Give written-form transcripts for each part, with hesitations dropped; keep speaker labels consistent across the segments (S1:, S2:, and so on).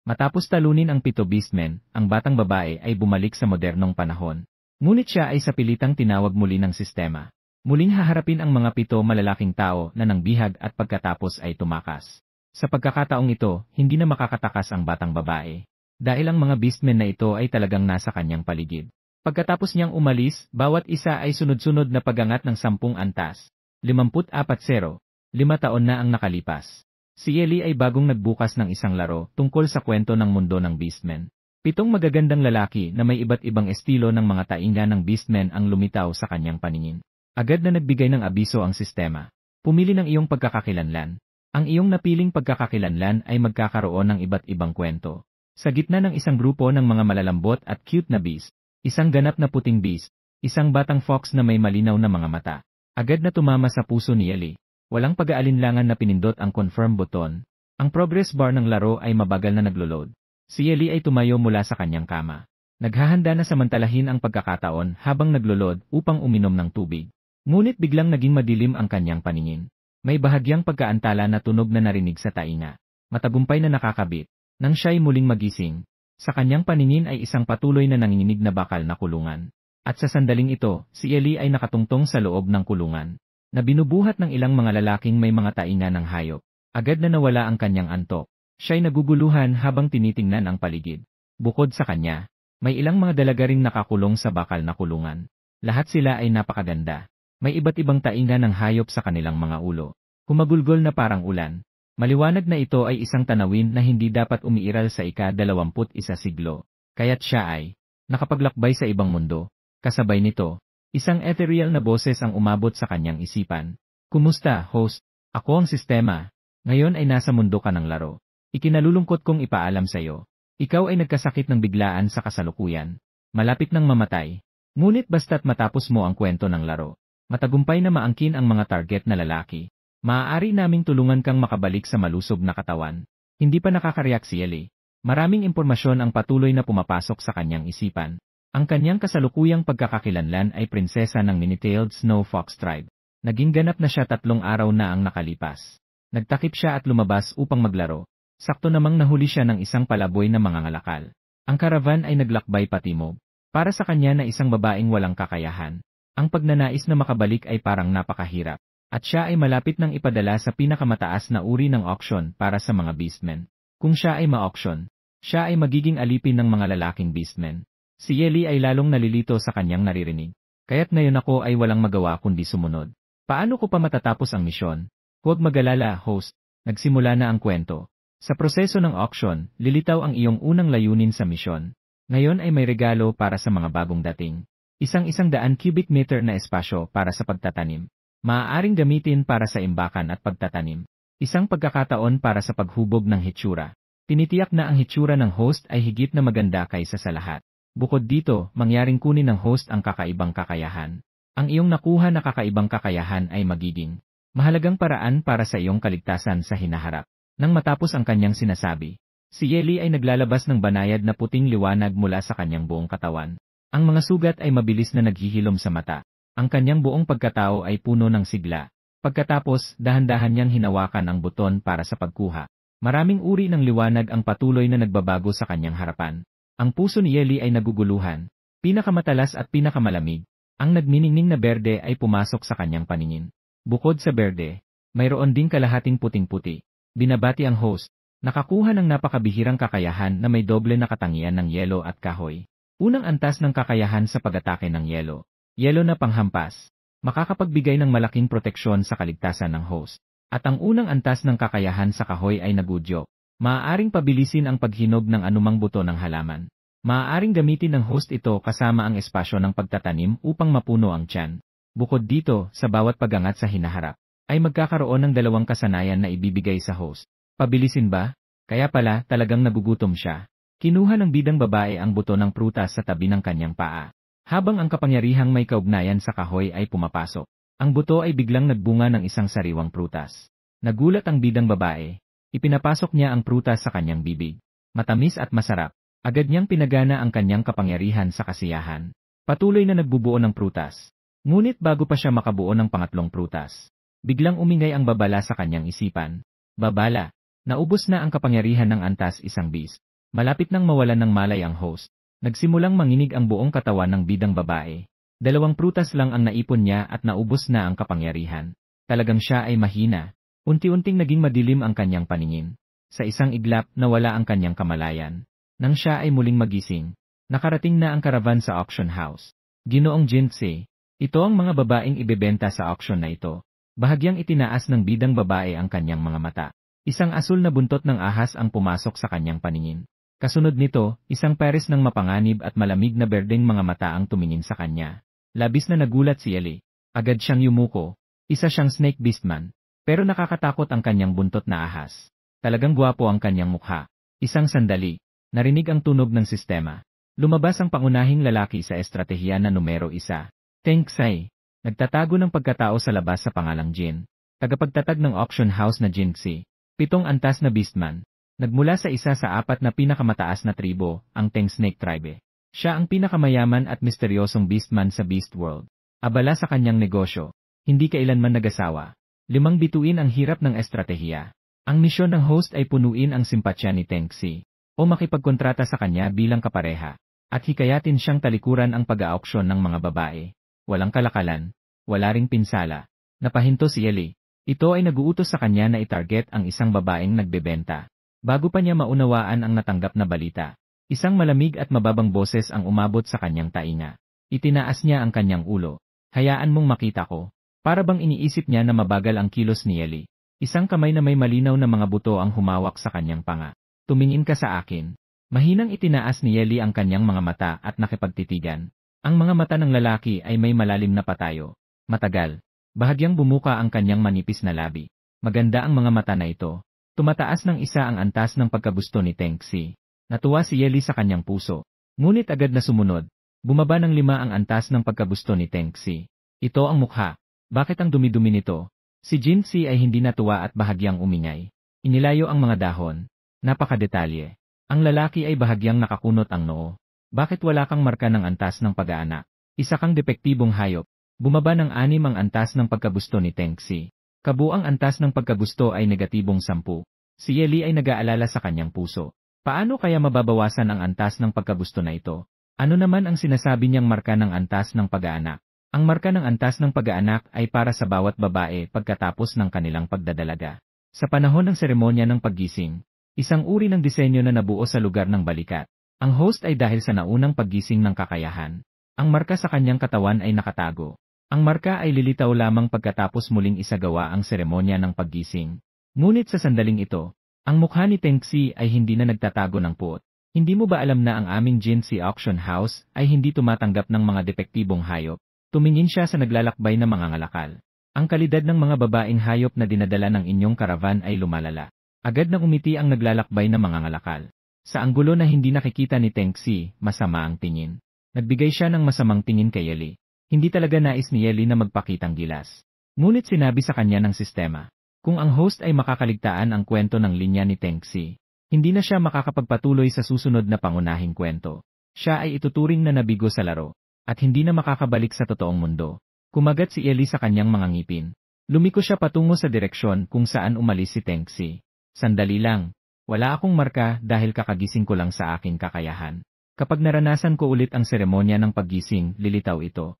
S1: Matapos talunin ang 7 beastmen, ang batang babae ay bumalik sa modernong panahon. Ngunit siya ay sapilitang tinawag muli ng sistema. Muling haharapin ang mga 7 malalaking tao na nangbihag at pagkatapos ay tumakas. Sa pagkakataong ito, hindi na makakatakas ang batang babae. Dahil ang mga beastmen na ito ay talagang nasa kanyang paligid. Pagkatapos niyang umalis, bawat isa ay sunod-sunod na pagangat ng 10 antas. 54-0. 5 taon na ang nakalipas. Si Ellie ay bagong nagbukas ng isang laro tungkol sa kwento ng mundo ng beastmen. 7 magagandang lalaki na may iba't ibang estilo ng mga tainga ng beastmen ang lumitaw sa kanyang paningin. Agad na nagbigay ng abiso ang sistema. Pumili ng iyong pagkakakilanlan. Ang iyong napiling pagkakakilanlan ay magkakaroon ng iba't ibang kwento. Sa gitna ng isang grupo ng mga malalambot at cute na beast, isang ganap na puting beast, isang batang fox na may malinaw na mga mata. Agad na tumama sa puso ni Ellie. Walang pag-aalinlangan na pinindot ang confirm button. Ang progress bar ng laro ay mabagal na naglo-load. Si Ellie ay tumayo mula sa kanyang kama. Naghahanda na samantalahin ang pagkakataon habang naglo-load upang uminom ng tubig. Ngunit biglang naging madilim ang kanyang paningin. May bahagyang pagkaantala na tunog na narinig sa tainga. Matagumpay na nakakabit. Nang siya'y muling magising, sa kanyang paningin ay isang patuloy na nanginginig na bakal na kulungan. At sa sandaling ito, si Ellie ay nakatungtong sa loob ng kulungan, na binubuhat ng ilang mga lalaking may mga tainga ng hayop. Agad na nawala ang kanyang antok. Siya'y naguguluhan habang tinitingnan ang paligid. Bukod sa kanya, may ilang mga dalaga ring nakakulong sa bakal na kulungan. Lahat sila ay napakaganda. May iba't ibang tainga ng hayop sa kanilang mga ulo. Humagulgol na parang ulan. Maliwanag na ito ay isang tanawin na hindi dapat umiiral sa ika-21 siglo. Kaya't siya ay nakapaglakbay sa ibang mundo. Kasabay nito, isang ethereal na boses ang umabot sa kanyang isipan. Kumusta, host? Ako ang sistema. Ngayon ay nasa mundo ka ng laro. Ikinalulungkot kong ipaalam sa'yo. Ikaw ay nagkasakit ng biglaan sa kasalukuyan. Malapit nang mamatay. Ngunit basta't matapos mo ang kwento ng laro, matagumpay na maangkin ang mga target na lalaki. Maaari naming tulungan kang makabalik sa malusog na katawan. Hindi pa nakakariyak si Ellie. Maraming impormasyon ang patuloy na pumapasok sa kanyang isipan. Ang kanyang kasalukuyang pagkakakilanlan ay prinsesa ng mini-tailed Snow Fox tribe. Naging ganap na siya 3 araw na ang nakalipas. Nagtakip siya at lumabas upang maglaro. Sakto namang nahuli siya ng isang palaboy na mga ngalakal. Ang karavan ay naglakbay patimog. Para sa kanya na isang babaeng walang kakayahan. Ang pagnanais na makabalik ay parang napakahirap. At siya ay malapit nang ipadala sa pinakamataas na uri ng auction para sa mga beastmen. Kung siya ay ma-auction, siya ay magiging alipin ng mga lalaking beastmen. Si Ellie ay lalong nalilito sa kanyang naririnig. Kaya't ngayon ako ay walang magawa kundi sumunod. Paano ko pa matatapos ang misyon? Huwag mag-alala, host. Nagsimula na ang kwento. Sa proseso ng auction, lilitaw ang iyong unang layunin sa misyon. Ngayon ay may regalo para sa mga bagong dating. 100 cubic meter na espasyo para sa pagtatanim. Maaaring gamitin para sa imbakan at pagtatanim. Isang pagkakataon para sa paghubog ng hitsura. Tinitiyak na ang hitsura ng host ay higit na maganda kaysa sa lahat. Bukod dito, mangyaring kunin ng host ang kakaibang kakayahan. Ang iyong nakuha na kakaibang kakayahan ay magiging mahalagang paraan para sa iyong kaligtasan sa hinaharap. Nang matapos ang kanyang sinasabi, si Ellie ay naglalabas ng banayad na puting liwanag mula sa kanyang buong katawan. Ang mga sugat ay mabilis na naghihilom sa mata. Ang kanyang buong pagkatao ay puno ng sigla. Pagkatapos, dahan-dahan niyang hinawakan ang buton para sa pagkuha. Maraming uri ng liwanag ang patuloy na nagbabago sa kanyang harapan. Ang puso ni Ellie ay naguguluhan. Pinakamatalas at pinakamalamig. Ang nagniningning na berde ay pumasok sa kanyang paningin. Bukod sa berde, mayroon ding kalahating puting-puti. Binabati ang host. Nakakuha ng napakabihirang kakayahan na may doble na katangian ng yelo at kahoy. Unang antas ng kakayahan sa pag-atake ng yelo. Yelo na panghampas. Makakapagbigay ng malaking proteksyon sa kaligtasan ng host. At ang unang antas ng kakayahan sa kahoy ay nagudyok. Maaaring pabilisin ang paghinog ng anumang buto ng halaman. Maaaring gamitin ng host ito kasama ang espasyo ng pagtatanim upang mapuno ang tiyan. Bukod dito, sa bawat pagangat sa hinaharap, ay magkakaroon ng 2 kasanayan na ibibigay sa host. Pabilisin ba? Kaya pala, talagang nagugutom siya. Kinuha ng bidang babae ang buto ng prutas sa tabi ng kanyang paa. Habang ang kapangyarihang may kaugnayan sa kahoy ay pumapasok, ang buto ay biglang nagbunga ng isang sariwang prutas. Nagulat ang bidang babae. Ipinapasok niya ang prutas sa kanyang bibig. Matamis at masarap. Agad niyang pinagana ang kanyang kapangyarihan sa kasiyahan. Patuloy na nagbubuo ng prutas. Ngunit bago pa siya makabuo ng pangatlong prutas, biglang umingay ang babala sa kanyang isipan. Babala, naubos na ang kapangyarihan ng antas isang beast. Malapit nang mawalan ng malay ang host. Nagsimulang manginig ang buong katawan ng bidang babae. 2 prutas lang ang naipon niya at naubos na ang kapangyarihan. Talagang siya ay mahina. Unti-unting naging madilim ang kanyang paningin. Sa isang iglap, nawala ang kanyang kamalayan. Nang siya ay muling magising, nakarating na ang karavan sa auction house. Ginoong Jinxie, ito ang mga babaeng ibebenta sa auction na ito. Bahagyang itinaas ng bidang babae ang kanyang mga mata. Isang asul na buntot ng ahas ang pumasok sa kanyang paningin. Kasunod nito, isang pares ng mapanganib at malamig na berdeng mga mata ang tumingin sa kanya. Labis na nagulat si Ellie. Agad siyang yumuko. Isa siyang snake beastman. Pero nakakatakot ang kanyang buntot na ahas. Talagang gwapo ang kanyang mukha. Isang sandali. Narinig ang tunog ng sistema. Lumabas ang pangunahing lalaki sa estratehiya na numero 1. Teng Sai. Nagtatago ng pagkatao sa labas sa pangalang Jin. Tagapagtatag ng auction house na Jinxie. 7 antas na beastman. Nagmula sa isa sa 4 na pinakamataas na tribo, ang Teng Snake Tribe. Siya ang pinakamayaman at misteryosong beastman sa Beast World. Abala sa kanyang negosyo. Hindi kailanman nagasawa. 5 bituin ang hirap ng estratehiya. Ang misyon ng host ay punuin ang simpatya ni Teng Xi, o makipagkontrata sa kanya bilang kapareha, at hikayatin siyang talikuran ang pag-auksyon ng mga babae. Walang kalakalan, wala ring pinsala. Napahinto si Ellie. Ito ay naguutos sa kanya na itarget ang isang babaeng nagbebenta. Bago pa niya maunawaan ang natanggap na balita, isang malamig at mababang boses ang umabot sa kanyang tainga. Itinaas niya ang kanyang ulo. Hayaan mong makita ko. Para bang iniisip niya na mabagal ang kilos ni Ellie. Isang kamay na may malinaw na mga buto ang humawak sa kanyang panga. Tumingin ka sa akin. Mahinang itinaas ni Ellie ang kanyang mga mata at nakipagtitigan. Ang mga mata ng lalaki ay may malalim na patayo. Matagal. Bahagyang bumuka ang kanyang manipis na labi. Maganda ang mga mata na ito. Tumataas ng isa ang antas ng pagkagusto ni Teng Xi. Natuwa si Ellie sa kanyang puso. Ngunit agad na sumunod. Bumaba ng 5 ang antas ng pagkagusto ni Teng Xi. Ito ang mukha. Bakit ang dumi-dumi nito? Si Jinxie ay hindi natuwa at bahagyang umingay. Inilayo ang mga dahon. Napakadetalye. Ang lalaki ay bahagyang nakakunot ang noo. Bakit wala kang marka ng antas ng pag-aanak? Isa kang depektibong hayop. Bumaba ng 6 ang antas ng pagkagusto ni Teng Xi. Kabuang antas ng pagkagusto ay negatibong 10. Si Ellie ay nag-aalala sa kanyang puso. Paano kaya mababawasan ang antas ng pagkagusto na ito? Ano naman ang sinasabi niyang marka ng antas ng pag-aanak? Ang marka ng antas ng pag-aanak ay para sa bawat babae pagkatapos ng kanilang pagdadalaga. Sa panahon ng seremonya ng paggising, isang uri ng disenyo na nabuo sa lugar ng balikat. Ang host ay dahil sa naunang paggising ng kakayahan. Ang marka sa kanyang katawan ay nakatago. Ang marka ay lilitaw lamang pagkatapos muling isagawa ang seremonya ng paggising. Ngunit sa sandaling ito, ang mukha ni Teng Xi ay hindi na nagtatago ng puot. Hindi mo ba alam na ang aming Jinxie Auction House ay hindi tumatanggap ng mga depektibong hayop? Tumingin siya sa naglalakbay na mga ngalakal. Ang kalidad ng mga babaeng hayop na dinadala ng inyong karavan ay lumalala. Agad na umiti ang naglalakbay na mga ngalakal. Sa anggulo na hindi nakikita ni Teng Xi, masama ang tingin. Nagbigay siya ng masamang tingin kay Ellie. Hindi talaga nais ni Ellie na magpakitang gilas. Ngunit sinabi sa kanya ng sistema, kung ang host ay makakaligtaan ang kwento ng linya ni Teng Xi, hindi na siya makakapagpatuloy sa susunod na pangunahing kwento. Siya ay ituturing na nabigo sa laro. At hindi na makakabalik sa totoong mundo. Kumagat si Ellie sa kanyang mga ngipin. Lumiko siya patungo sa direksyon kung saan umalis si Teng Xi. Sandali lang. Wala akong marka dahil kakagising ko lang sa aking kakayahan. Kapag naranasan ko ulit ang seremonya ng paggising, lilitaw ito.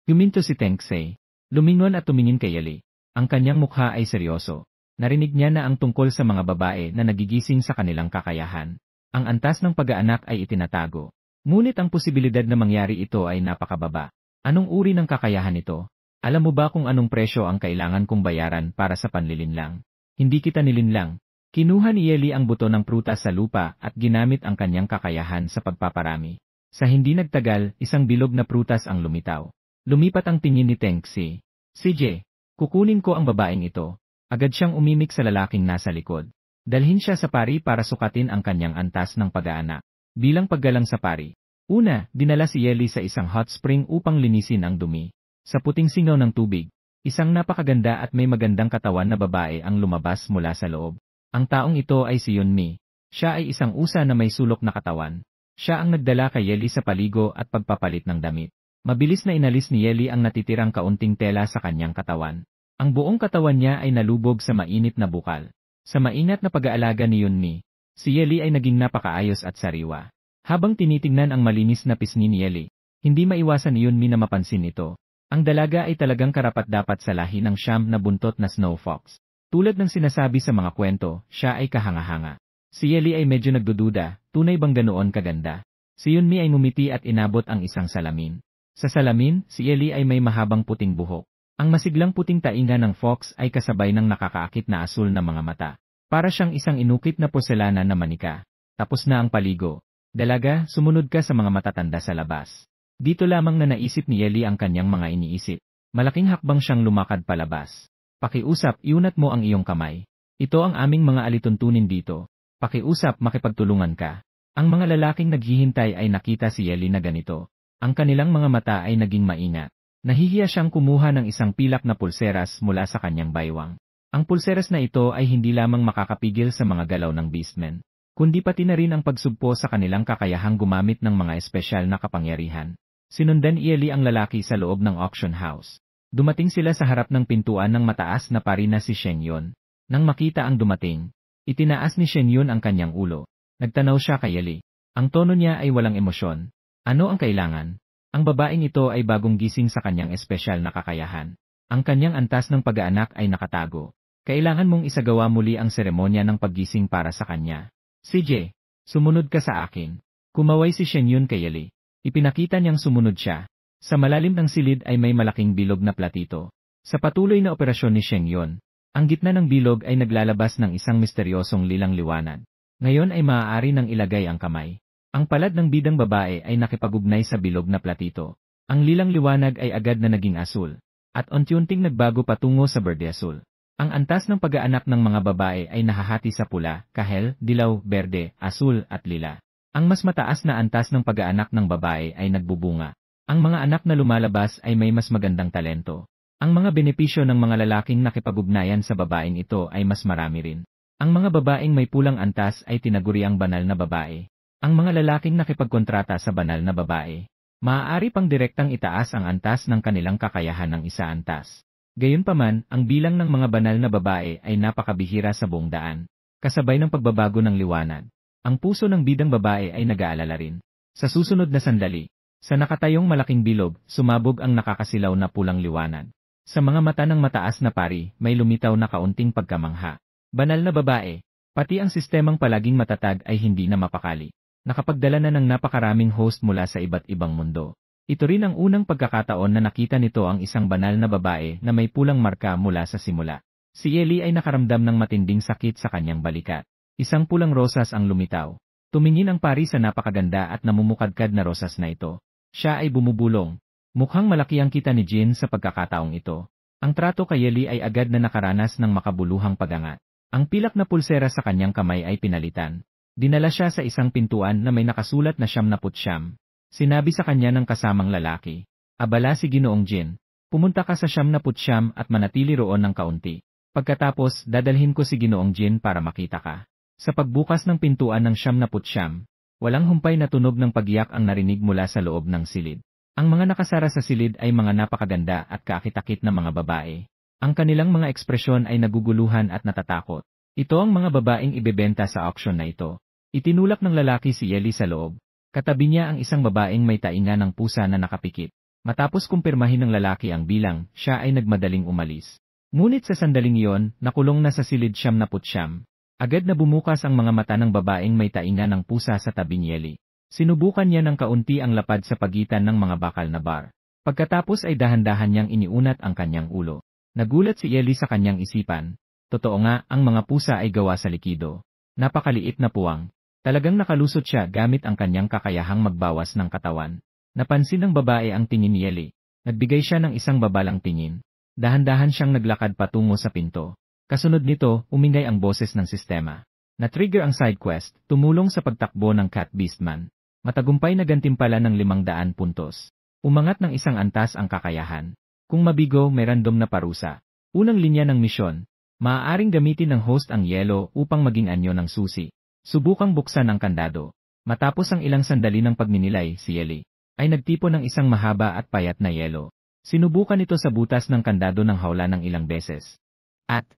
S1: Huminto si Teng Xi. Lumingon at tumingin kay Ellie. Ang kanyang mukha ay seryoso. Narinig niya na ang tungkol sa mga babae na nagigising sa kanilang kakayahan. Ang antas ng pag-aanak ay itinatago. Ngunit ang posibilidad na mangyari ito ay napakababa. Anong uri ng kakayahan ito? Alam mo ba kung anong presyo ang kailangan kong bayaran para sa panlilinlang? Hindi kita nilinlang. Kinuha ni Ellie ang buto ng prutas sa lupa at ginamit ang kanyang kakayahan sa pagpaparami. Sa hindi nagtagal, isang bilog na prutas ang lumitaw. Lumipat ang tingin ni Teng Xi. CJ, kukunin ko ang babaeng ito. Agad siyang umimik sa lalaking nasa likod. Dalhin siya sa pari para sukatin ang kanyang antas ng pag-aanak. Bilang paggalang sa pari. Una, dinala si Ellie sa isang hot spring upang linisin ang dumi. Sa puting singaw ng tubig, isang napakaganda at may magandang katawan na babae ang lumabas mula sa loob. Ang taong ito ay si Yunmi. Siya ay isang usa na may sulok na katawan. Siya ang nagdala kay Ellie sa paligo at pagpapalit ng damit. Mabilis na inalis ni Ellie ang natitirang kaunting tela sa kanyang katawan. Ang buong katawan niya ay nalubog sa mainit na bukal. Sa maingat na pag-aalaga ni Yunmi, Si Yeli ay naging napakaayos at sariwa. Habang tinitingnan ang malinis na pisngi ni Yeli, hindi maiwasan ni Yunmi na mapansin ito. Ang dalaga ay talagang karapat-dapat sa lahi ng siyam na buntot na snow fox. Tulad ng sinasabi sa mga kwento, siya ay kahanga-hanga. Si Yeli ay medyo nagdududa, tunay bang ganoon kaganda? Si Yunmi ay ngumiti at inabot ang isang salamin. Sa salamin, si Yeli ay may mahabang puting buhok. Ang masiglang puting tainga ng fox ay kasabay ng nakakaakit na asul na mga mata. Para siyang isang inukit na porselana na manika. Tapos na ang paligo. Dalaga, sumunod ka sa mga matatanda sa labas. Dito lamang na naisip ni Yeli ang kanyang mga iniisip. Malaking hakbang siyang lumakad palabas. Pakiusap, iunat mo ang iyong kamay. Ito ang aming mga alituntunin dito. Pakiusap, makipagtulungan ka. Ang mga lalaking naghihintay ay nakita si Yeli na ganito. Ang kanilang mga mata ay naging maingat. Nahihiya siyang kumuha ng isang pilak na pulseras mula sa kanyang baywang. Ang pulseras na ito ay hindi lamang makakapigil sa mga galaw ng beastmen, kundi pati na rin ang pagsugpo sa kanilang kakayahang gumamit ng mga espesyal na kapangyarihan. Sinundan ni Yeli ang lalaki sa loob ng auction house. Dumating sila sa harap ng pintuan ng mataas na pari na si Sheng Yun. Nang makita ang dumating, itinaas ni Sheng Yun ang kanyang ulo. Nagtanaw siya kay Yeli. Ang tono niya ay walang emosyon. Ano ang kailangan? Ang babaeng ito ay bagong gising sa kanyang espesyal na kakayahan. Ang kanyang antas ng pag-aanak ay nakatago. Kailangan mong isagawa muli ang seremonya ng paggising para sa kanya. CJ, sumunod ka sa akin. Kumaway si Sheng Yun kay Yeli. Ipinakita niyang sumunod siya. Sa malalim ng silid ay may malaking bilog na platito. Sa patuloy na operasyon ni Sheng Yun, ang gitna ng bilog ay naglalabas ng isang misteryosong lilang liwanag. Ngayon ay maaari nang ilagay ang kamay. Ang palad ng bidang babae ay nakipag-ugnay sa bilog na platito. Ang lilang liwanag ay agad na naging asul. At unti-unting nagbago patungo sa berde asul. Ang antas ng pag-aanak ng mga babae ay nahahati sa pula, kahel, dilaw, berde, asul at lila. Ang mas mataas na antas ng pag-aanak ng babae ay nagbubunga. Ang mga anak na lumalabas ay may mas magandang talento. Ang mga benepisyo ng mga lalaking nakipag-ugnayan sa babaeng ito ay mas marami rin. Ang mga babaeng may pulang antas ay tinaguriang banal na babae. Ang mga lalaking nakipagkontrata sa banal na babae, maaari pang direktang itaas ang antas ng kanilang kakayahan ng isa antas. Gayunpaman, ang bilang ng mga banal na babae ay napakabihira sa buong daan. Kasabay ng pagbabago ng liwanag, ang puso ng bidang babae ay nag-aalala rin. Sa susunod na sandali, sa nakatayong malaking bilog, sumabog ang nakakasilaw na pulang liwanag. Sa mga mata ng mataas na pari, may lumitaw na kaunting pagkamangha. Banal na babae, pati ang sistemang palaging matatag ay hindi na mapakali. Nakapagdala na ng napakaraming host mula sa iba't ibang mundo. Ito rin ang unang pagkakataon na nakita nito ang isang banal na babae na may pulang marka mula sa simula. Si Yeli ay nakaramdam ng matinding sakit sa kanyang balikat. Isang pulang rosas ang lumitaw. Tumingin ang pari sa napakaganda at namumukadkad na rosas na ito. Siya ay bumubulong. Mukhang malaki ang kita ni Jin sa pagkakataong ito. Ang trato kay Yeli ay agad na nakaranas ng makabuluhang pagangat. Ang pilak na pulsera sa kanyang kamay ay pinalitan. Dinala siya sa isang pintuan na may nakasulat na 99. Sinabi sa kanya ng kasamang lalaki, "Abala si Ginoong Jin, pumunta ka sa 99 at manatili roon ng kaunti. Pagkatapos, dadalhin ko si Ginoong Jin para makita ka." Sa pagbukas ng pintuan ng 99, walang humpay na tunog ng pagyak ang narinig mula sa loob ng silid. Ang mga nakasara sa silid ay mga napakaganda at kaakit-akit na mga babae. Ang kanilang mga ekspresyon ay naguguluhan at natatakot. Ito ang mga babaeng ibebenta sa auction na ito. Itinulak ng lalaki si Yeli sa loob. Katabi niya ang isang babaeng may tainga ng pusa na nakapikit. Matapos kumpirmahin ng lalaki ang bilang, siya ay nagmadaling umalis. Ngunit sa sandaling iyon, nakulong na sa silid 99. Agad na bumukas ang mga mata ng babaeng may tainga ng pusa sa tabi ni Yeli. Sinubukan niya ng kaunti ang lapad sa pagitan ng mga bakal na bar. Pagkatapos ay dahan-dahan niyang iniunat ang kanyang ulo. Nagulat si Yeli sa kanyang isipan. Totoo nga, ang mga pusa ay gawa sa likido. Napakaliit na puwang. Talagang nakalusot siya gamit ang kanyang kakayahang magbawas ng katawan. Napansin ng babae ang tingin ni Yeli. Nagbigay siya ng isang babalang tingin. Dahan-dahan siyang naglakad patungo sa pinto. Kasunod nito, umingay ang boses ng sistema. Na-trigger ang side quest, tumulong sa pagtakbo ng Cat Beastman. Matagumpay na gantimpala ng 500 puntos. Umangat ng isang antas ang kakayahan. Kung mabigo, may random na parusa. Unang linya ng misyon. Maaaring gamitin ng host ang yelo upang maging anyo ng susi. Subukang buksan ang kandado. Matapos ang ilang sandali ng pagninilay, si Yeli ay nagtipon ng isang mahaba at payat na yelo. Sinubukan ito sa butas ng kandado ng hawla ng ilang beses. At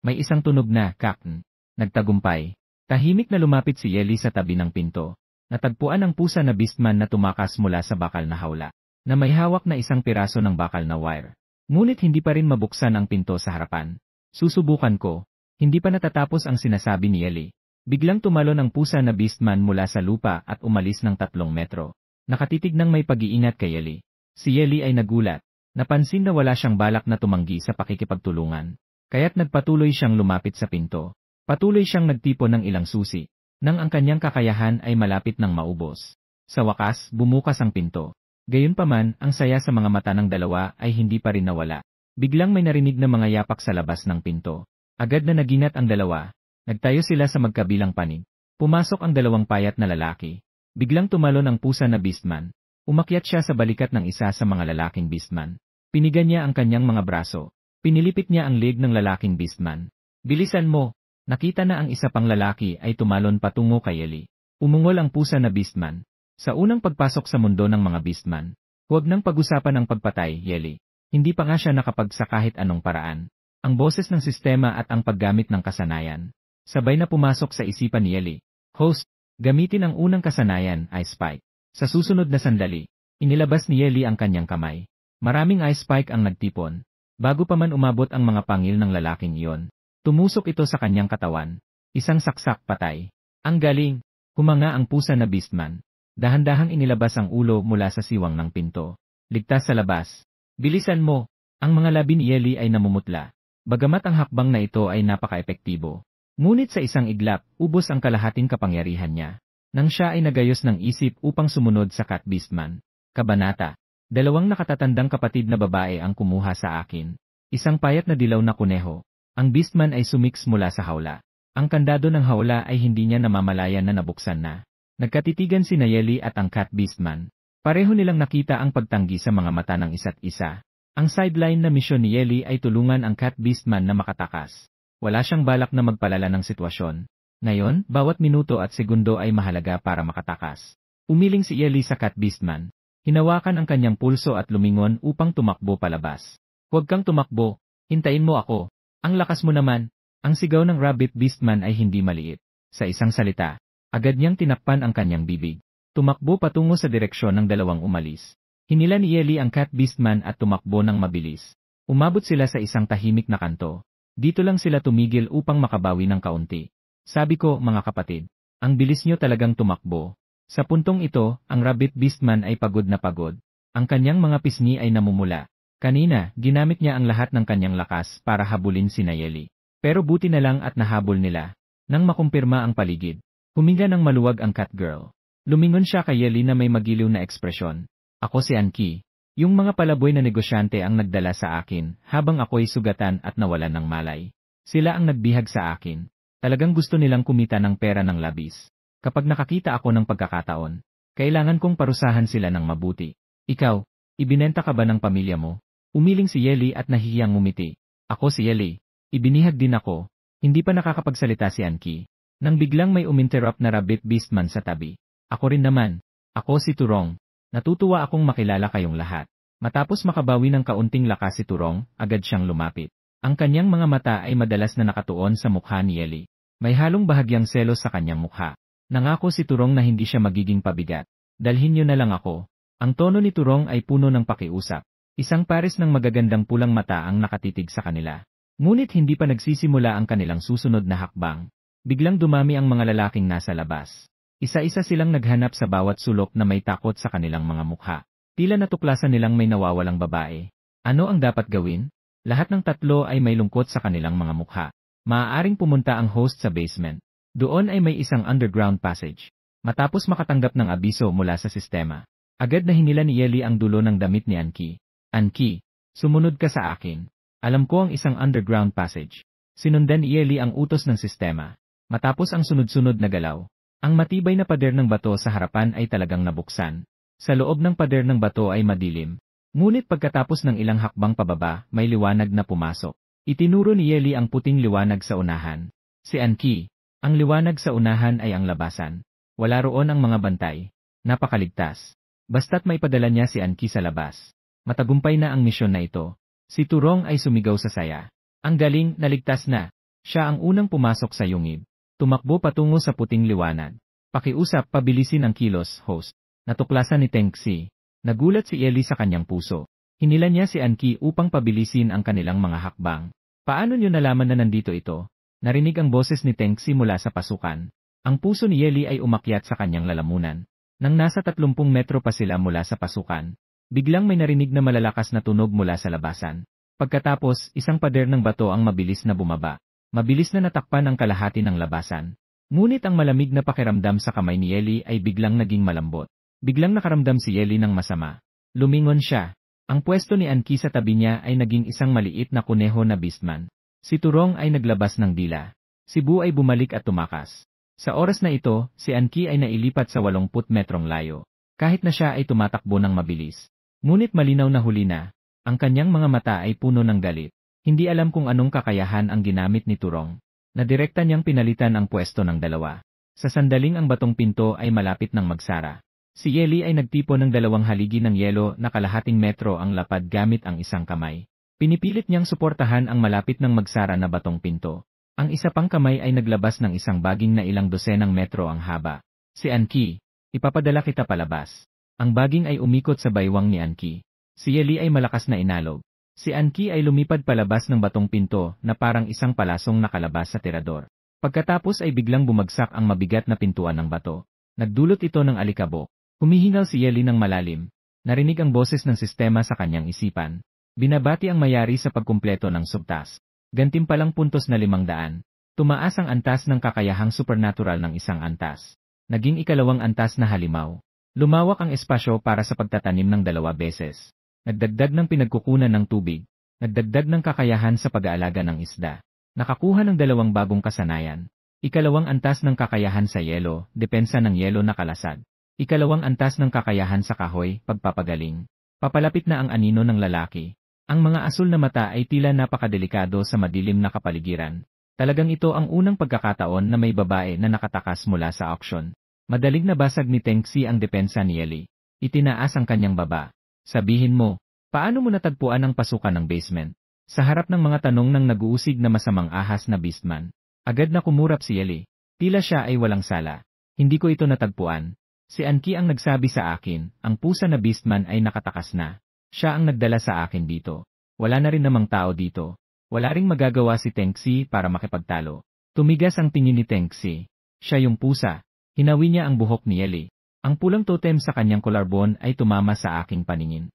S1: may isang tunog na kakn. Nagtagumpay. Tahimik na lumapit si Yeli sa tabi ng pinto. Natagpuan ang pusa na beastman na tumakas mula sa bakal na hawla, na may hawak na isang piraso ng bakal na wire. Ngunit hindi pa rin mabuksan ang pinto sa harapan. Susubukan ko. Hindi pa natatapos ang sinasabi ni Yeli. Biglang tumalon ang pusa na beastman mula sa lupa at umalis ng 3 metro. Nakatitig ng may pag-iingat kay Yeli. Si Yeli ay nagulat. Napansin na wala siyang balak na tumanggi sa pakikipagtulungan. Kaya't nagpatuloy siyang lumapit sa pinto. Patuloy siyang nagtipon ng ilang susi, nang ang kanyang kakayahan ay malapit ng maubos. Sa wakas, bumukas ang pinto. Gayunpaman, ang saya sa mga mata ng dalawa ay hindi pa rin nawala. Biglang may narinig na mga yapak sa labas ng pinto. Agad na naginat ang dalawa. Nagtayo sila sa magkabilang panig. Pumasok ang dalawang payat na lalaki. Biglang tumalon ang pusa na beastman. Umakyat siya sa balikat ng isa sa mga lalaking beastman. Pinigan niya ang kanyang mga braso. Pinilipit niya ang leg ng lalaking beastman. Bilisan mo! Nakita na ang isa pang lalaki ay tumalon patungo kay Yeli. Umungol ang pusa na beastman. Sa unang pagpasok sa mundo ng mga beastman, huwag nang pag-usapan ang pagpatay, Yeli. Hindi pa nga siya nakapagsa kahit anong paraan. Ang boses ng sistema at ang paggamit ng kasanayan. Sabay na pumasok sa isipan ni Yeli. Host, gamitin ang unang kasanayan, Ice Spike. Sa susunod na sandali, inilabas ni Yeli ang kanyang kamay. Maraming Ice Spike ang nagtipon. Bago pa man umabot ang mga pangil ng lalaking iyon, tumusok ito sa kanyang katawan. Isang saksak patay. Ang galing! Humanga ang pusa na beastman. Dahan-dahang inilabas ang ulo mula sa siwang ng pinto. Ligtas sa labas. Bilisan mo! Ang mga labi ni Yeli ay namumutla. Bagamat ang hakbang na ito ay napaka-epektibo. Ngunit sa isang iglap, ubos ang kalahating kapangyarihan niya. Nang siya ay nagayos ng isip upang sumunod sa cat beastman. Kabanata. 2 nakatatandang kapatid na babae ang kumuha sa akin. Isang payat na dilaw na kuneho. Ang beastman ay sumiks mula sa hawla. Ang kandado ng hawla ay hindi niya namamalayan na nabuksan na. Nagkatitigan si Yeli at ang cat beastman. Pareho nilang nakita ang pagtanggi sa mga mata ng isa't isa. Ang sideline na misyon ni Yeli ay tulungan ang cat beastman na makatakas. Wala siyang balak na magpalala ng sitwasyon. Ngayon, bawat minuto at segundo ay mahalaga para makatakas. Umiling si Yeli sa cat beastman. Hinawakan ang kanyang pulso at lumingon upang tumakbo palabas. Huwag kang tumakbo. Hintayin mo ako. Ang lakas mo naman. Ang sigaw ng rabbit beastman ay hindi maliit. Sa isang salita, agad niyang tinakpan ang kanyang bibig. Tumakbo patungo sa direksyon ng dalawang umalis. Hinila ni Yeli ang cat beastman at tumakbo ng mabilis. Umabot sila sa isang tahimik na kanto. Dito lang sila tumigil upang makabawi ng kaunti. Sabi ko, mga kapatid, ang bilis niyo talagang tumakbo. Sa puntong ito, ang rabbit beastman ay pagod na pagod. Ang kanyang mga pisngi ay namumula. Kanina, ginamit niya ang lahat ng kanyang lakas para habulin si Yeli. Pero buti na lang at nahabol nila. Nang makumpirma ang paligid, huminga ng maluwag ang cat girl. Lumingon siya kay Yeli na may magiliw na ekspresyon. Ako si Anki. Yung mga palaboy na negosyante ang nagdala sa akin habang ako'y sugatan at nawalan ng malay. Sila ang nagbihag sa akin. Talagang gusto nilang kumita ng pera ng labis. Kapag nakakita ako ng pagkakataon, kailangan kong parusahan sila ng mabuti. Ikaw, ibinenta ka ba ng pamilya mo? Umiling si Yeli at nahihiyang ngumiti. Ako si Yeli. Ibinihag din ako. Hindi pa nakakapagsalita si Anki. Nang biglang may uminterrupt na rabbit beastman sa tabi. Ako rin naman. Ako si Turong. Natutuwa akong makilala kayong lahat. Matapos makabawi ng kaunting lakas si Turong, agad siyang lumapit. Ang kanyang mga mata ay madalas na nakatuon sa mukha ni Yeli. May halong bahagyang selos sa kanyang mukha. Nangako si Turong na hindi siya magiging pabigat. Dalhin niyo na lang ako. Ang tono ni Turong ay puno ng pakiusap. Isang pares ng magagandang pulang mata ang nakatitig sa kanila. Ngunit hindi pa nagsisimula ang kanilang susunod na hakbang. Biglang dumami ang mga lalaking nasa labas. Isa-isa silang naghanap sa bawat sulok na may takot sa kanilang mga mukha. Tila natuklasan nilang may nawawalang babae. Ano ang dapat gawin? Lahat ng tatlo ay may lungkot sa kanilang mga mukha. Maaaring pumunta ang host sa basement. Doon ay may isang underground passage. Matapos makatanggap ng abiso mula sa sistema, agad na hinila ni Yeli ang dulo ng damit ni Anki. Anki, sumunod ka sa akin. Alam ko ang isang underground passage. Sinundan ni Yeli ang utos ng sistema. Matapos ang sunod-sunod na galaw, ang matibay na pader ng bato sa harapan ay talagang nabuksan. Sa loob ng pader ng bato ay madilim. Ngunit pagkatapos ng ilang hakbang pababa, may liwanag na pumasok. Itinuro ni Yeli ang puting liwanag sa unahan. Si Anki, ang liwanag sa unahan ay ang labasan. Wala roon ang mga bantay. Napakaligtas. Basta't may padala niya si Anki sa labas. Matagumpay na ang misyon na ito. Si Turong ay sumigaw sa saya. Ang galing, naligtas na. Siya ang unang pumasok sa yungib. Tumakbo patungo sa puting liwanag. Pakiusap, pabilisin ang kilos, host. Natuklasan ni Tengxi. Nagulat si Ellie sa kanyang puso. Hinila niya si Anki upang pabilisin ang kanilang mga hakbang. Paano niyo nalaman na nandito ito? Narinig ang boses ni Tengxi mula sa pasukan. Ang puso ni Ellie ay umakyat sa kanyang lalamunan. Nang nasa 30 metro pa sila mula sa pasukan, biglang may narinig na malalakas na tunog mula sa labasan. Pagkatapos, isang pader ng bato ang mabilis na bumaba. Mabilis na natakpan ang kalahati ng labasan. Ngunit ang malamig na pakiramdam sa kamay ni Ellie ay biglang naging malambot. Biglang nakaramdam si Ellie ng masama. Lumingon siya. Ang pwesto ni Anki sa tabi niya ay naging isang maliit na kuneho na beastman. Si Turong ay naglabas ng dila. Si Bu ay bumalik at tumakas. Sa oras na ito, si Anki ay nailipat sa 80 metrong layo. Kahit na siya ay tumatakbo ng mabilis. Ngunit malinaw na huli na. Ang kanyang mga mata ay puno ng galit. Hindi alam kung anong kakayahan ang ginamit ni Turong. Nadirekta niyang pinalitan ang pwesto ng dalawa. Sa sandaling ang batong pinto ay malapit ng magsara. Si Ellie ay nagtipo ng 2 haligi ng yelo na kalahating metro ang lapad gamit ang isang kamay. Pinipilit niyang suportahan ang malapit ng magsara na batong pinto. Ang isa pang kamay ay naglabas ng isang baging na ilang dosenang metro ang haba. Si Anki, ipapadala kita palabas. Ang baging ay umikot sa baywang ni Anki. Si Ellie ay malakas na inalog. Si Anki ay lumipad palabas ng batong pinto na parang isang palasong nakalabas sa tirador. Pagkatapos ay biglang bumagsak ang mabigat na pintuan ng bato. Nagdulot ito ng alikabok. Humihingal si Ellie ng malalim. Narinig ang boses ng sistema sa kanyang isipan. Binabati ang mayari sa pagkumpleto ng subtas. Gantimpalang puntos na 500. Tumaas ang antas ng kakayahang supernatural ng isang antas. Naging 2 antas na halimaw. Lumawak ang espasyo para sa pagtatanim ng 2 beses. Nagdagdag ng pinagkukunan ng tubig. Nagdagdag ng kakayahan sa pag-aalaga ng isda. Nakakuha ng 2 bagong kasanayan. 2 antas ng kakayahan sa yelo, depensa ng yelo na kalasag. 2 antas ng kakayahan sa kahoy, pagpapagaling. Papalapit na ang anino ng lalaki. Ang mga asul na mata ay tila napakadelikado sa madilim na kapaligiran. Talagang ito ang unang pagkakataon na may babae na nakatakas mula sa auction. Madaling nabasag ni Tengxi ang depensa ni Ellie. Itinaas ang kanyang baba. Sabihin mo, paano mo natagpuan ang pasukan ng basement? Sa harap ng mga tanong ng nag-uusig na masamang ahas na beastman, agad na kumurap si Ellie. Tila siya ay walang sala. Hindi ko ito natagpuan. Si Anki ang nagsabi sa akin, ang pusa na beastman ay nakatakas na. Siya ang nagdala sa akin dito. Wala na rin namang tao dito. Wala ring magagawa si Tengxi para makipagtalo. Tumigas ang tingin ni Tengxi. Siya yung pusa. Hinawi niya ang buhok ni Ellie. Ang pulang totem sa kanyang collarbone ay tumama sa aking paningin.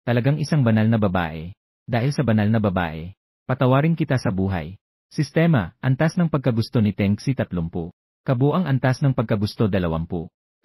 S1: Talagang isang banal na babae. Dahil sa banal na babae, patawarin kita sa buhay. Sistema, antas ng pagkagusto ni Tengxi 30. Kabuang antas ng pagkagusto 20.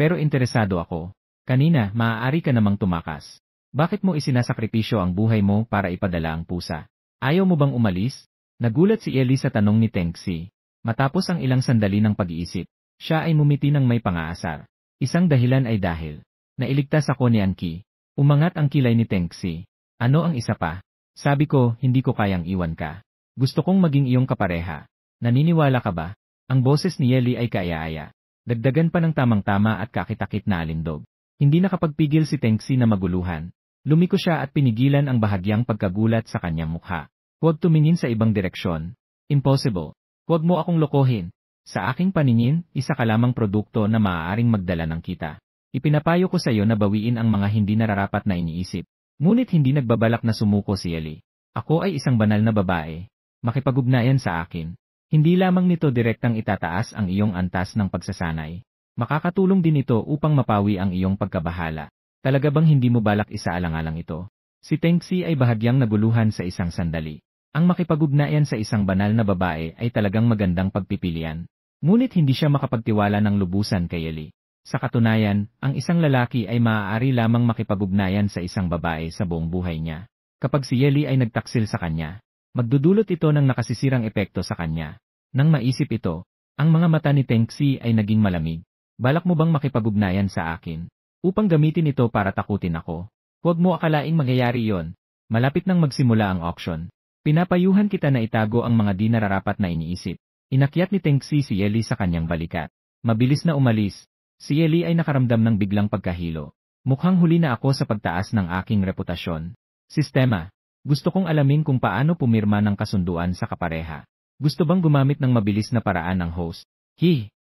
S1: Pero interesado ako. Kanina, maaari ka namang tumakas. Bakit mo isinasakripisyo ang buhay mo para ipadala ang pusa? Ayaw mo bang umalis? Nagulat si Ellie sa tanong ni Tengxi. Matapos ang ilang sandali ng pag-iisip, siya ay mumiti ng may pangaasar. Isang dahilan ay dahil nailigtas ako ni Anki. Umangat ang kilay ni Tengxi. Ano ang isa pa? Sabi ko, hindi ko kayang iwan ka. Gusto kong maging iyong kapareha. Naniniwala ka ba? Ang boses ni Ellie ay kaaya-aya. Dagdagan pa ng tamang-tama at kakitakit na alindog. Hindi nakapagpigil si Tengxi na maguluhan. Lumiko siya at pinigilan ang bahagyang pagkagulat sa kanyang mukha. Huwag tumingin sa ibang direksyon. Impossible. Huwag mo akong lokohin. Sa aking paningin, isa ka lamang produkto na maaaring magdala ng kita. Ipinapayo ko sa iyo na bawiin ang mga hindi nararapat na iniisip. Ngunit hindi nagbabalak na sumuko si Ellie. Ako ay isang banal na babae. Makipag-ugnayan sa akin. Hindi lamang nito direktang itataas ang iyong antas ng pagsasanay. Makakatulong din ito upang mapawi ang iyong pagkabahala. Talaga bang hindi mo balak isaalang-alang ito? Si Tengxi ay bahagyang naguluhan sa isang sandali. Ang makipag-ugnayan sa isang banal na babae ay talagang magandang pagpipilian. Ngunit hindi siya makapagtiwala ng lubusan kay Ellie. Sa katunayan, ang isang lalaki ay maaari lamang makipag-ugnayan sa isang babae sa buong buhay niya. Kapag si Ellie ay nagtaksil sa kanya, magdudulot ito ng nakasisirang epekto sa kanya. Nang maisip ito, ang mga mata ni Tengxi ay naging malamig. Balak mo bang makipag-ugnayan sa akin? Upang gamitin ito para takutin ako? Huwag mo akalaing mangyayari yon. Malapit nang magsimula ang auction. Pinapayuhan kita na itago ang mga di nararapat na iniisip. Inakyat ni Tengxi si Ellie sa kanyang balikat. Mabilis na umalis. Si Ellie ay nakaramdam ng biglang pagkahilo. Mukhang huli na ako sa pagtaas ng aking reputasyon. Sistema. Gusto kong alamin kung paano pumirma ng kasunduan sa kapareha. Gusto bang gumamit ng mabilis na paraan ng host?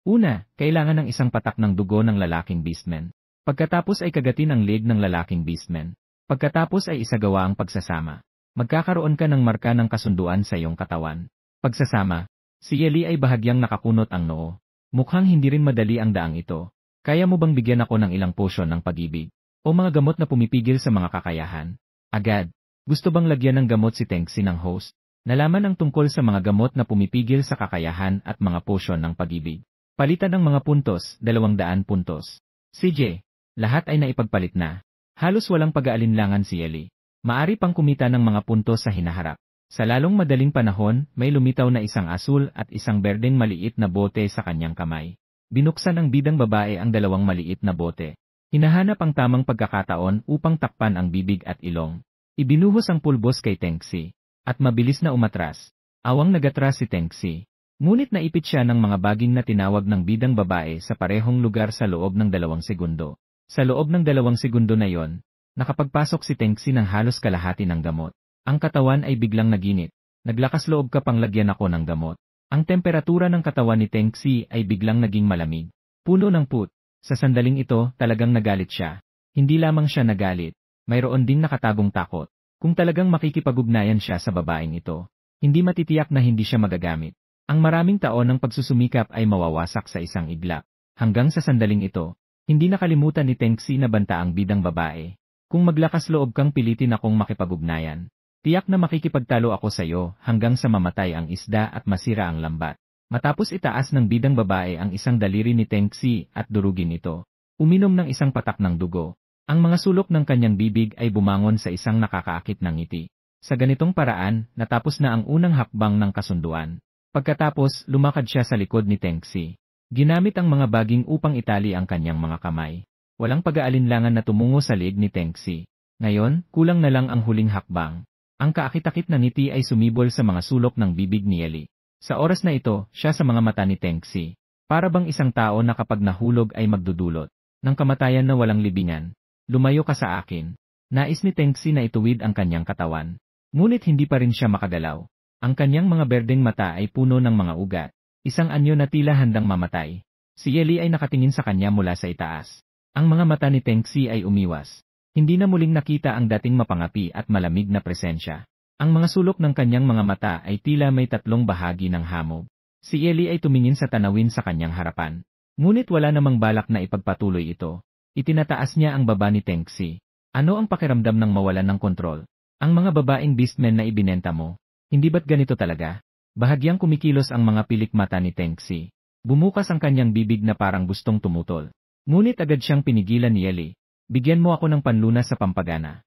S1: Una, kailangan ng isang patak ng dugo ng lalaking beastman. Pagkatapos ay kagatin ang leg ng lalaking beastman. Pagkatapos ay isagawa ang pagsasama. Magkakaroon ka ng marka ng kasunduan sa iyong katawan. Pagsasama, si Ellie ay bahagyang nakakunot ang noo. Mukhang hindi rin madali ang daang ito. Kaya mo bang bigyan ako ng ilang potion ng pag-ibig? O mga gamot na pumipigil sa mga kakayahan? Agad. Gusto bang lagyan ng gamot si Tengsi ng host? Nalaman ang tungkol sa mga gamot na pumipigil sa kakayahan at mga potion ng pag-ibig. Palitan ng mga puntos, 200 puntos. CJ, lahat ay naipagpalit na. Halos walang pag-aalinlangan si Ellie. Maari pang kumita ng mga puntos sa hinaharap. Sa lalong madaling panahon, may lumitaw na isang asul at isang berdeng maliit na bote sa kanyang kamay. Binuksan ng bidang babae ang dalawang maliit na bote. Hinahanap ang tamang pagkakataon upang takpan ang bibig at ilong. Ibinuhos ang pulbos kay Tengsi. At mabilis na umatras. Awang nagatras si Tengsi. Ngunit naipit siya ng mga baging na tinawag ng bidang babae sa parehong lugar sa loob ng 2 segundo. Sa loob ng 2 segundo na yon, nakapagpasok si Tengsi ng halos kalahati ng gamot. Ang katawan ay biglang naginit. Naglakas loob ka pang lagyan ako ng gamot. Ang temperatura ng katawan ni Tengsi ay biglang naging malamig. Puno ng put. Sa sandaling ito, talagang nagalit siya. Hindi lamang siya nagalit. Mayroon ding nakatagong takot. Kung talagang makikipag-ugnayan siya sa babaeng ito, hindi matitiyak na hindi siya magagamit. Ang maraming taon ng pagsusumikap ay mawawasak sa isang iglap. Hanggang sa sandaling ito, hindi nakalimutan ni Tengsi na banta ang bidang babae. Kung maglakas loob kang pilitin akong makipag-ugnayan, tiyak na makikipagtalo ako sa iyo hanggang sa mamatay ang isda at masira ang lambat. Matapos itaas ng bidang babae ang isang daliri ni Tengsi at durugin ito, uminom ng isang patak ng dugo. Ang mga sulok ng kanyang bibig ay bumangon sa isang nakakaakit na ngiti. Sa ganitong paraan, natapos na ang unang hakbang ng kasunduan. Pagkatapos, lumakad siya sa likod ni Tengsi. Ginamit ang mga baging upang itali ang kanyang mga kamay. Walang pag-aalinlangan na tumungo sa leeg ni Tengsi. Ngayon, kulang na lang ang huling hakbang. Ang kaakit-akit na ngiti ay sumibol sa mga sulok ng bibig ni Ellie. Sa oras na ito, siya sa mga mata ni Tengsi. Para bang isang tao na kapag nahulog ay magdudulot ng kamatayan na walang libingan. Lumayo ka sa akin. Nais ni Tengsi na ituwid ang kanyang katawan. Ngunit hindi pa rin siya makagalaw. Ang kanyang mga berdeng mata ay puno ng mga ugat. Isang anyo na tila handang mamatay. Si Ellie ay nakatingin sa kanya mula sa itaas. Ang mga mata ni Tengsi ay umiwas. Hindi na muling nakita ang dating mapangapi at malamig na presensya. Ang mga sulok ng kanyang mga mata ay tila may 3 bahagi ng hamog. Si Ellie ay tumingin sa tanawin sa kanyang harapan. Ngunit wala namang balak na ipagpatuloy ito. Itinataas niya ang baba ni Tengsi. Ano ang pakiramdam ng mawalan ng kontrol? Ang mga babaeng beastmen na ibinenta mo, hindi ba't ganito talaga? Bahagyang kumikilos ang mga pilik mata ni Tengsi. Bumukas ang kanyang bibig na parang gustong tumutol. Ngunit agad siyang pinigilan ni Ellie. Bigyan mo ako ng panlunas sa pampagana.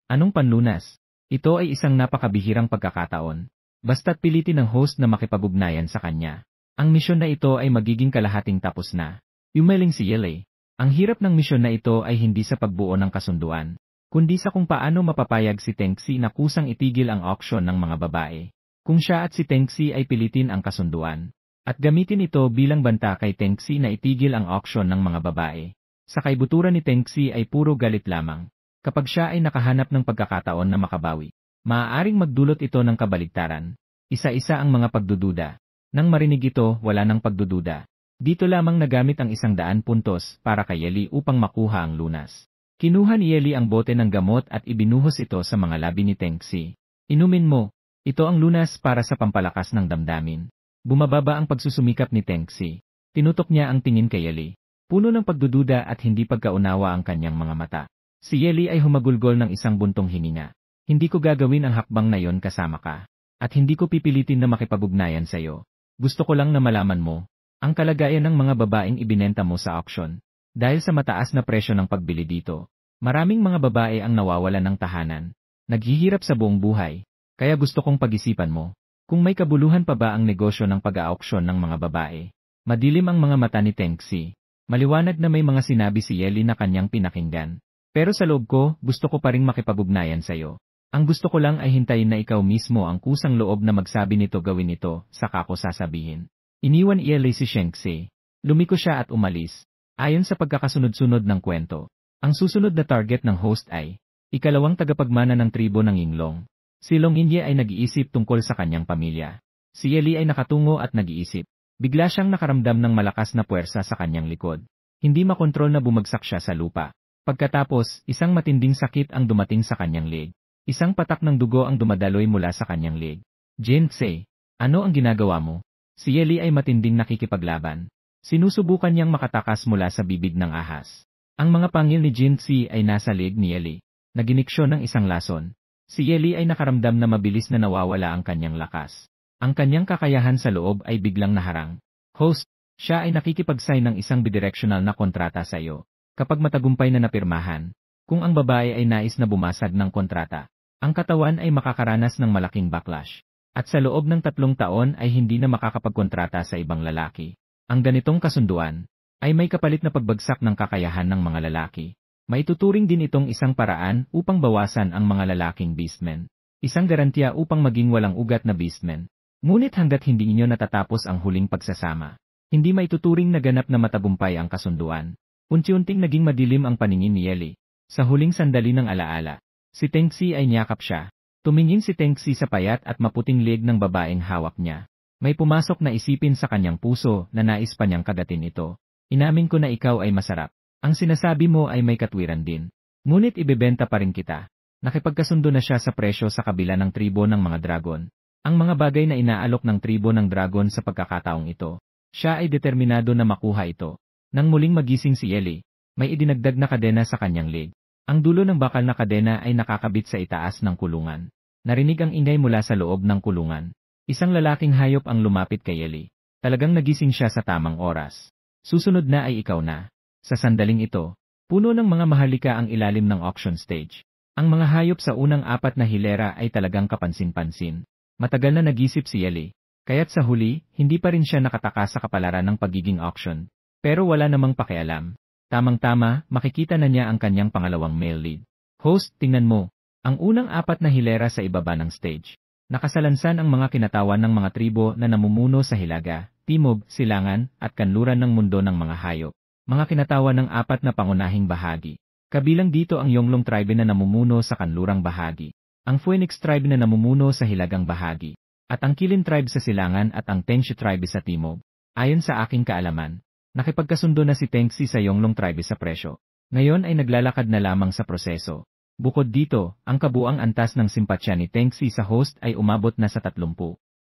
S1: Anong panlunas? Ito ay isang napakabihirang pagkakataon. Basta't pilitin ng host na makipag-ugnayan sa kanya. Ang misyon na ito ay magiging kalahating tapos na. Yumeling si Ellie. Ang hirap ng misyon na ito ay hindi sa pagbuo ng kasunduan, kundi sa kung paano mapapayag si Tengsi na kusang itigil ang auksyon ng mga babae. Kung siya at si Tengsi ay pilitin ang kasunduan, at gamitin ito bilang banta kay Tengsi na itigil ang auksyon ng mga babae. Sa kaibuturan ni Tengsi ay puro galit lamang. Kapag siya ay nakahanap ng pagkakataon na makabawi, maaaring magdulot ito ng kabaligtaran. Isa-isa ang mga pagdududa. Nang marinig ito, wala nang pagdududa. Dito lamang nagamit ang 100 puntos para kay Ellie upang makuha ang lunas. Kinuha ni Ellie ang bote ng gamot at ibinuhos ito sa mga labi ni Tengsi. Inumin mo. Ito ang lunas para sa pampalakas ng damdamin. Bumababa ang pagsusumikap ni Tengsi. Tinutok niya ang tingin kay Ellie. Puno ng pagdududa at hindi pagkaunawa ang kanyang mga mata. Si Ellie ay humagulgol ng isang buntong hininga. Hindi ko gagawin ang hakbang na yon kasama ka. At hindi ko pipilitin na makipag-ugnayan sa'yo. Gusto ko lang na malaman mo ang kalagayan ng mga babaeng ibinenta mo sa auction. Dahil sa mataas na presyo ng pagbili dito, maraming mga babae ang nawawalan ng tahanan. Naghihirap sa buong buhay. Kaya gusto kong pag-isipan mo. Kung may kabuluhan pa ba ang negosyo ng pag-auction ng mga babae. Madilim ang mga mata ni Tengsi. Maliwanag na may mga sinabi si Ellie na kanyang pinakinggan. Pero sa loob ko, gusto ko pa ring makipag-ugnayan sa'yo. Ang gusto ko lang ay hintayin na ikaw mismo ang kusang loob na magsabi nito gawin ito, saka ko sasabihin. Iniwan ni Ellie si Tengsi. Lumiko siya at umalis. Ayon sa pagkakasunod-sunod ng kwento, ang susunod na target ng host ay ikalawang tagapagmana ng tribo ng Yinglong. Si Long Inye ay nag-iisip tungkol sa kanyang pamilya. Si Yeli ay nakatungo at nag-iisip. Bigla siyang nakaramdam ng malakas na puwersa sa kanyang likod. Hindi makontrol na bumagsak siya sa lupa. Pagkatapos, isang matinding sakit ang dumating sa kanyang leg. Isang patak ng dugo ang dumadaloy mula sa kanyang leg. Jinsei, ano ang ginagawa mo? Si Yeli ay matinding nakikipaglaban. Sinusubukan niyang makatakas mula sa bibig ng ahas. Ang mga pangil ni Jinsei ay nasa leg ni Yeli. Naginiksyon ng isang lason. Si Yeli ay nakaramdam na mabilis na nawawala ang kanyang lakas. Ang kanyang kakayahan sa loob ay biglang naharang. Host, siya ay nakikipag-sign ng isang bidirectional na kontrata sa iyo. Kapag matagumpay na napirmahan, kung ang babae ay nais na bumasag ng kontrata, ang katawan ay makakaranas ng malaking backlash. At sa loob ng 3 taon ay hindi na makakapagkontrata sa ibang lalaki. Ang ganitong kasunduan ay may kapalit na pagbagsak ng kakayahan ng mga lalaki. Maituturing din itong isang paraan upang bawasan ang mga lalaking beastmen. Isang garantiya upang maging walang ugat na beastmen. Ngunit hanggat hindi inyo natatapos ang huling pagsasama, hindi maituturing na ganap na matagumpay ang kasunduan. Unti-unting naging madilim ang paningin ni Yeli. Sa huling sandali ng alaala, si Tengxi ay niyakap siya. Tumingin si Tengxi sa payat at maputing leg ng babaeng hawak niya. May pumasok na isipin sa kanyang puso na nais pa niyang kagatin ito. Inamin ko na ikaw ay masarap. Ang sinasabi mo ay may katwiran din. Ngunit ibebenta pa rin kita. Nakipagkasundo na siya sa presyo sa kabila ng tribo ng mga dragon. Ang mga bagay na inaalok ng tribo ng dragon sa pagkakataong ito. Siya ay determinado na makuha ito. Nang muling magising si Yeli, may idinagdag na kadena sa kanyang leg. Ang dulo ng bakal na kadena ay nakakabit sa itaas ng kulungan. Narinig ang ingay mula sa loob ng kulungan. Isang lalaking hayop ang lumapit kay Yeli. Talagang nagising siya sa tamang oras. Susunod na ay ikaw na. Sa sandaling ito, puno ng mga mahalika ang ilalim ng auction stage. Ang mga hayop sa unang 4 na hilera ay talagang kapansin-pansin. Matagal na nag-isip si Yeli, kaya't sa huli, hindi pa rin siya nakatakas sa kapalaran ng pagiging auction. Pero wala namang pakialam. Tamang-tama, makikita na niya ang kanyang pangalawang male lead. Host, tingnan mo. Ang unang 4 na hilera sa ibaba ng stage. Nakasalansan ang mga kinatawan ng mga tribo na namumuno sa Hilaga, Timog, Silangan, at Kanluran ng mundo ng mga hayop. Mga kinatawan ng 4 na pangunahing bahagi. Kabilang dito ang Yonglong tribe na namumuno sa Kanlurang bahagi. Ang Phoenix tribe na namumuno sa Hilagang bahagi. At ang Kilin tribe sa Silangan at ang Tengshi tribe sa Timog. Ayon sa aking kaalaman, nakipagkasundo na si Tengxi sa Yonglong tribe sa presyo. Ngayon ay naglalakad na lamang sa proseso. Bukod dito, ang kabuang antas ng simpatsya ni Tengxi sa host ay umabot na sa 30.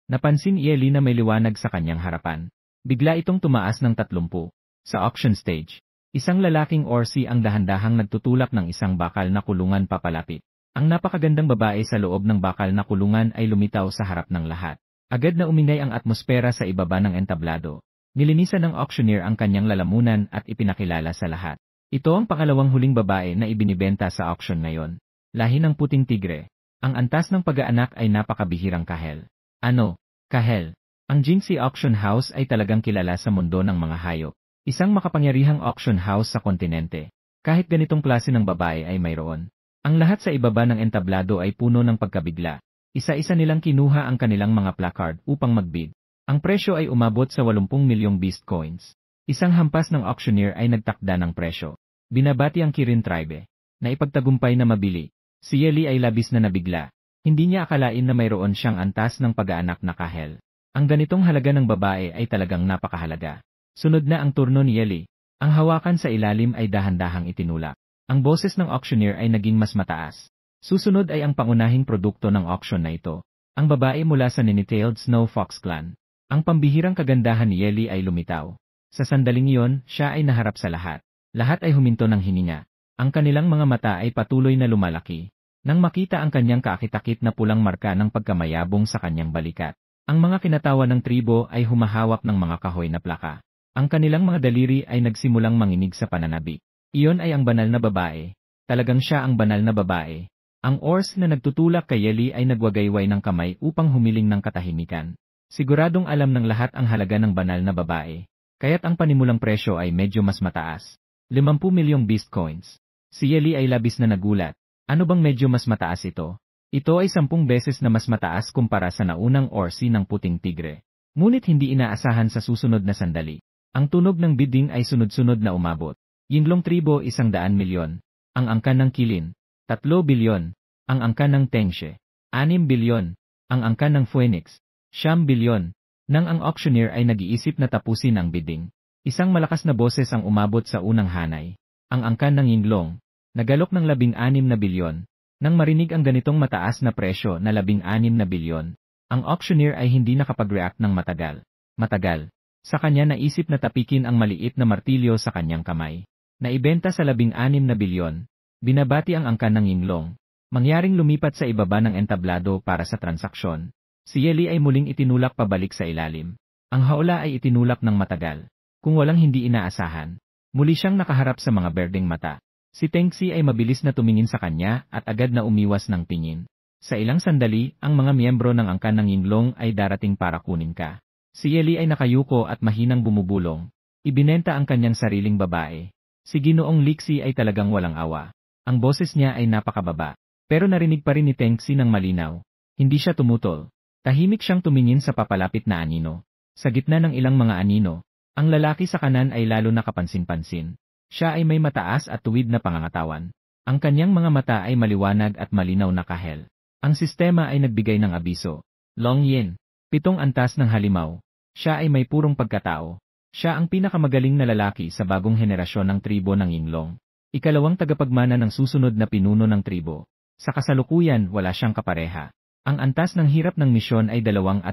S1: Napansin Yeli na may liwanag sa kanyang harapan. Bigla itong tumaas ng 30. Sa auction stage, isang lalaking orsi ang dahan-dahang nagtutulak ng isang bakal na kulungan papalapit. Ang napakagandang babae sa loob ng bakal na kulungan ay lumitaw sa harap ng lahat. Agad na umingay ang atmosfera sa ibaba ng entablado. Nilinisan ng auctioneer ang kanyang lalamunan at ipinakilala sa lahat. Ito ang pangalawang huling babae na ibinibenta sa auction ngayon. Lahi ng puting tigre. Ang antas ng pag-aanak ay napakabihirang kahel. Ano? Kahel. Ang Jingxi Auction House ay talagang kilala sa mundo ng mga hayop. Isang makapangyarihang auction house sa kontinente. Kahit ganitong klase ng babae ay mayroon. Ang lahat sa ibaba ng entablado ay puno ng pagkabigla. Isa-isa nilang kinuha ang kanilang mga placard upang magbid. Ang presyo ay umabot sa 80 milyong beast coins. Isang hampas ng auctioneer ay nagtakda ng presyo. Binabati ang Kirin tribe na ipagtagumpay na mabili. Si Yeli ay labis na nabigla. Hindi niya akalain na mayroon siyang antas ng pag-aanak na kahel. Ang ganitong halaga ng babae ay talagang napakahalaga. Sunod na ang turno ni Yeli. Ang hawakan sa ilalim ay dahan-dahang itinulak. Ang boses ng auctioneer ay naging mas mataas. Susunod ay ang pangunahing produkto ng auction na ito. Ang babae mula sa Ninitailed Snow Fox Clan. Ang pambihirang kagandahan ni Yeli ay lumitaw. Sa sandaling iyon, siya ay naharap sa lahat. Lahat ay huminto ng hininga. Ang kanilang mga mata ay patuloy na lumalaki. Nang makita ang kanyang kaakitakit na pulang marka ng pagkamayabong sa kanyang balikat. Ang mga kinatawa ng tribo ay humahawak ng mga kahoy na plaka. Ang kanilang mga daliri ay nagsimulang manginig sa pananabik. Iyon ay ang banal na babae. Talagang siya ang banal na babae. Ang ors na nagtutulak kay Yeli ay nagwagayway ng kamay upang humiling ng katahimikan. Siguradong alam ng lahat ang halaga ng banal na babae. Kaya't ang panimulang presyo ay medyo mas mataas. 50 milyong beast coins. Si Yeli ay labis na nagulat. Ano bang medyo mas mataas ito? Ito ay 10 beses na mas mataas kumpara sa naunang orsi ng puting tigre. Ngunit hindi inaasahan sa susunod na sandali. Ang tunog ng bidding ay sunod-sunod na umabot. Yinglong tribo 100 milyon. Ang angkan ng Kilin, 3 bilyon. Ang angkan ng Tengshi, 6 bilyon. Ang angkan ng Phoenix, bilyon. Nang ang auctioneer ay nag-iisip na tapusin ang bidding, isang malakas na boses ang umabot sa unang hanay. Ang angkan ng Yinglong, nagalok ng 16 na bilyon. Nang marinig ang ganitong mataas na presyo na 16 na bilyon, ang auctioneer ay hindi nakapag-react ng matagal. Sa kanya naisip na tapikin ang maliit na martilyo sa kanyang kamay. Naibenta sa 16 na bilyon. Binabati ang angkan ng Yinglong. Mangyaring lumipat sa ibaba ng entablado para sa transaksyon. Si Yeli ay muling itinulak pabalik sa ilalim. Ang hawla ay itinulak ng matagal. Kung walang hindi inaasahan, muli siyang nakaharap sa mga berdeng mata. Si Tengxi ay mabilis na tumingin sa kanya at agad na umiwas ng tingin. Sa ilang sandali, ang mga miyembro ng angkan ng Yinglong ay darating para kunin ka. Si Yeli ay nakayuko at mahinang bumubulong. Ibinenta ang kanyang sariling babae. Si Ginoong Lixi ay talagang walang awa. Ang boses niya ay napakababa. Pero narinig pa rin ni Tengxi ng malinaw. Hindi siya tumutol. Tahimik siyang tumingin sa papalapit na anino. Sa gitna ng ilang mga anino, ang lalaki sa kanan ay lalo na kapansin-pansin. Siya ay may mataas at tuwid na pangangatawan. Ang kanyang mga mata ay maliwanag at malinaw na kahel. Ang sistema ay nagbigay ng abiso. Long Yin, 7 antas ng halimaw. Siya ay may purong pagkatao. Siya ang pinakamagaling na lalaki sa bagong henerasyon ng tribo ng Yinglong. Ikalawang tagapagmana ng susunod na pinuno ng tribo. Sa kasalukuyan, wala siyang kapareha. Ang antas ng hirap ng misyon ay 2.5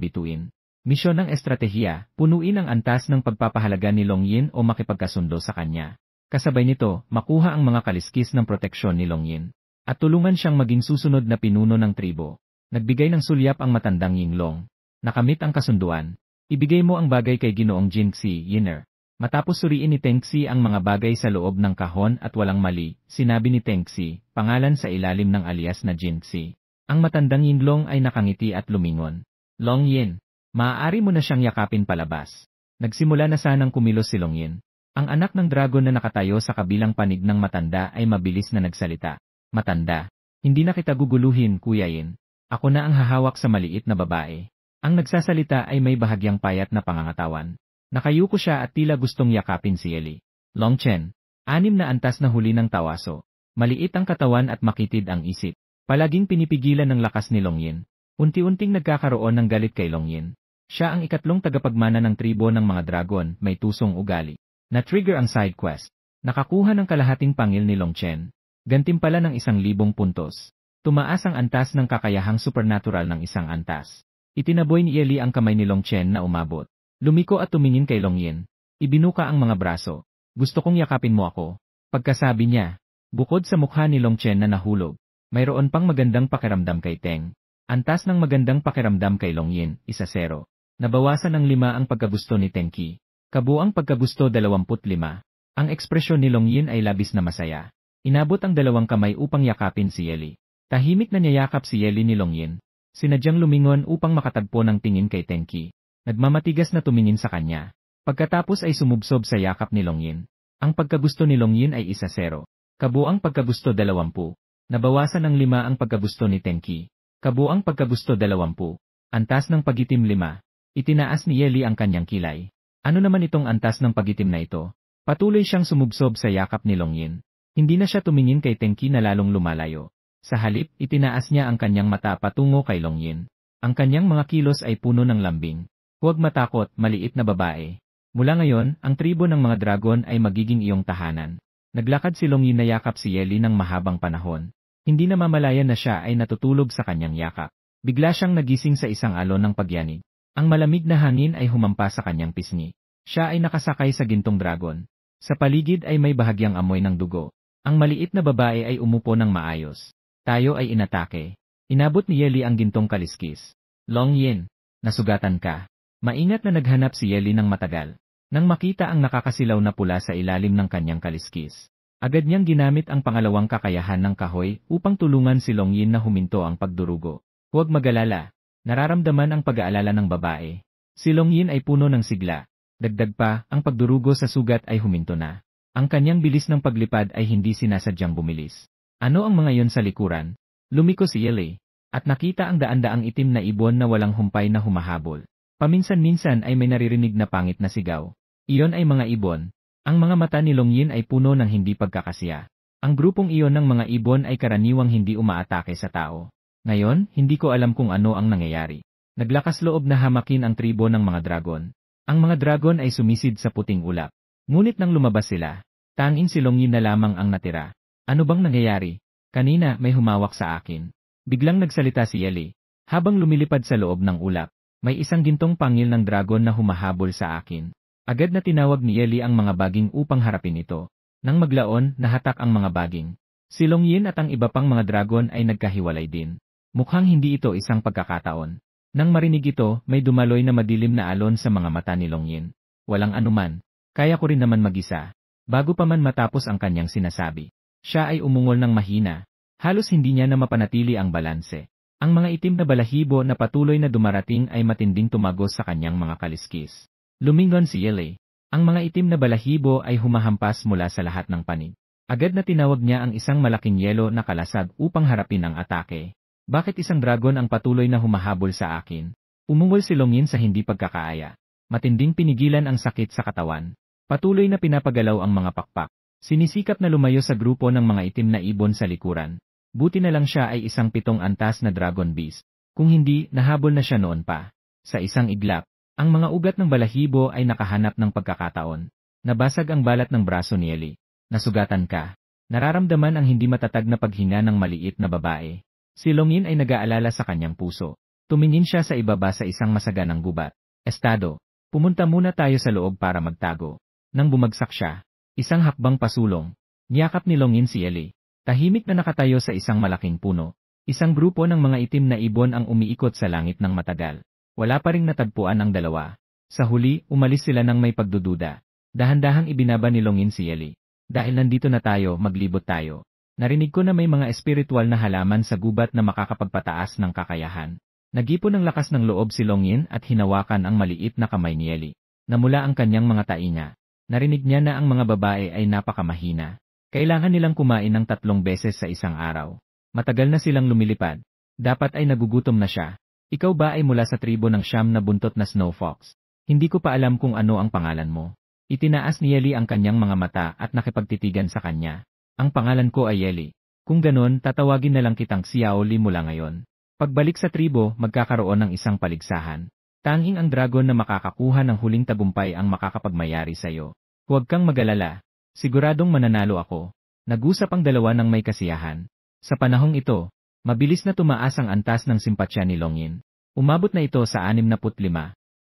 S1: bituin. Misyon ng estratehiya, punuin ang antas ng pagpapahalaga ni Long Yin o makipagkasundo sa kanya. Kasabay nito, makuha ang mga kaliskis ng proteksyon ni Long Yin. At tulungan siyang maging susunod na pinuno ng tribo. Nagbigay ng sulyap ang matandang Yinglong. Nakamit ang kasunduan. Ibigay mo ang bagay kay Ginoong Jinxi Yinner. Matapos suriin ni Tengxi ang mga bagay sa loob ng kahon at walang mali, sinabi ni Tengxi, pangalan sa ilalim ng alias na Jinxi. Ang matandang Yinglong ay nakangiti at lumingon. Long Yin, maaari mo na siyang yakapin palabas. Nagsimula na sanang kumilos si Long Yin. Ang anak ng dragon na nakatayo sa kabilang panig ng matanda ay mabilis na nagsalita. Matanda, hindi na kita guguluhin, Kuya Yin. Ako na ang hahawak sa maliit na babae. Ang nagsasalita ay may bahagyang payat na pangangatawan. Nakayuko siya at tila gustong yakapin si Yeli. Long Chen, 6 na antas na huli ng tawaso. Maliit ang katawan at makitid ang isip. Palaging pinipigilan ng lakas ni Long Yin. Unti-unting nagkakaroon ng galit kay Long Yin. Siya ang ikatlong tagapagmana ng tribo ng mga dragon, may tusong ugali. Na-trigger ang side quest. Nakakuha ng kalahating pangil ni Long Chen. Gantimpala ng 1,000 puntos. Tumaas ang antas ng kakayahang supernatural ng 1 antas. Itinaboy ni Yeli ang kamay ni Long Chen na umabot. Lumiko at tumingin kay Long Yin. Ibinuka ang mga braso. Gusto kong yakapin mo ako. Pagkasabi niya, bukod sa mukha ni Long Chen na nahulog, mayroon pang magandang pakiramdam kay Teng. Antas ng magandang pakiramdam kay Long Yin, 1-0. Nabawasan ng 5 ang pagkagusto ni Tengki. Kabuang pagkagusto 25. Ang ekspresyon ni Long Yin ay labis na masaya. Inabot ang 2 kamay upang yakapin si Yeli. Tahimik na niyayakap si Yeli ni Long Yin. Sinadyang lumingon upang makatagpo ng tingin kay Tengki. Nagmamatigas na tumingin sa kanya. Pagkatapos ay sumubsob sa yakap ni Long Yin. Ang pagkagusto ni Long Yin ay 1-0. Kabuang pagkagusto 20. Nabawasan ng 5 ang pagkagusto ni Tengki. Kabuang pagkagusto 20. Antas ng pagitim 5. Itinaas ni Yeli ang kanyang kilay. Ano naman itong antas ng pagitim na ito? Patuloy siyang sumubsob sa yakap ni Long Yin. Hindi na siya tumingin kay Tengki na lalong lumalayo. Sa halip, itinaas niya ang kanyang mata patungo kay Long Yin. Ang kanyang mga kilos ay puno ng lambing. Huwag matakot, maliit na babae. Mula ngayon, ang tribo ng mga dragon ay magiging iyong tahanan. Naglakad si Long Yin na yakap si Yeli ng mahabang panahon. Hindi na mamalayan na siya ay natutulog sa kanyang yakap. Bigla siyang nagising sa isang alon ng pagyanig. Ang malamig na hangin ay humampa sa kanyang pisngi. Siya ay nakasakay sa gintong dragon. Sa paligid ay may bahagyang amoy ng dugo. Ang maliit na babae ay umupo ng maayos. Tayo ay inatake. Inabot ni Yeli ang gintong kaliskis. Long Yin, nasugatan ka. Maingat na naghanap si Yeli ng matagal. Nang makita ang nakakasilaw na pula sa ilalim ng kanyang kaliskis, agad niyang ginamit ang pangalawang kakayahan ng kahoy upang tulungan si Long Yin na huminto ang pagdurugo. Huwag mag-alala. Nararamdaman ang pag-aalala ng babae. Si Long Yin ay puno ng sigla. Dagdag pa, ang pagdurugo sa sugat ay huminto na. Ang kanyang bilis ng paglipad ay hindi sinasadyang bumilis. Ano ang mga iyon sa likuran? Lumiko si Yeli, at nakita ang daan-daang itim na ibon na walang humpay na humahabol. Paminsan-minsan ay may naririnig na pangit na sigaw. Iyon ay mga ibon. Ang mga mata ni Long Yin ay puno ng hindi pagkakasiya. Ang grupong iyon ng mga ibon ay karaniwang hindi umaatake sa tao. Ngayon, hindi ko alam kung ano ang nangyayari. Naglakas loob na hamakin ang tribo ng mga dragon. Ang mga dragon ay sumisid sa puting ulap. Ngunit nang lumabas sila, tanging si Longyin na lamang ang natira. Ano bang nangyayari? Kanina may humawak sa akin. Biglang nagsalita si Yeli. Habang lumilipad sa loob ng ulap, may isang gintong pangil ng dragon na humahabol sa akin. Agad na tinawag ni Yeli ang mga baging upang harapin ito. Nang maglaon, nahatak ang mga baging. Si Longyin at ang iba pang mga dragon ay nagkahiwalay din. Mukhang hindi ito isang pagkakataon. Nang marinig ito, may dumaloy na madilim na alon sa mga mata ni Longyin. Walang anuman, kaya ko rin naman mag-isa. Bago pa man matapos ang kanyang sinasabi, siya ay umungol ng mahina. Halos hindi niya na mapanatili ang balanse. Ang mga itim na balahibo na patuloy na dumarating ay matinding tumagos sa kanyang mga kaliskis. Lumingon si Yeli. Ang mga itim na balahibo ay humahampas mula sa lahat ng panig. Agad na tinawag niya ang isang malaking yelo na kalasag upang harapin ang atake. Bakit isang dragon ang patuloy na humahabol sa akin? Umungol si Longyin sa hindi pagkakaaya. Matinding pinigilan ang sakit sa katawan. Patuloy na pinapagalaw ang mga pakpak. Sinisikap na lumayo sa grupo ng mga itim na ibon sa likuran. Buti na lang siya ay isang 7 antas na dragon beast. Kung hindi, nahabol na siya noon pa. Sa isang iglap, ang mga ugat ng balahibo ay nakahanap ng pagkakataon. Nabasag ang balat ng braso ni Yeli. Nasugatan ka. Nararamdaman ang hindi matatag na paghinga ng maliit na babae. Si Longyin ay nag-aalala sa kanyang puso. Tumingin siya sa ibaba sa isang masaganang gubat. Estado, pumunta muna tayo sa loob para magtago. Nang bumagsak siya, isang hakbang pasulong. Niyakap ni Longyin si Yeli. Tahimik na nakatayo sa isang malaking puno. Isang grupo ng mga itim na ibon ang umiikot sa langit ng matagal. Wala pa ring natagpuan ang dalawa. Sa huli, umalis sila ng may pagdududa. Dahan-dahang ibinaba ni Longyin si Yeli. Dahil nandito na tayo, maglibot tayo. Narinig ko na may mga espiritual na halaman sa gubat na makakapagpataas ng kakayahan. Nagipon ng lakas ng loob si Longyin at hinawakan ang maliit na kamay ni Yeli. Namula ang kanyang mga tainga. Narinig niya na ang mga babae ay napakamahina. Kailangan nilang kumain ng 3 beses sa isang araw. Matagal na silang lumilipad. Dapat ay nagugutom na siya. Ikaw ba ay mula sa tribo ng siyam na buntot na Snow Fox? Hindi ko pa alam kung ano ang pangalan mo. Itinaas ni Yeli ang kanyang mga mata at nakipagtitigan sa kanya. Ang pangalan ko ay Yeli. Kung ganon, tatawagin na lang kitang Xiao Li mula ngayon. Pagbalik sa tribo, magkakaroon ng isang paligsahan. Tanging ang dragon na makakakuha ng huling tagumpay ang makakapagmayari sa'yo. Huwag kang mag-alala. Siguradong mananalo ako. Nag-usap ang dalawa ng may kasiyahan. Sa panahong ito, mabilis na tumaas ang antas ng simpatsya ni Longyin. Umabot na ito sa 65.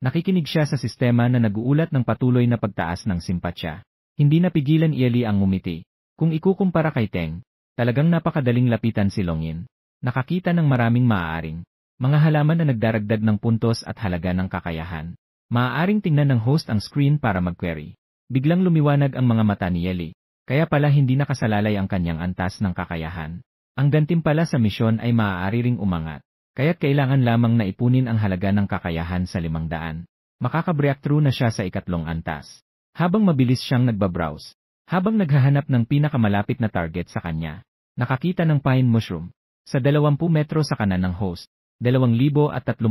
S1: Nakikinig siya sa sistema na nag-uulat ng patuloy na pagtaas ng simpatsya. Hindi napigilan Yeli ang ngumiti. Kung ikukumpara kay Teng, talagang napakadaling lapitan si Longyin. Nakakita ng maraming maaaring mga halaman na nagdaragdag ng puntos at halaga ng kakayahan. Maaaring tingnan ng host ang screen para mag-query. Biglang lumiwanag ang mga mata ni Yeli, kaya pala hindi nakasalalay ang kanyang antas ng kakayahan. Ang gantimpala sa misyon ay maaari ring umangat, kaya't kailangan lamang na ipunin ang halaga ng kakayahan sa 500. Makaka-breakthrough na siya sa 2 antas. Habang mabilis siyang nagbabrowse, habang naghahanap ng pinakamalapit na target sa kanya, nakakita ng pine mushroom. Sa 20 metro sa kanan ng host, 2038.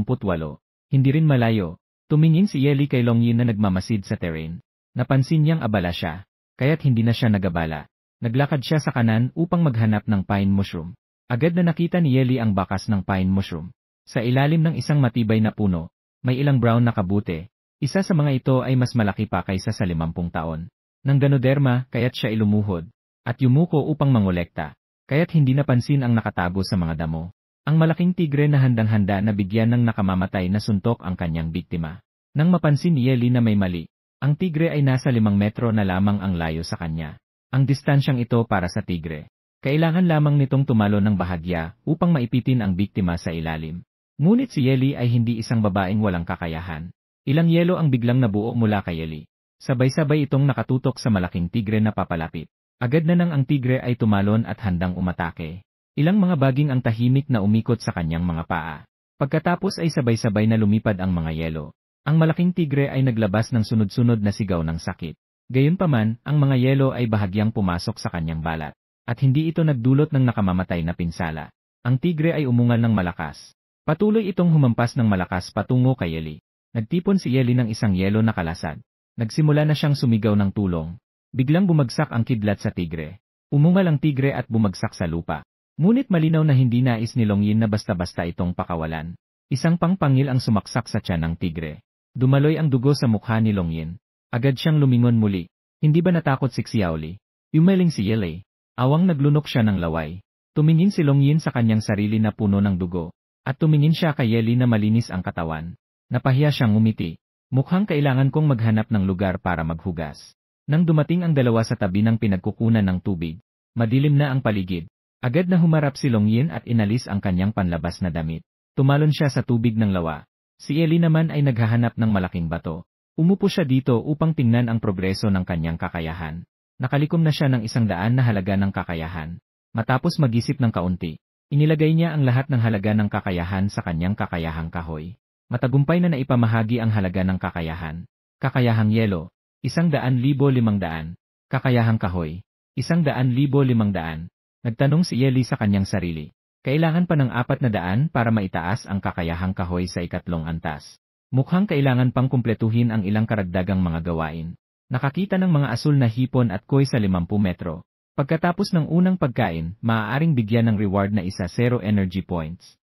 S1: Hindi rin malayo, tumingin si Yeli kay Longyin na nagmamasid sa terrain. Napansin niyang abala siya, kaya't hindi na siya nagabala. Naglakad siya sa kanan upang maghanap ng pine mushroom. Agad na nakita ni Yeli ang bakas ng pine mushroom. Sa ilalim ng isang matibay na puno, may ilang brown na kabute. Isa sa mga ito ay mas malaki pa kaysa sa 50 taon. Nang ganoderma, kaya't siya ilumuhod, at yumuko upang mangolekta, kaya't hindi napansin ang nakatago sa mga damo. Ang malaking tigre na handang-handa na bigyan ng nakamamatay na suntok ang kanyang biktima. Nang mapansin ni Yeli na may mali, ang tigre ay nasa 5 metro na lamang ang layo sa kanya. Ang distansyang ito para sa tigre. Kailangan lamang nitong tumalo ng bahagya upang maipitin ang biktima sa ilalim. Ngunit si Yeli ay hindi isang babaeng walang kakayahan. Ilang yelo ang biglang nabuo mula kay Yeli. Sabay-sabay itong nakatutok sa malaking tigre na papalapit. Agad na nang ang tigre ay tumalon at handang umatake. Ilang mga baging ang tahimik na umikot sa kanyang mga paa. Pagkatapos ay sabay-sabay na lumipad ang mga yelo. Ang malaking tigre ay naglabas ng sunod-sunod na sigaw ng sakit. Gayunpaman, ang mga yelo ay bahagyang pumasok sa kanyang balat. At hindi ito nagdulot ng nakamamatay na pinsala. Ang tigre ay umungal ng malakas. Patuloy itong humampas ng malakas patungo kay Yeli. Nagtipon si Yeli ng isang yelo na kalasag. Nagsimula na siyang sumigaw ng tulong. Biglang bumagsak ang kidlat sa tigre. Umungal ang tigre at bumagsak sa lupa. Ngunit malinaw na hindi nais ni Longyin na basta-basta itong pakawalan. Isang pangpangil ang sumaksak sa tiyan ng tigre. Dumaloy ang dugo sa mukha ni Longyin. Agad siyang lumingon muli. Hindi ba natakot si Xiaoli? Yumeling si Yele. Awang naglunok siya ng laway. Tumingin si Longyin sa kanyang sarili na puno ng dugo. At tumingin siya kay Yeli na malinis ang katawan. Napahiya siyang ngumiti. Mukhang kailangan kong maghanap ng lugar para maghugas. Nang dumating ang dalawa sa tabi ng pinagkukunan ng tubig, madilim na ang paligid. Agad na humarap si Longyin at inalis ang kanyang panlabas na damit. Tumalon siya sa tubig ng lawa. Si Eli naman ay naghahanap ng malaking bato. Umupo siya dito upang tingnan ang progreso ng kanyang kakayahan. Nakalikom na siya ng 100 na halaga ng kakayahan. Matapos mag-isip ng kaunti, inilagay niya ang lahat ng halaga ng kakayahan sa kanyang kakayahang kahoy. Matagumpay na naipamahagi ang halaga ng kakayahan. Kakayahang yelo, 100,500. Kakayahang kahoy, 100,500. Nagtanong si Eli sa kanyang sarili. Kailangan pa ng 400 para maitaas ang kakayahang kahoy sa ikatlong antas. Mukhang kailangan pang kumpletuhin ang ilang karagdagang mga gawain. Nakakita ng mga asul na hipon at koi sa 50 metro. Pagkatapos ng unang pagkain, maaaring bigyan ng reward na 0 energy points.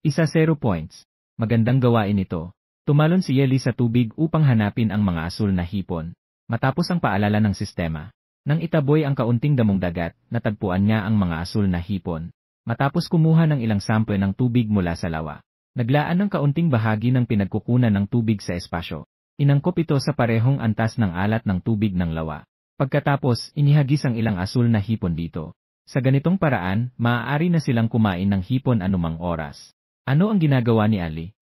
S1: 0 points. Magandang gawain ito. Tumalon si Yeli sa tubig upang hanapin ang mga asul na hipon. Matapos ang paalala ng sistema. Nang itaboy ang kaunting damong dagat, natagpuan niya ang mga asul na hipon. Matapos kumuha ng ilang sample ng tubig mula sa lawa, naglaan ng kaunting bahagi ng pinagkukunan ng tubig sa espasyo. Inangkop ito sa parehong antas ng alat ng tubig ng lawa. Pagkatapos, inihagis ang ilang asul na hipon dito. Sa ganitong paraan, maaari na silang kumain ng hipon anumang oras. Ano ang ginagawa ni Ali?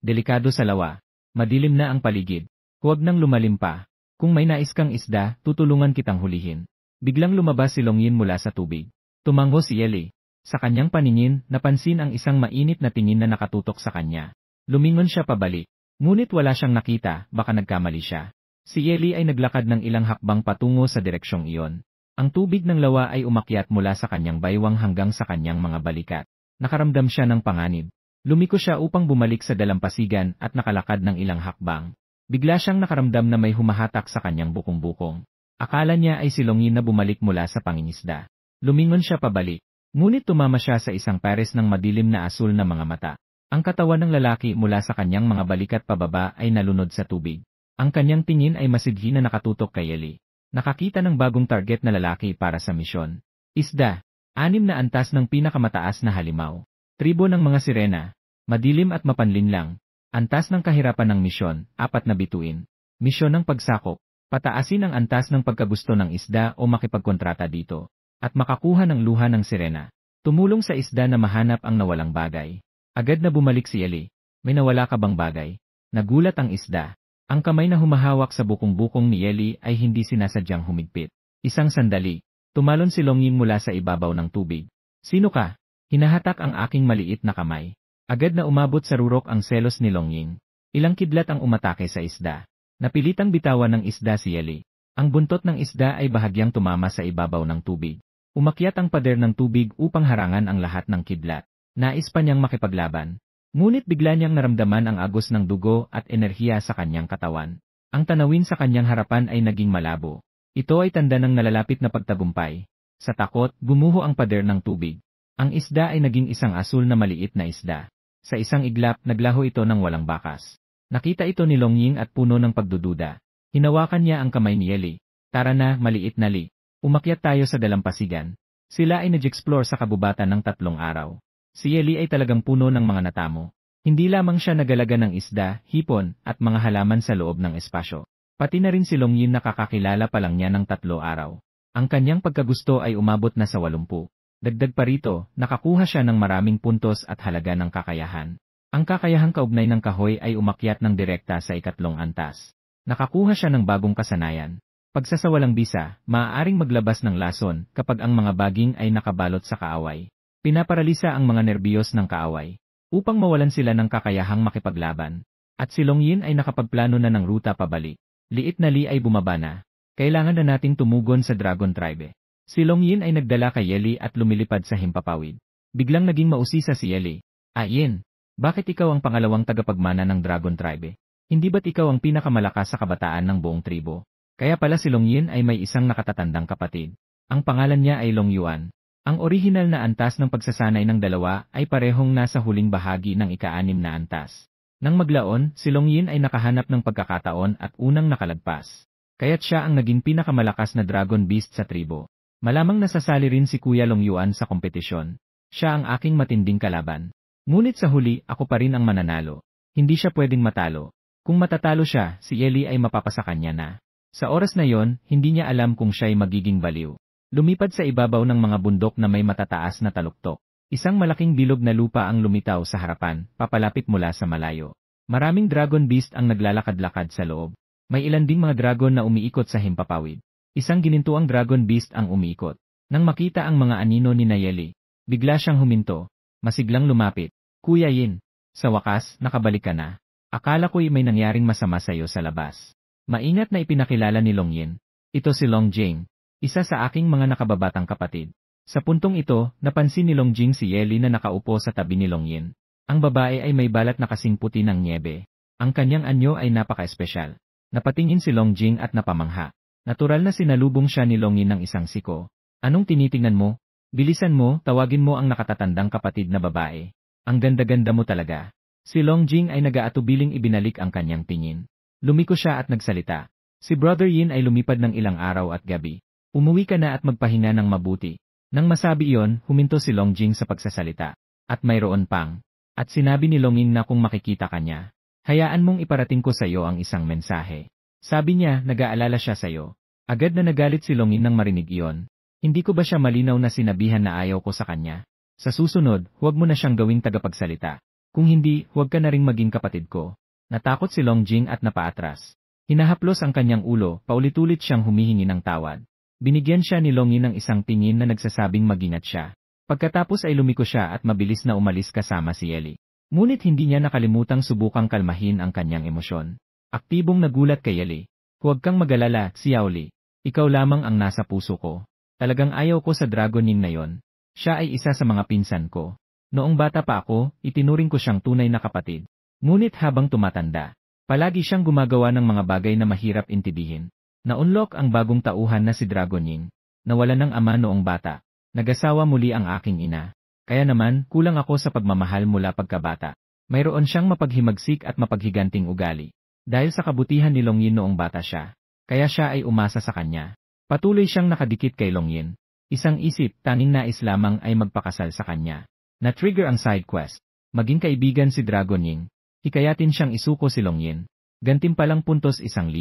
S1: Delikado sa lawa. Madilim na ang paligid. Huwag nang lumalim pa. Kung may nais kang isda, tutulungan kitang hulihin. Biglang lumabas si Longyin mula sa tubig. Tumango si Eli. Sa kanyang paningin, napansin ang isang mainit na tingin na nakatutok sa kanya. Lumingon siya pabalik. Ngunit wala siyang nakita, baka nagkamali siya. Si Eli ay naglakad ng ilang hakbang patungo sa direksyong iyon. Ang tubig ng lawa ay umakyat mula sa kanyang baywang hanggang sa kanyang mga balikat. Nakaramdam siya ng panganib. Lumiko siya upang bumalik sa dalampasigan at nakalakad ng ilang hakbang. Bigla siyang nakaramdam na may humahatak sa kanyang bukong-bukong. Akala niya ay si Longyin na bumalik mula sa pangingisda. Lumingon siya pabalik. Ngunit tumama siya sa isang pares ng madilim na asul na mga mata. Ang katawan ng lalaki mula sa kanyang mga balikat pababa ay nalunod sa tubig. Ang kanyang tingin ay masidhi na nakatutok kay Eli. Nakakita ng bagong target na lalaki para sa misyon. Isda, 6 na antas ng pinakamataas na halimaw. Tribo ng mga sirena, madilim at mapanlinlang. Antas ng kahirapan ng misyon, 4 na bituin. Misyon ng pagsakop, pataasin ang antas ng pagkagusto ng isda o makipagkontrata dito. At makakuha ng luha ng sirena. Tumulong sa isda na mahanap ang nawalang bagay. Agad na bumalik si Eli. May nawala ka bang bagay? Nagulat ang isda. Ang kamay na humahawak sa bukong-bukong ni Eli ay hindi sinasadyang humigpit. Isang sandali. Tumalon si Longyin mula sa ibabaw ng tubig. Sino ka? Hinahatak ang aking maliit na kamay. Agad na umabot sa rurok ang selos ni Longyin. Ilang kidlat ang umatake sa isda. Napilitang bitawan ng isda si Eli. Ang buntot ng isda ay bahagyang tumama sa ibabaw ng tubig. Umakyat ang pader ng tubig upang harangan ang lahat ng kidlat. Nais pa niyang makipaglaban. Ngunit bigla niyang naramdaman ang agos ng dugo at enerhiya sa kanyang katawan. Ang tanawin sa kanyang harapan ay naging malabo. Ito ay tanda ng nalalapit na pagtagumpay. Sa takot, gumuho ang pader ng tubig. Ang isda ay naging isang asul na maliit na isda. Sa isang iglap, naglaho ito ng walang bakas. Nakita ito ni Longyin at puno ng pagdududa. Hinawakan niya ang kamay ni Eli. Tara na, maliit na Li. Umakyat tayo sa dalampasigan. Sila ay nag-explore sa kabubatan ng 3 araw. Si Eli ay talagang puno ng mga natamo. Hindi lamang siya nagalaga ng isda, hipon, at mga halaman sa loob ng espasyo. Pati na rin si Longyin nakakakilala pa lang niya ng 3 araw. Ang kanyang pagkagusto ay umabot na sa 80. Dagdag pa rito, nakakuha siya ng maraming puntos at halaga ng kakayahan. Ang kakayahang kaugnay ng kahoy ay umakyat ng direkta sa 2 antas. Nakakuha siya ng bagong kasanayan. Pagsasawalang bisa, maaaring maglabas ng lason kapag ang mga baging ay nakabalot sa kaaway. Pinaparalisa ang mga nerbiyos ng kaaway upang mawalan sila ng kakayahang makipaglaban. At si Longyin ay nakapagplano na ng ruta pabalik. Liit na Li ay bumaba na. Kailangan na nating tumugon sa Dragon Tribe. Si Longyin ay nagdala kay Yeli at lumilipad sa himpapawid. Biglang naging mausisa si Yeli. Yin, bakit ikaw ang pangalawang tagapagmana ng Dragon Tribe? Hindi ba't ikaw ang pinakamalakas sa kabataan ng buong tribo? Kaya pala si Longyin ay may isang nakatatandang kapatid. Ang pangalan niya ay Long Yuan. Ang orihinal na antas ng pagsasanay ng dalawa ay parehong nasa huling bahagi ng ika-6 na antas. Nang maglaon, si Long Yin ay nakahanap ng pagkakataon at unang nakalagpas. Kaya't siya ang naging pinakamalakas na Dragon Beast sa tribo. Malamang nasasali rin si Kuya Long Yuan sa kompetisyon. Siya ang aking matinding kalaban. Ngunit sa huli, ako pa rin ang mananalo. Hindi siya pwedeng matalo. Kung matatalo siya, si Eli ay mapapasa kanya na. Sa oras na yon, hindi niya alam kung siya'y magiging baliw. Lumipad sa ibabaw ng mga bundok na may matataas na taluktok. Isang malaking bilog na lupa ang lumitaw sa harapan, papalapit mula sa malayo. Maraming Dragon Beast ang naglalakad-lakad sa loob. May ilan ding mga dragon na umiikot sa himpapawid. Isang ginintuang Dragon Beast ang umiikot. Nang makita ang mga anino ni Nayeli, bigla siyang huminto. Masiglang lumapit. Kuya Yin, sa wakas, nakabalik ka na. Akala ko'y may nangyaring masama sa'yo sa labas. Maingat na ipinakilala ni Long Yin. Ito si Long Jing, isa sa aking mga nakababatang kapatid. Sa puntong ito, napansin ni Long Jing si Yeli na nakaupo sa tabi ni Long Yin. Ang babae ay may balat na kasing puti ng niebe. Ang kanyang anyo ay napaka-espesyal. Napatingin si Long Jing at napamangha. Natural na sinalubong siya ni Long Yin ng isang siko. Anong tinitingnan mo? Bilisan mo, tawagin mo ang nakatatandang kapatid na babae. Ang ganda-ganda mo talaga. Si Long Jing ay nag-aatubiling ibinalik ang kanyang tingin. Lumiko siya at nagsalita. Si Brother Yin ay lumipad ng ilang araw at gabi. Umuwi ka na at magpahinga ng mabuti. Nang masabi iyon, huminto si Long Jing sa pagsasalita. At mayroon pang. At sinabi ni Long Yin na kung makikita ka niya, hayaan mong iparating ko sa iyo ang isang mensahe. Sabi niya, nag-aalala siya sa iyo. Agad na nagalit si Long Yin nang marinig iyon. Hindi ko ba siya malinaw na sinabihan na ayaw ko sa kanya? Sa susunod, huwag mo na siyang gawing tagapagsalita. Kung hindi, huwag ka na ring maging kapatid ko. Natakot si Long Jing at napaatras. Hinahaplos ang kanyang ulo, paulit-ulit siyang humihingi ng tawad. Binigyan siya ni Long Yin ng isang tingin na nagsasabing mag-ingat siya. Pagkatapos ay lumiko siya at mabilis na umalis kasama si Eli. Ngunit hindi niya nakalimutang subukang kalmahin ang kanyang emosyon. Aktibong nagulat kay Eli. Huwag kang mag-alala, Xiaoli. Ikaw lamang ang nasa puso ko. Talagang ayaw ko sa Dragon Yin na yon. Siya ay isa sa mga pinsan ko. Noong bata pa ako, itinuring ko siyang tunay na kapatid. Ngunit habang tumatanda, palagi siyang gumagawa ng mga bagay na mahirap intindihin. Naunlok ang bagong tauhan na si Dragon Yin. Nawalan ng ama noong bata. Nag-asawa muli ang aking ina. Kaya naman, kulang ako sa pagmamahal mula pagkabata. Mayroon siyang mapaghimagsik at mapaghiganting ugali. Dahil sa kabutihan ni Long Yin noong bata siya, kaya siya ay umasa sa kanya. Patuloy siyang nakadikit kay Long Yin. Isang isip, tanging nais lamang ay magpakasal sa kanya. Na-trigger ang side quest. Maging kaibigan si Dragon Yin. Hikayatin siyang isuko si Long Yin. Gantimpalang puntos 1,000.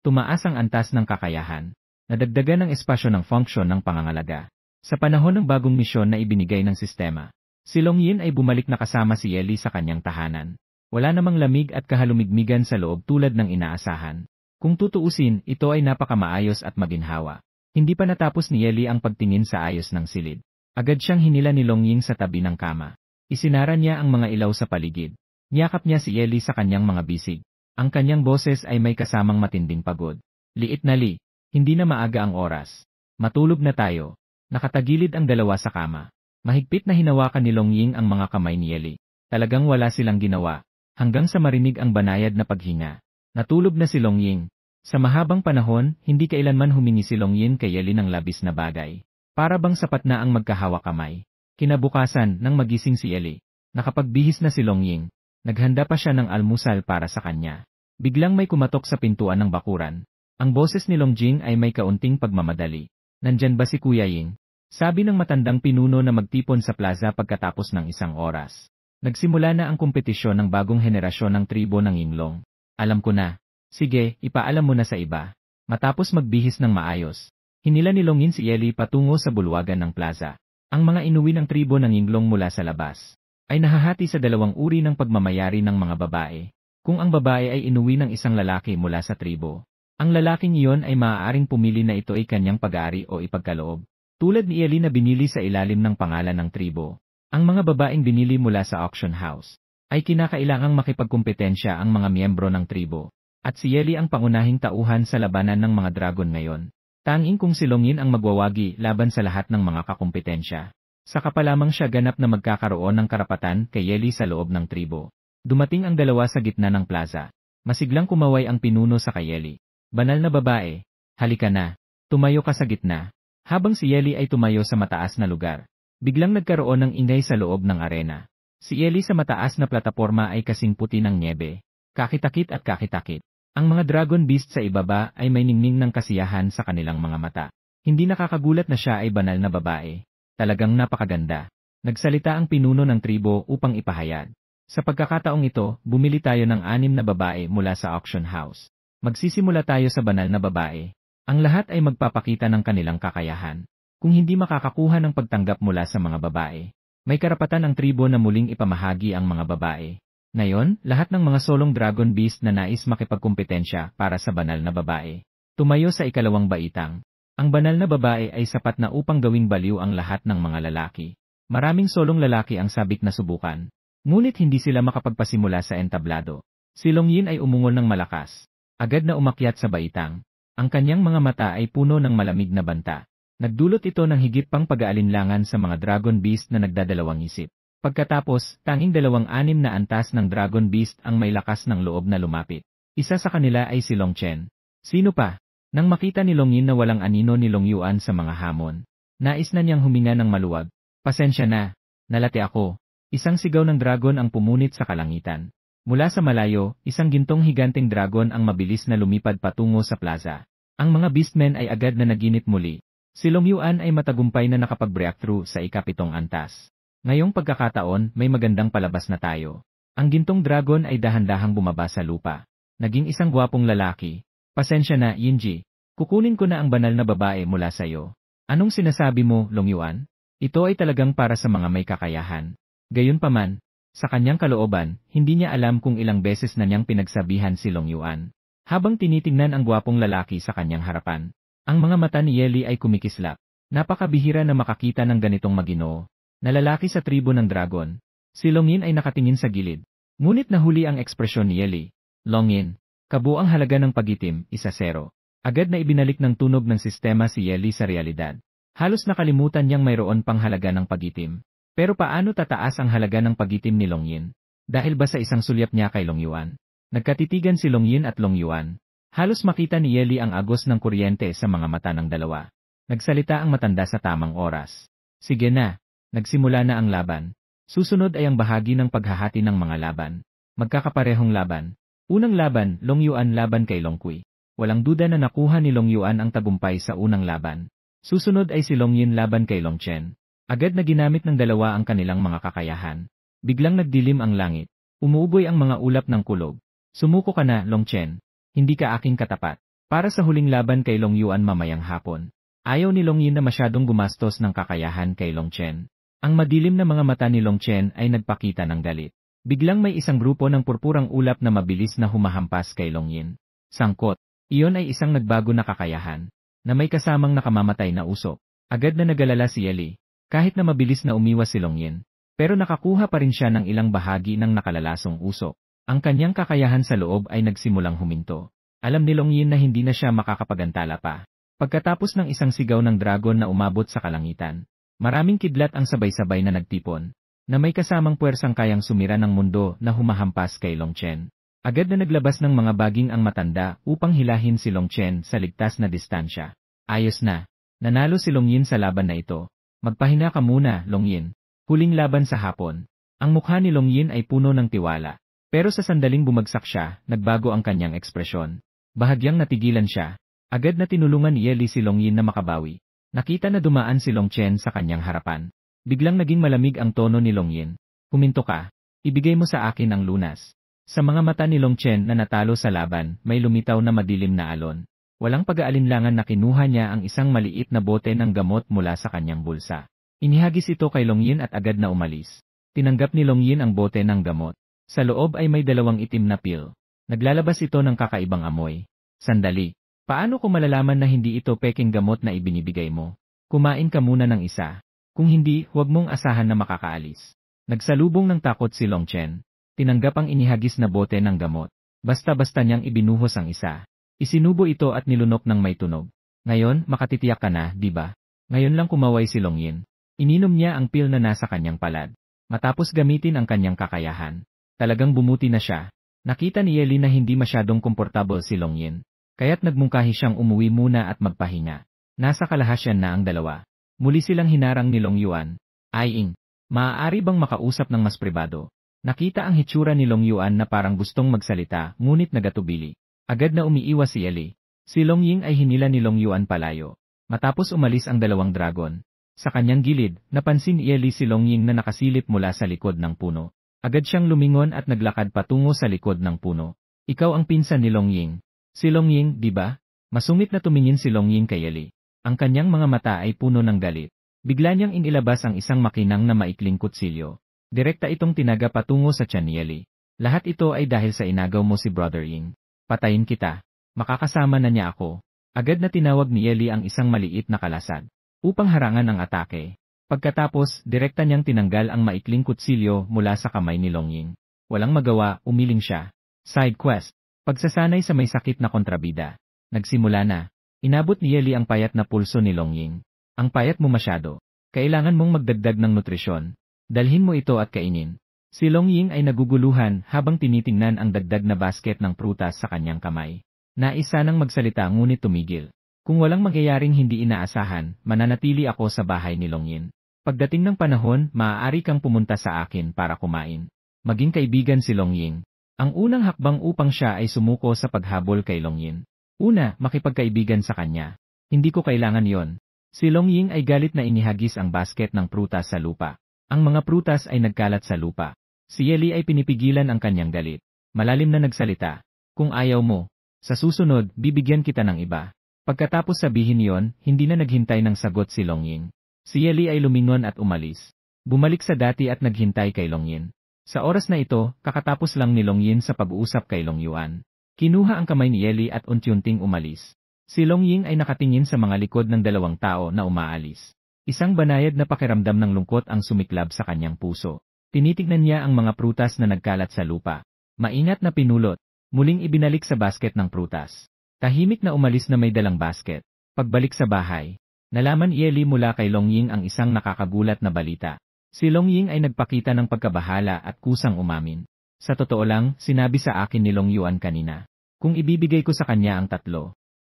S1: Tumaas ang antas ng kakayahan. Nadagdagan ang espasyo ng function ng pangangalaga. Sa panahon ng bagong misyon na ibinigay ng sistema, si Long Yin ay bumalik na kasama si Eli sa kanyang tahanan. Wala namang lamig at kahalumigmigan sa loob tulad ng inaasahan. Kung tutuusin, ito ay napakamaayos at maginhawa. Hindi pa natapos ni Eli ang pagtingin sa ayos ng silid. Agad siyang hinila ni Long Yin sa tabi ng kama. Isinara niya ang mga ilaw sa paligid. Niyakap niya si Eli sa kanyang mga bisig. Ang kanyang boses ay may kasamang matinding pagod. Liit na li, hindi na maaga ang oras. Matulog na tayo. Nakatagilid ang dalawa sa kama. Mahigpit na hinawakan ni Long Yin ang mga kamay ni Eli. Talagang wala silang ginawa. Hanggang sa marinig ang banayad na paghinga. Natulog na si Long Yin. Sa mahabang panahon, hindi kailanman humingi si Long Yin kay Eli ng labis na bagay. Para bang sapat na ang magkahawak kamay. Kinabukasan, nang magising si Eli, nakapagbihis na si Long Yin. Naghanda pa siya ng almusal para sa kanya. Biglang may kumatok sa pintuan ng bakuran. Ang boses ni Long Jing ay may kaunting pagmamadali. Nandyan ba si Kuya Ying? Sabi ng matandang pinuno na magtipon sa plaza pagkatapos ng 1 oras. Nagsimula na ang kompetisyon ng bagong henerasyon ng tribo ng Yinglong. Alam ko na. Sige, ipaalam mo na sa iba. Matapos magbihis ng maayos, hinila ni Long Yin si Eli patungo sa bulwagan ng plaza. Ang mga inuwi ng tribo ng Yinglong mula sa labas ay nahahati sa 2 uri ng pagmamayari ng mga babae. Kung ang babae ay inuwi ng isang lalaki mula sa tribo, ang lalaking iyon ay maaaring pumili na ito ay kanyang pag-aari o ipagkaloob. Tulad ni Eli na binili sa ilalim ng pangalan ng tribo. Ang mga babaeng binili mula sa auction house ay kinakailangang makipagkumpetensya ang mga miyembro ng tribo. At si Eli ang pangunahing tauhan sa labanan ng mga dragon ngayon. Tanging kung si Long Yin ang magwawagi laban sa lahat ng mga kakumpetensya. Saka pa lamang siya ganap na magkakaroon ng karapatan kay Eli sa loob ng tribo. Dumating ang dalawa sa gitna ng plaza. Masiglang kumaway ang pinuno sa kay Eli. Banal na babae, halika na. Tumayo ka sa gitna. Habang si Yeli ay tumayo sa mataas na lugar, biglang nagkaroon ng ingay sa loob ng arena. Si Yeli sa mataas na plataporma ay kasing puti ng nyebe. Kakitakit at kakitakit. Ang mga dragon beast sa ibaba ay may ningning ng kasiyahan sa kanilang mga mata. Hindi nakakagulat na siya ay banal na babae. Talagang napakaganda. Nagsalita ang pinuno ng tribo upang ipahayag. Sa pagkakataong ito, bumili tayo ng 6 na babae mula sa auction house. Magsisimula tayo sa banal na babae. Ang lahat ay magpapakita ng kanilang kakayahan. Kung hindi makakakuha ng pagtanggap mula sa mga babae, may karapatan ang tribo na muling ipamahagi ang mga babae. Ngayon, lahat ng mga solong dragon beast na nais makipagkumpetensya para sa banal na babae, tumayo sa ikalawang baitang. Ang banal na babae ay sapat na upang gawing baliw ang lahat ng mga lalaki. Maraming solong lalaki ang sabik na subukan. Ngunit hindi sila makapagpasimula sa entablado. Si Longyin ay umungol ng malakas. Agad na umakyat sa baitang. Ang kanyang mga mata ay puno ng malamig na banta. Nagdulot ito ng higit pang pag-aalinlangan sa mga dragon beast na nagdadalawang isip. Pagkatapos, tanging 26 na antas ng dragon beast ang may lakas ng loob na lumapit. Isa sa kanila ay si Long Chen. Sino pa? Nang makita ni Longyin na walang anino ni Long Yuan sa mga hamon, nais na niyang huminga ng maluwag. Pasensya na, nalate ako. Isang sigaw ng dragon ang pumunit sa kalangitan. Mula sa malayo, isang gintong higanteng dragon ang mabilis na lumipad patungo sa plaza. Ang mga beastmen ay agad na naginip muli. Si Long Yuan ay matagumpay na nakapag-breakthrough sa ikapitong antas. Ngayong pagkakataon, may magandang palabas na tayo. Ang gintong dragon ay dahan-dahang bumaba sa lupa. Naging isang gwapong lalaki. Pasensya na, Yinji. Kukunin ko na ang banal na babae mula sa iyo. Anong sinasabi mo, Long Yuan? Ito ay talagang para sa mga may kakayahan. Gayunpaman, sa kanyang kalooban, hindi niya alam kung ilang beses na niyang pinagsabihan si Long Yuan. Habang tinitingnan ang gwapong lalaki sa kanyang harapan, ang mga mata ni Yeli ay kumikislap. Napakabihira na makakita ng ganitong maginoo na lalaki sa tribo ng dragon. Si Longyin ay nakatingin sa gilid. Ngunit nahuli ang ekspresyon ni Yeli. Longyin, kabuang halaga ng pagitim, 1-0. Agad na ibinalik ng tunog ng sistema si Yeli sa realidad. Halos nakalimutan niyang mayroon pang halaga ng pagitim. Pero paano tataas ang halaga ng pagitim ni Longyin? Dahil ba sa isang sulyap niya kay Long Yuan? Nagkatitigan si Longyin at Long Yuan. Halos makita ni Yeli ang agos ng kuryente sa mga mata ng dalawa. Nagsalita ang matanda sa tamang oras. Sige na, nagsimula na ang laban. Susunod ay ang bahagi ng paghahati ng mga laban. Magkakaparehong laban. Unang laban, Long Yuan laban kay Long Kui. Walang duda na nakuha ni Long Yuan ang tagumpay sa unang laban. Susunod ay si Longyin laban kay Long Chen. Agad na ginamit ng dalawa ang kanilang mga kakayahan. Biglang nagdilim ang langit. Umuuboy ang mga ulap ng kulog. Sumuko ka na, Long Chen. Hindi ka aking katapat. Para sa huling laban kay Long Yuan mamayang hapon. Ayaw ni Longyin na masyadong gumastos ng kakayahan kay Long Chen. Ang madilim na mga mata ni Long Chen ay nagpakita ng galit. Biglang may isang grupo ng purpurang ulap na mabilis na humahampas kay Longyin. Sangkot. Iyon ay isang nagbago na kakayahan na may kasamang nakamamatay na usok. Agad na nagalala si Yeli, kahit na mabilis na umiwas si Longyin. Pero nakakuha pa rin siya ng ilang bahagi ng nakalalasong usok. Ang kanyang kakayahan sa loob ay nagsimulang huminto. Alam ni Longyin na hindi na siya makakapagantala pa. Pagkatapos ng isang sigaw ng dragon na umabot sa kalangitan, maraming kidlat ang sabay-sabay na nagtipon, na may kasamang puwersang kayang sumira ng mundo na humahampas kay Long Chen. Agad na naglabas ng mga baging ang matanda upang hilahin si Long Chen sa ligtas na distansya. Ayos na. Nanalo si Longyin sa laban na ito. Magpahinga ka muna, Longyin. Huling laban sa hapon. Ang mukha ni Longyin ay puno ng tiwala. Pero sa sandaling bumagsak siya, nagbago ang kanyang ekspresyon. Bahagyang natigilan siya. Agad na tinulungan ni Yeli si Longyin na makabawi. Nakita na dumaan si Long Chen sa kanyang harapan. Biglang naging malamig ang tono ni Longyin. Huminto ka. Ibigay mo sa akin ang lunas. Sa mga mata ni Long Chen na natalo sa laban, may lumitaw na madilim na alon. Walang pag-aalinlangan na kinuha niya ang isang maliit na bote ng gamot mula sa kanyang bulsa. Inihagis ito kay Longyin at agad na umalis. Tinanggap ni Longyin ang bote ng gamot. Sa loob ay may 2 itim na pill. Naglalabas ito ng kakaibang amoy. Sandali. Paano ko malalaman na hindi ito peking gamot na ibinibigay mo? Kumain ka muna ng isa. Kung hindi, huwag mong asahan na makakaalis. Nagsalubong ng takot si Long Chen. Tinanggap ang inihagis na bote ng gamot. Basta-basta niyang ibinuhos ang isa. Isinubo ito at nilunok ng may tunog. Ngayon, makatitiyak ka na, di ba? Ngayon lang kumaway si Longyin. Ininom niya ang pill na nasa kanyang palad. Matapos gamitin ang kanyang kakayahan. Talagang bumuti na siya. Nakita ni Yeli na hindi masyadong komportable si Longyin. Kaya't nagmungkahi siyang umuwi muna at magpahinga. Nasa kalahasyan na ang dalawa. Muli silang hinarang ni Long Yuan. Ai-ing, maaari bang makausap ng mas pribado? Nakita ang hitsura ni Long Yuan na parang gustong magsalita, ngunit nagatubili. Agad na umiiwas si Eli. Si Long Ying ay hinila ni Long Yuan palayo. Matapos umalis ang dalawang dragon, sa kanyang gilid, napansin ni Eli si Long Ying na nakasilip mula sa likod ng puno. Agad siyang lumingon at naglakad patungo sa likod ng puno. Ikaw ang pinsan ni Long Ying. Si Long Ying, di ba? Masungit na tumingin si Long Ying kay Eli. Ang kanyang mga mata ay puno ng galit. Bigla niyang inilabas ang isang makinang na maikling kutsilyo. Direkta itong tinaga patungo sa tiyan ni Eli. Lahat ito ay dahil sa inagaw mo si Brother Ying. Patayin kita. Makakasama na niya ako. Agad na tinawag ni Eli ang isang maliit na kalasag upang harangan ang atake. Pagkatapos, direkta niyang tinanggal ang maikling kutsilyo mula sa kamay ni Long Ying. Walang magawa, umiling siya. Side quest. Pagsasanay sa may sakit na kontrabida. Nagsimula na. Inabot ni Eli ang payat na pulso ni Long Ying. Ang payat mo masyado. Kailangan mong magdagdag ng nutrisyon. Dalhin mo ito at kainin. Si Long Ying ay naguguluhan habang tinitingnan ang dagdag na basket ng prutas sa kanyang kamay. Nais sanang magsalita ngunit tumigil. Kung walang mangyayaring hindi inaasahan, mananatili ako sa bahay ni Long Ying. Pagdating ng panahon, maaari kang pumunta sa akin para kumain. Maging kaibigan si Long Ying. Ang unang hakbang upang siya ay sumuko sa paghabol kay Long Ying. Una, makipagkaibigan sa kanya. Hindi ko kailangan yon. Si Long Ying ay galit na inihagis ang basket ng prutas sa lupa. Ang mga prutas ay nagkalat sa lupa. Si Eli ay pinipigilan ang kanyang galit. Malalim na nagsalita. Kung ayaw mo, sa susunod, bibigyan kita ng iba. Pagkatapos sabihin yon, hindi na naghintay ng sagot si Long Ying. Si Eli ay lumingon at umalis. Bumalik sa dati at naghintay kay Long Ying. Sa oras na ito, kakatapos lang ni Long Ying sa pag-uusap kay Long Yuan. Kinuha ang kamay ni Eli at unti-unting umalis. Si Long Ying ay nakatingin sa mga likod ng dalawang tao na umaalis. Isang banayad na pakiramdam ng lungkot ang sumiklab sa kanyang puso. Tinitignan niya ang mga prutas na nagkalat sa lupa. Maingat na pinulot. Muling ibinalik sa basket ng prutas. Tahimik na umalis na may dalang basket. Pagbalik sa bahay, nalaman ni Eli mula kay Long Ying ang isang nakakagulat na balita. Si Long Ying ay nagpakita ng pagkabahala at kusang umamin. Sa totoo lang, sinabi sa akin ni Long Yuan kanina. Kung ibibigay ko sa kanya ang 3,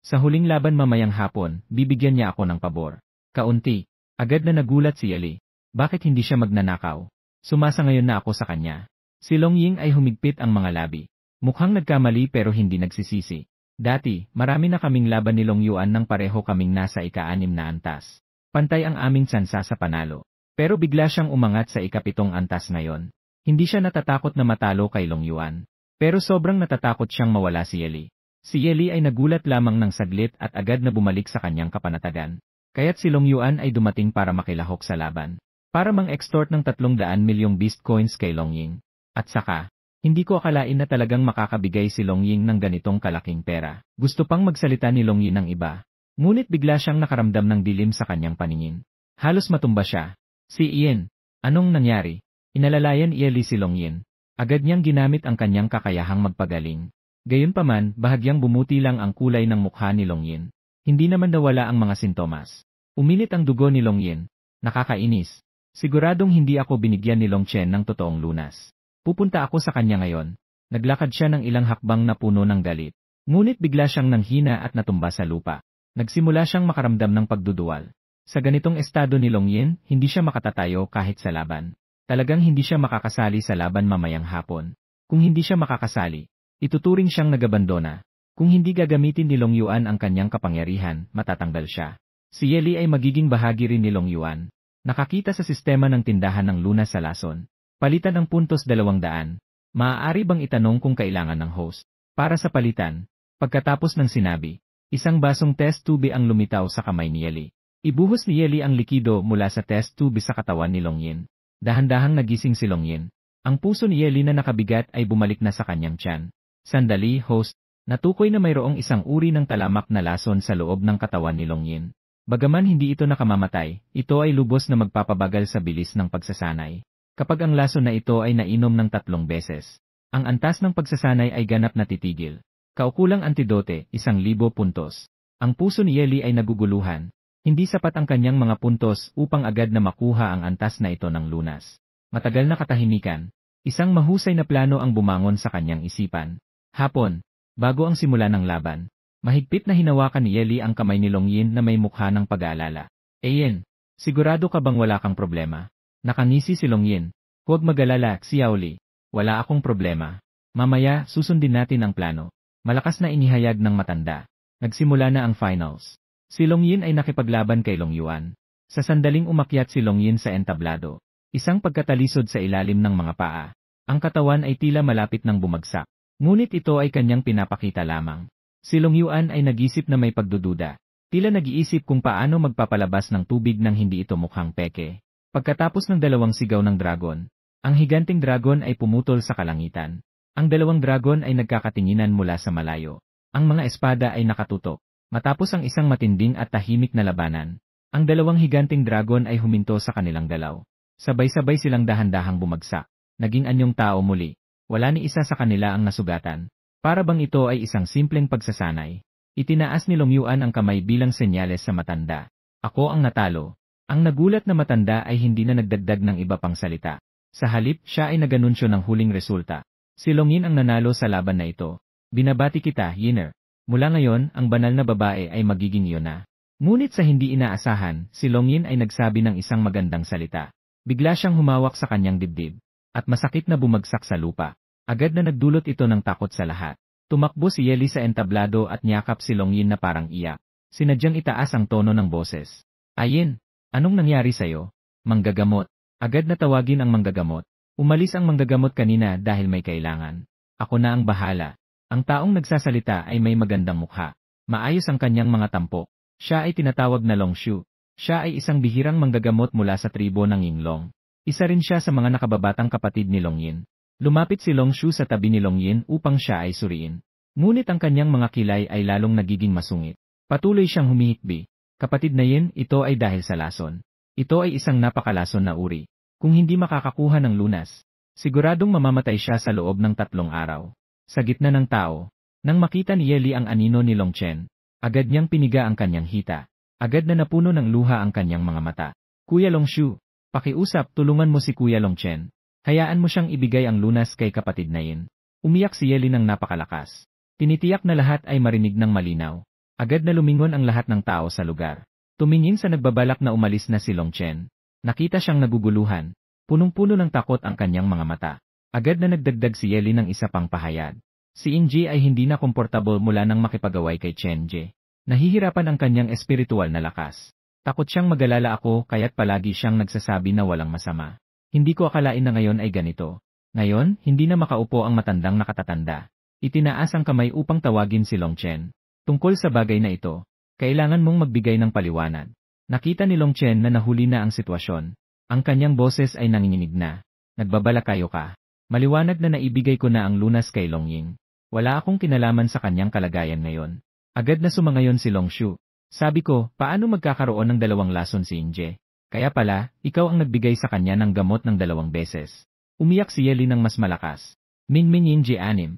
S1: sa huling laban mamayang hapon, bibigyan niya ako ng pabor. Kaunti. Agad na nagulat si Eli. Bakit hindi siya magnanakaw? Sumasa ngayon na ako sa kanya. Si Long Ying ay humigpit ang mga labi. Mukhang nagkamali pero hindi nagsisisi. Dati, marami na kaming laban ni Long Yuan nang pareho kaming nasa ika-6 na antas. Pantay ang aming tsansa sa panalo. Pero bigla siyang umangat sa ika-7 antas ngayon. Hindi siya natatakot na matalo kay Long Yuan. Pero sobrang natatakot siyang mawala si Eli. Si Eli ay nagulat lamang ng saglit at agad na bumalik sa kanyang kapanatagan. Kaya't si Long Yuan ay dumating para makilahok sa laban. Para mang-extort ng 300 milyong beast coins kay Long Ying. At saka, hindi ko akalain na talagang makakabigay si Long Ying ng ganitong kalaking pera. Gusto pang magsalita ni Long Ying ng iba. Ngunit bigla siyang nakaramdam ng dilim sa kanyang paningin. Halos matumba siya. Si Ian, anong nangyari? Inalalayan ni Eli si Long Ying. Agad niyang ginamit ang kanyang kakayahang magpagaling. Gayunpaman, bahagyang bumuti lang ang kulay ng mukha ni Long Ying. Hindi naman nawala ang mga sintomas. Uminit ang dugo ni Long Ying. Nakakainis. Siguradong hindi ako binigyan ni Long Chen ng totoong lunas. Pupunta ako sa kanya ngayon. Naglakad siya ng ilang hakbang na puno ng galit. Ngunit bigla siyang nanghina at natumba sa lupa. Nagsimula siyang makaramdam ng pagduduwal. Sa ganitong estado ni Long Ying, hindi siya makatatayo kahit sa laban. Talagang hindi siya makakasali sa laban mamayang hapon. Kung hindi siya makakasali, ituturing siyang nagabandona. Kung hindi gagamitin ni Long Yuan ang kanyang kapangyarihan, matatanggal siya. Si Eli ay magiging bahagi rin ni Long Yuan. Nakakita sa sistema ng tindahan ng lunas sa lason. Palitan ng puntos 200. Maaari bang itanong kung kailangan ng host? Para sa palitan, pagkatapos ng sinabi, isang basong test tube ang lumitaw sa kamay ni Eli. Ibuhos ni Eli ang likido mula sa test tube sa katawan ni Long Ying. Dahan-dahang nagising si Long Ying. Ang puso ni Eli na nakabigat ay bumalik na sa kanyang tiyan. Sandali, host. Natukoy na mayroong isang uri ng talamak na lason sa loob ng katawan ni Long Ying. Bagaman hindi ito nakamamatay, ito ay lubos na magpapabagal sa bilis ng pagsasanay. Kapag ang lason na ito ay nainom ng 3 beses, ang antas ng pagsasanay ay ganap na titigil. Kaukulang antidote, 1,000 puntos. Ang puso ni Eli ay naguguluhan. Hindi sapat ang kanyang mga puntos upang agad na makuha ang antas na ito ng lunas. Matagal na katahimikan. Isang mahusay na plano ang bumangon sa kanyang isipan. Hapon, bago ang simula ng laban. Mahigpit na hinawakan ni Yeli ang kamay ni Longyin na may mukha ng pag-aalala. Ayen, sigurado ka bang wala kang problema? Nakangisi si Longyin. Huwag mag-alala, Xiaoli. Wala akong problema. Mamaya, susundin natin ang plano. Malakas na inihayag ng matanda. Nagsimula na ang finals. Si Longyin ay nakipaglaban kay Longyuan. Sa sandaling umakyat si Longyin sa entablado. Isang pagkatalisod sa ilalim ng mga paa. Ang katawan ay tila malapit ng bumagsak. Ngunit ito ay kanyang pinapakita lamang. Si Longyuan ay nag-isip na may pagdududa. Tila nag-iisip kung paano magpapalabas ng tubig nang hindi ito mukhang peke. Pagkatapos ng dalawang sigaw ng dragon, ang higanting dragon ay pumutol sa kalangitan. Ang dalawang dragon ay nagkakatinginan mula sa malayo. Ang mga espada ay nakatutok. Matapos ang isang matinding at tahimik na labanan, ang dalawang higanting dragon ay huminto sa kanilang galaw. Sabay-sabay silang dahan-dahang bumagsak. Naging anyong tao muli. Wala ni isa sa kanila ang nasugatan. Para bang ito ay isang simpleng pagsasanay. Itinaas ni Longyuan ang kamay bilang senyales sa matanda. Ako ang natalo. Ang nagulat na matanda ay hindi na nagdagdag ng iba pang salita. Sa halip, siya ay naganunsyo ng huling resulta. Si Longyin ang nanalo sa laban na ito. Binabati kita, Yiner. Mula ngayon, ang banal na babae ay magiging iyo na. Ngunit sa hindi inaasahan, si Longyin ay nagsabi ng isang magandang salita. Bigla siyang humawak sa kanyang dibdib. At masakit na bumagsak sa lupa. Agad na nagdulot ito ng takot sa lahat. Tumakbo si Yeli sa entablado at niyakap si Longyin na parang iyak. Sinadyang itaas ang tono ng boses. Ayin, anong nangyari sa'yo? Manggagamot. Agad na tawagin ang manggagamot. Umalis ang manggagamot kanina dahil may kailangan. Ako na ang bahala. Ang taong nagsasalita ay may magandang mukha. Maayos ang kanyang mga tampok. Siya ay tinatawag na Longshu. Siya ay isang bihirang manggagamot mula sa tribo ng Yinglong. Isa rin siya sa mga nakababatang kapatid ni Longyin. Lumapit si Longshu sa tabi ni Longyin upang siya ay suriin. Ngunit ang kanyang mga kilay ay lalong nagiging masungit. Patuloy siyang humihikbi. Kapatid na yin, ito ay dahil sa lason. Ito ay isang napakalason na uri. Kung hindi makakakuha ng lunas, siguradong mamamatay siya sa loob ng 3 araw. Sa gitna ng tao, nang makita ni Yeli ang anino ni Longchen, agad niyang piniga ang kanyang hita. Agad na napuno ng luha ang kanyang mga mata. Kuya Longshu, pakiusap, tulungan mo si Kuya Longchen. Hayaan mo siyang ibigay ang lunas kay kapatid na yin. Umiyak si Yeli ng napakalakas. Tinitiyak na lahat ay marinig ng malinaw. Agad na lumingon ang lahat ng tao sa lugar. Tumingin sa nagbabalak na umalis na si Longchen. Nakita siyang naguguluhan. Punong-puno ng takot ang kanyang mga mata. Agad na nagdagdag si Yeli ng isa pang pahayag. Si Inji ay hindi na komportable mula nang makipagaway kay Chenje. Nahihirapan ang kanyang espiritual na lakas. Takot siyang mag-alala ako kaya't palagi siyang nagsasabi na walang masama. Hindi ko akalain na ngayon ay ganito. Ngayon, hindi na makaupo ang matandang nakatatanda. Itinaas ang kamay upang tawagin si Longchen. Tungkol sa bagay na ito, kailangan mong magbigay ng paliwanag. Nakita ni Longchen na nahuli na ang sitwasyon. Ang kanyang boses ay nanginginig na. Nagbabalakayo ka. Maliwanag na naibigay ko na ang lunas kay Longying. Wala akong kinalaman sa kanyang kalagayan ngayon. Agad na sumangayon si Longshu. Sabi ko, paano magkakaroon ng 2 lason si Inje? Kaya pala, ikaw ang nagbigay sa kanya ng gamot ng 2 beses. Umiyak si Yeli ng mas malakas. Mingming Inje 6.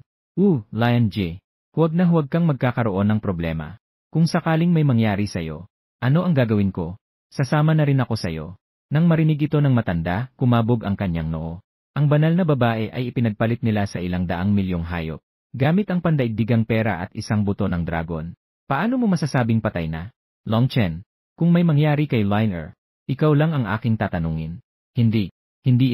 S1: Lion J. Huwag kang magkakaroon ng problema. Kung sakaling may mangyari sa'yo, ano ang gagawin ko? Sasama na rin ako sa'yo. Nang marinig ito ng matanda, kumabog ang kanyang noo. Ang banal na babae ay ipinagpalit nila sa ilang daang milyong hayop. Gamit ang pandaigdigang pera at isang buto ng dragon. Paano mo masasabing patay na? Longchen, kung may mangyari kay Liner, ikaw lang ang aking tatanungin. Hindi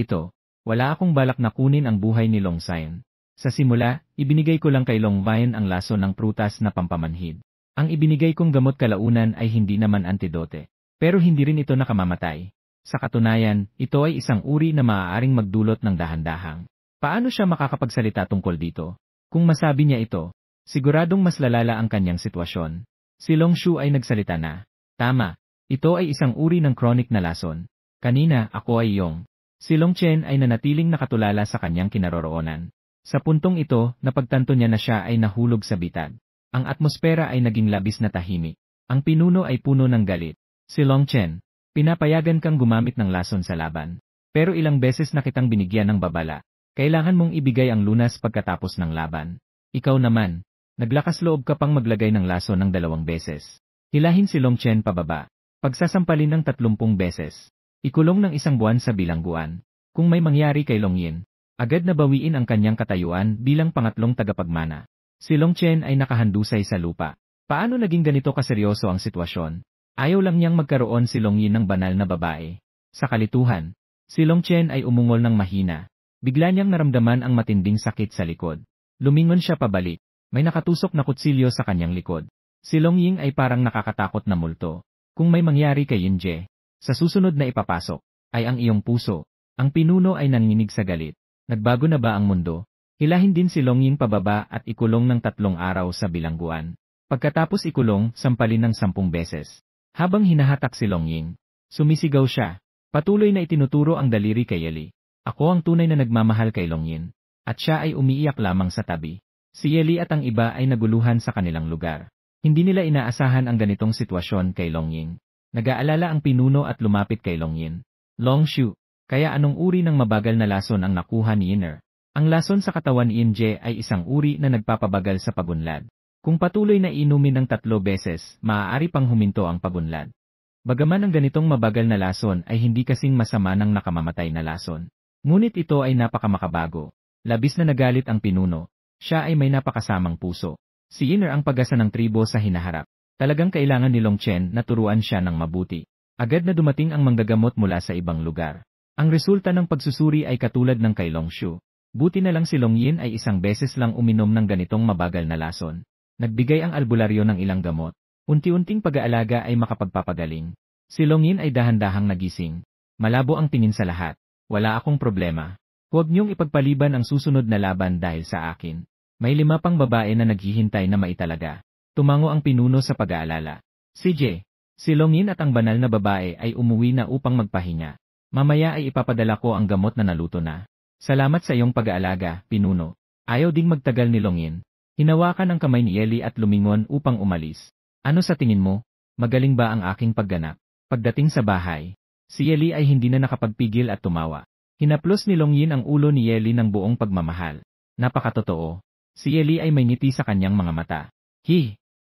S1: ito. Wala akong balak na kunin ang buhay ni Longsayan. Sa simula, ibinigay ko lang kay Longvayan ang laso ng prutas na pampamanhid. Ang ibinigay kong gamot kalaunan ay hindi naman antidote. Pero hindi rin ito nakamamatay. Sa katunayan, ito ay isang uri na maaaring magdulot ng dahan-dahang. Paano siya makakapagsalita tungkol dito? Kung masabi niya ito, siguradong mas lalala ang kanyang sitwasyon. Si Longshu ay nagsalita na. Tama, ito ay isang uri ng chronic na lason. Kanina, ako ay Yong. Si Longchen ay nanatiling nakatulala sa kanyang kinaroroonan. Sa puntong ito, napagtanto niya na siya ay nahulog sa bitag. Ang atmosfera ay naging labis na tahimik. Ang pinuno ay puno ng galit. Si Longchen, pinapayagan kang gumamit ng lason sa laban. Pero ilang beses na kitang binigyan ng babala. Kailangan mong ibigay ang lunas pagkatapos ng laban. Ikaw naman, naglakas loob ka pang maglagay ng lason ng 2 beses. Hilahin si Longchen pababa. Pagsasampalin ng 30 beses. Ikulong ng 1 buwan sa bilangguan. Kung may mangyari kay Longyin, agad na bawiin ang kanyang katayuan bilang pangatlong tagapagmana. Si Longchen ay nakahandusay sa lupa. Paano naging ganito kaseryoso ang sitwasyon? Ayaw lang niyang magkaroon si Long Yin ng banal na babae. Sa kalituhan, si Long Chen ay umungol ng mahina. Bigla niyang naramdaman ang matinding sakit sa likod. Lumingon siya pabalik. May nakatusok na kutsilyo sa kanyang likod. Si Long Ying ay parang nakakatakot na multo. Kung may mangyari kay Yinje, sa susunod na ipapasok, ay ang iyong puso. Ang pinuno ay nanginig sa galit. Nagbago na ba ang mundo? Hilahin din si Long Ying pababa at ikulong ng 3 araw sa bilangguan. Pagkatapos ikulong, sampalin ng 10 beses. Habang hinahatak si Long Ying, sumisigaw siya. Patuloy na itinuturo ang daliri kay Yeli. Ako ang tunay na nagmamahal kay Long Yin. At siya ay umiiyak lamang sa tabi. Si Yeli at ang iba ay naguluhan sa kanilang lugar. Hindi nila inaasahan ang ganitong sitwasyon kay Long Ying. Nag-aalala ang pinuno at lumapit kay Long Yin. Long Shu, kaya anong uri ng mabagal na lason ang nakuha ni Yinner? Ang lason sa katawan ni Yinje ay isang uri na nagpapabagal sa pagunlad. Kung patuloy na inumin ng 3 beses, maaari pang huminto ang pagunlad. Bagaman ang ganitong mabagal na lason ay hindi kasing masama ng nakamamatay na lason. Ngunit ito ay napakamakabago. Labis na nagalit ang pinuno. Siya ay may napakasamang puso. Si Yinner ang pag-asa ng tribo sa hinaharap. Talagang kailangan ni Long Chen na turuan siya ng mabuti. Agad na dumating ang manggagamot mula sa ibang lugar. Ang resulta ng pagsusuri ay katulad ng kay Long Shu. Buti na lang si Long Yin ay isang beses lang uminom ng ganitong mabagal na lason. Nagbigay ang albularyo ng ilang gamot. Unti-unting pag-aalaga ay makapagpapagaling. Si Long Yin ay dahan-dahang nagising. Malabo ang tingin sa lahat. Wala akong problema. Huwag niyong ipagpaliban ang susunod na laban dahil sa akin. May 5 pang babae na naghihintay na maitalaga. Tumango ang pinuno sa pag-aalala. Si Long Yin at ang banal na babae ay umuwi na upang magpahinga. Mamaya ay ipapadala ko ang gamot na naluto na. Salamat sa iyong pag-aalaga, pinuno. Ayaw ding magtagal ni Long Yin. Hinawakan ang kamay ni Yeli at lumingon upang umalis. Ano sa tingin mo? Magaling ba ang aking pagganap? Pagdating sa bahay, si Yeli ay hindi na nakapagpigil at tumawa. Hinaplos ni Long Yin ang ulo ni Yeli ng buong pagmamahal. Napakatotoo. Si Yeli ay may ngiti sa kanyang mga mata.